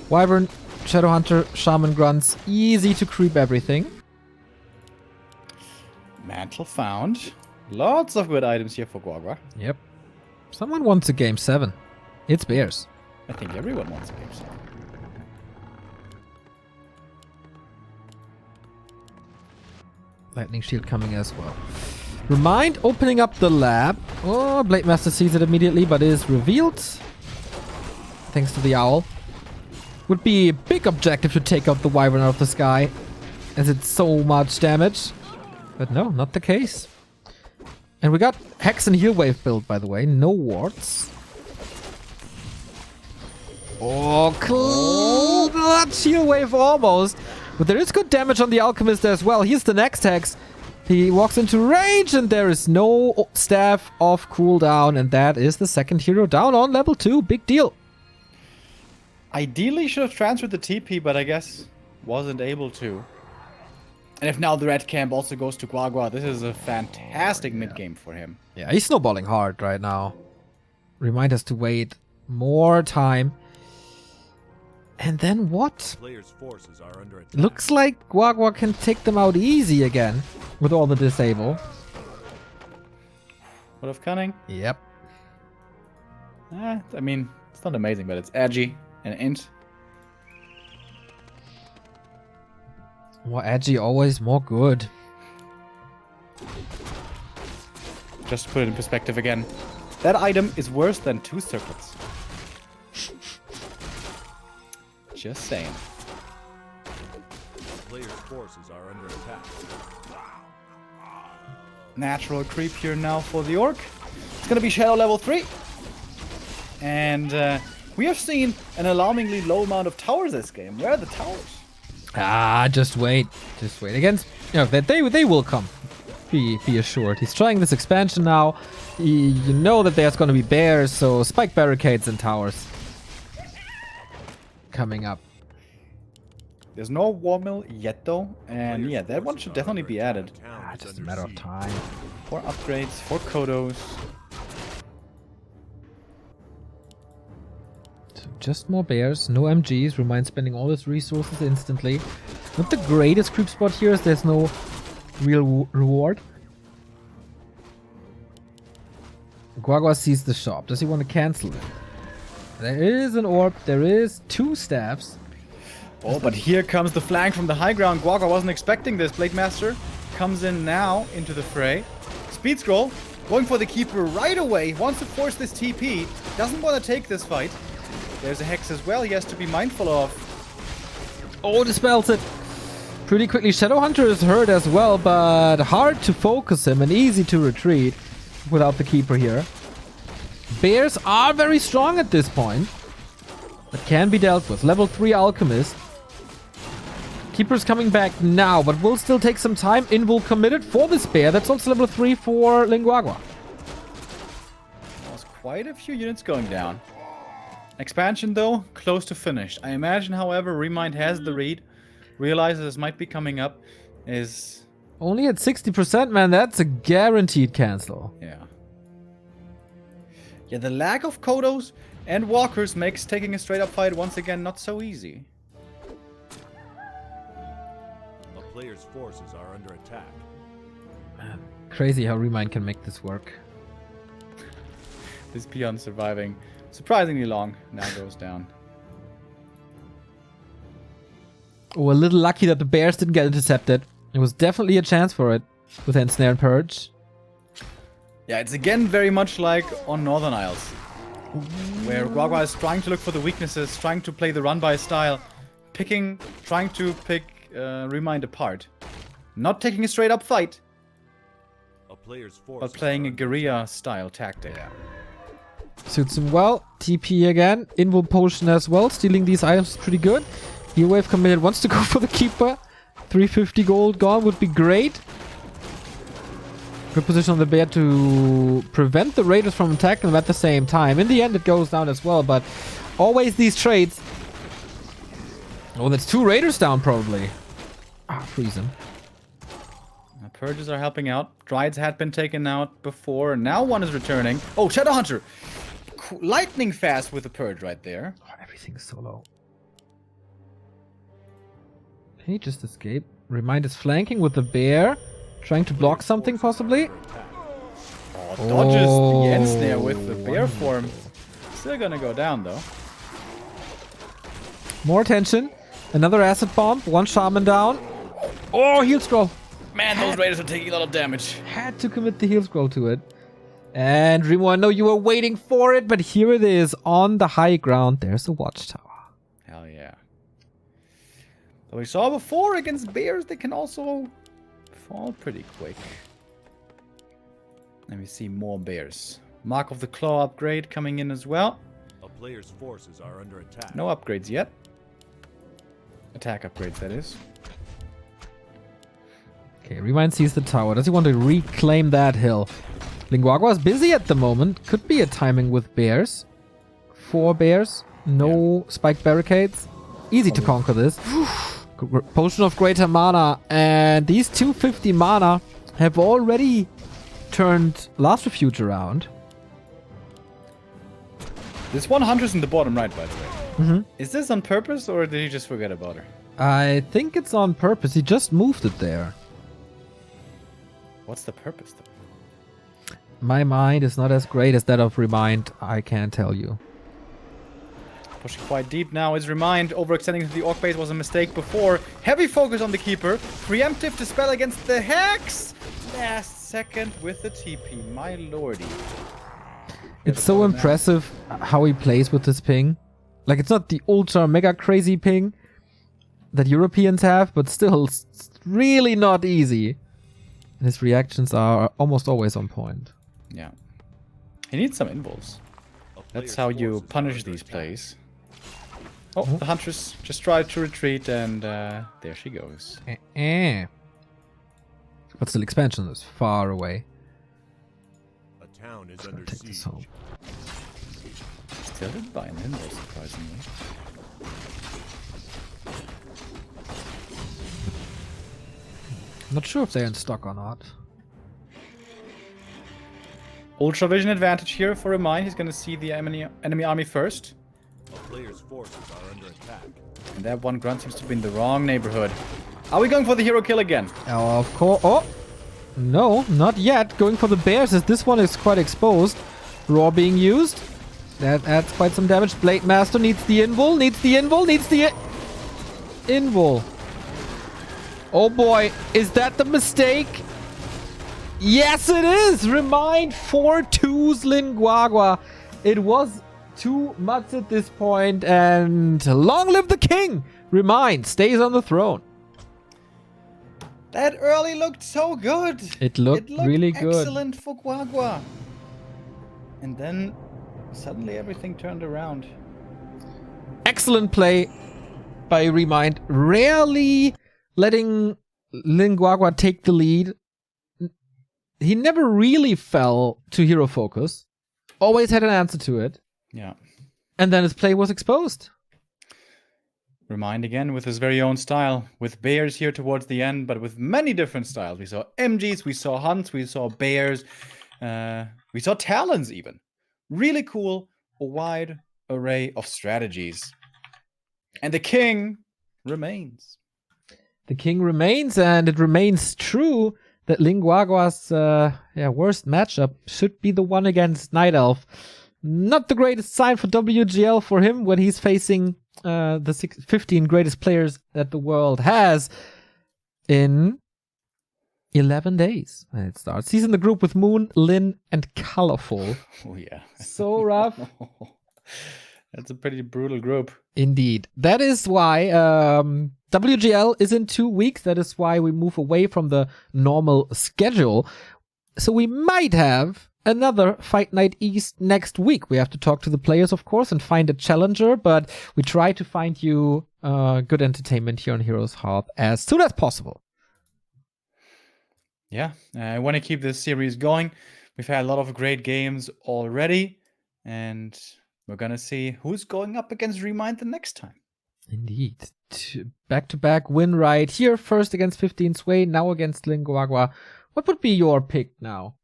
Wyvern, Shadowhunter, Shaman Grunts, easy to creep everything. Mantle found. Lots of good items here for Guagua. Yep. Someone wants a game 7. It's Bears. I think everyone wants a game 7. Lightning Shield coming as well. ReMinD opening up the lab. Oh, Blade Master sees it immediately, but is revealed. Thanks to the owl. Would be a big objective to take out the Wyvern out of the sky, as it's so much damage. But no, not the case. And we got Hex and Heal Wave build, by the way. No wards. Oh, clutch Heal Wave almost. But there is good damage on the Alchemist as well. Here's the next Hex. He walks into range and there is no staff off cooldown. And that is the second hero down on level 2. Big deal. Ideally should have transferred the TP, but I guess wasn't able to. And if now the red camp also goes to Guagua, this is a fantastic mid-game for him. Yeah, he's snowballing hard right now. ReMinD us to wait more time. And then what? Players' forces are under attack. Looks like Guagua can take them out easy again with all the disable. What of cunning? Yep. I mean, it's not amazing, but it's edgy and int. More edgy, always more good. Just to put it in perspective again, that item is worse than 2 circlets. Just saying. Players' forces are under attack. Natural creep here now for the orc. It's going to be Shadow level 3. And we have seen an alarmingly low amount of towers this game. Where are the towers? Ah, just wait. Just wait. Against, you know, they will come. Be assured. He's trying this expansion now. You know that there's going to be bears, so spike barricades and towers coming up. There's no war mill yet though, and yeah, that one should definitely be added. Just a matter of time. 4 upgrades, 4 Kodos. So just more bears, no MGs. ReMinD spending all his resources instantly. Not the greatest creep spot here, as there's no real reward. Guagua sees the shop. Does he want to cancel it? There is an orb. There is 2 staffs. Oh, but here comes the flank from the high ground. Guagua wasn't expecting this. Blade Master comes in now into the fray. Speed scroll, going for the keeper right away. Wants to force this TP. Doesn't want to take this fight. There's a Hex as well he has to be mindful of. Oh, dispels it. Pretty quickly. Shadowhunter is hurt as well, but hard to focus him and easy to retreat without the keeper here. Bears are very strong at this point, but can be dealt with. Level 3 Alchemist. Keeper's coming back now, but will still take some time. Invul committed for this bear. That's also level 3 for Lin Guagua. There's quite a few units going down. Expansion though, close to finished. I imagine, however, ReMinD has the read, realizes this might be coming up, is... Only at 60%, man. That's a guaranteed cancel. Yeah. Yeah, the lack of Kodos and walkers makes taking a straight up fight once again not so easy. A player's forces are under attack. Man, crazy how ReMinD can make this work. This peon surviving surprisingly long now goes down. Oh, a little lucky that the bears didn't get intercepted. It was definitely a chance for it with Ensnare and Purge. Yeah, it's again very much like on Northern Isles, where Guagua is trying to look for the weaknesses, trying to play the run-by style, trying to pick ReMinD apart. Not taking a straight-up fight. player's but forces playing are a under guerrilla style tactic. Suits him well. TP again. Invo potion as well. Stealing these items is pretty good. Heal wave committed. Wants to go for the keeper. 350 gold gone would be great. Good position on the bear to prevent the raiders from attacking them at the same time. In the end, it goes down as well, but always these trades. Oh, that's 2 raiders down probably. Ah, freeze him. The purges are helping out. Dryades had been taken out before, and now one is returning. Oh, Shadowhunter! Lightning fast with the purge right there. Oh, everything's so low. Can he just escape? ReMinD is flanking with the bear. Trying to block something possibly. Oh, dodges the end snare with the bear form. Still gonna go down though. More attention. Another acid bomb. 1 shaman down. Oh, heal scroll. Man, those raiders are taking a lot of damage. Had to commit the heal scroll to it. And Remo, I know you were waiting for it, but here it is on the high ground. There's a watchtower. Hell yeah. But we saw before against bears, they can also fall pretty quick. Let me see more bears. Mark of the Claw upgrade coming in as well. A player's forces are under attack. No upgrades yet. Attack upgrades, that is. Okay, ReMinD sees the tower. Does he want to reclaim that hill? Lin Guagua is busy at the moment. Could be a timing with bears. 4 bears. No spike barricades. Easy to conquer this. Potion of Greater Mana. And these 250 mana have already turned Last Refuge around. This 100's in the bottom right, by the way. Mm-hmm. Is this on purpose, or did he just forget about her? I think it's on purpose. He just moved it there. What's the purpose, though? My mind is not as great as that of ReMinD, I can't tell you. Pushing quite deep now is ReMinD. Overextending to the Orc base was a mistake before. Heavy focus on the Keeper. Preemptive dispel against the Hex. Last second with the TP. My lordy. It's so impressive how he plays with this ping. Like, it's not the ultra mega crazy ping that Europeans have, but still, it's really not easy. And his reactions are almost always on point. Yeah. He needs some involves. That's how you punish these plays. Oh, the Huntress just tried to retreat, and there she goes. But still, expansion is far away. A town is Just gonna under take this siege. home. Still didn't buy an involve, surprisingly. Not sure if they're in stock or not. Ultra vision advantage here for ReMinD. He's gonna see the enemy army first. A player's forces are under attack. And that one grunt seems to be in the wrong neighborhood. Are we going for the hero kill again? Oh, of course. Oh! No, not yet. Going for the bears as this one is quite exposed. Raw being used. That adds quite some damage. Blade Master needs the invul. Invul. Oh boy, is that the mistake? Yes, it is! ReMinD 4-2's Lin Guagua. It was too much at this point, and long live the king! ReMinD stays on the throne. That early looked so good. It looked really good. Excellent for Guagua. And then suddenly everything turned around. Excellent play by ReMinD. Rarely letting Lin Guagua take the lead. He never really fell to hero focus. Always had an answer to it. Yeah. And then his play was exposed. ReMinD again with his very own style. With bears here towards the end, but with many different styles. We saw MGs, we saw hunts, we saw bears. We saw talons even. Really cool. A wide array of strategies. And the king remains. The king remains, and it remains true that Lin Guagua's worst matchup should be the one against Night Elf. Not the greatest sign for WGL for him when he's facing the 15 greatest players that the world has in 11 days. And it starts. He's in the group with Moon, Lin, and Colorful. Oh, yeah. So rough. That's a pretty brutal group. Indeed. That is why WGL is in 2 weeks. That is why we move away from the normal schedule. So we might have another Fight Night East next week. We have to talk to the players, of course, and find a challenger, but we try to find you good entertainment here on Heroes Hearth as soon as possible. Yeah, I want to keep this series going. We've had a lot of great games already, and we're going to see who's going up against ReMinD the next time. Indeed. Back-to-back win right here. First against 15 Sway, now against Lin Guagua. What would be your pick now?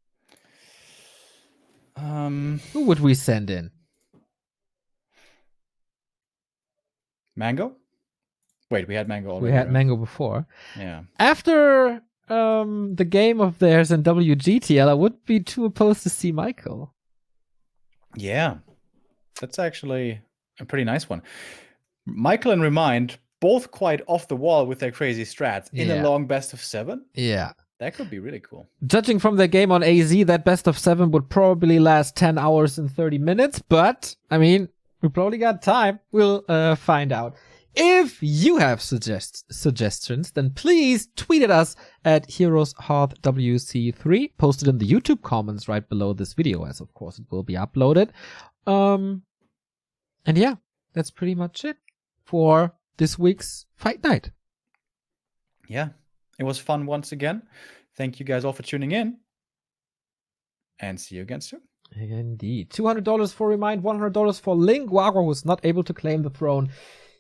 Who would we send in? Mango? Wait, we had Mango already. We had right? Mango before. Yeah. After the game of theirs in WGTL, I would be too opposed to see Michael. Yeah. That's actually a pretty nice one. Michael and ReMinD, both quite off the wall with their crazy strats in a long best of 7. Yeah. That could be really cool. Judging from their game on AZ, that best of 7 would probably last 10 hours and 30 minutes. But, I mean, we probably got time. We'll find out. If you have suggestions, then please tweet at us at Heroes Hearth WC3. Post it in the YouTube comments right below this video, as of course it will be uploaded. And yeah, that's pretty much it for this week's Fight Night. Yeah, it was fun once again. Thank you guys all for tuning in. And see you again soon. Indeed. $200 for ReMinD, $100 for Lin Guagua, who was not able to claim the throne.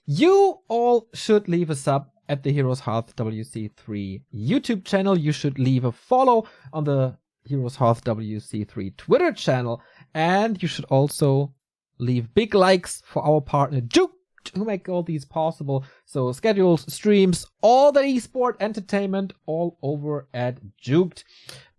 You all should leave a sub at the Heroes Hearth WC3 YouTube channel. You should leave a follow on the Heroes Hearth WC3 Twitter channel. And you should also leave big likes for our partner Juke, who make all these possible. So schedules, streams, all the esport entertainment all over at Juked.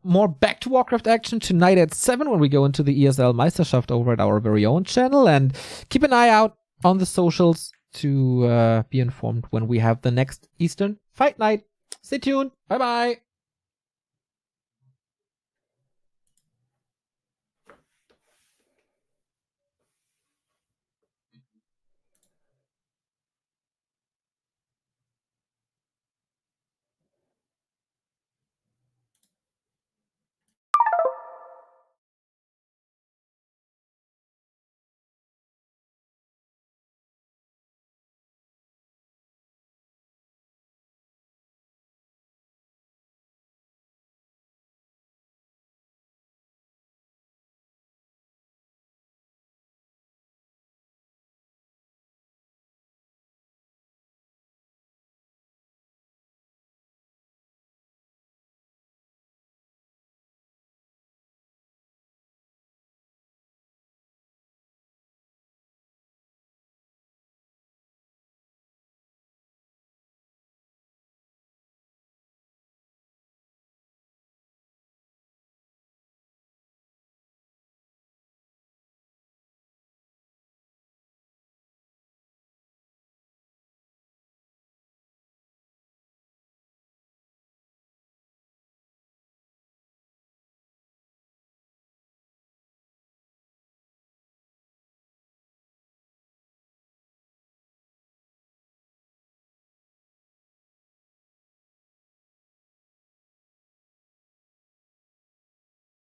More Back to Warcraft action tonight at 7 when we go into the ESL Meisterschaft over at our very own channel. And keep an eye out on the socials to be informed when we have the next Eastern Fight Night. Stay tuned. Bye bye.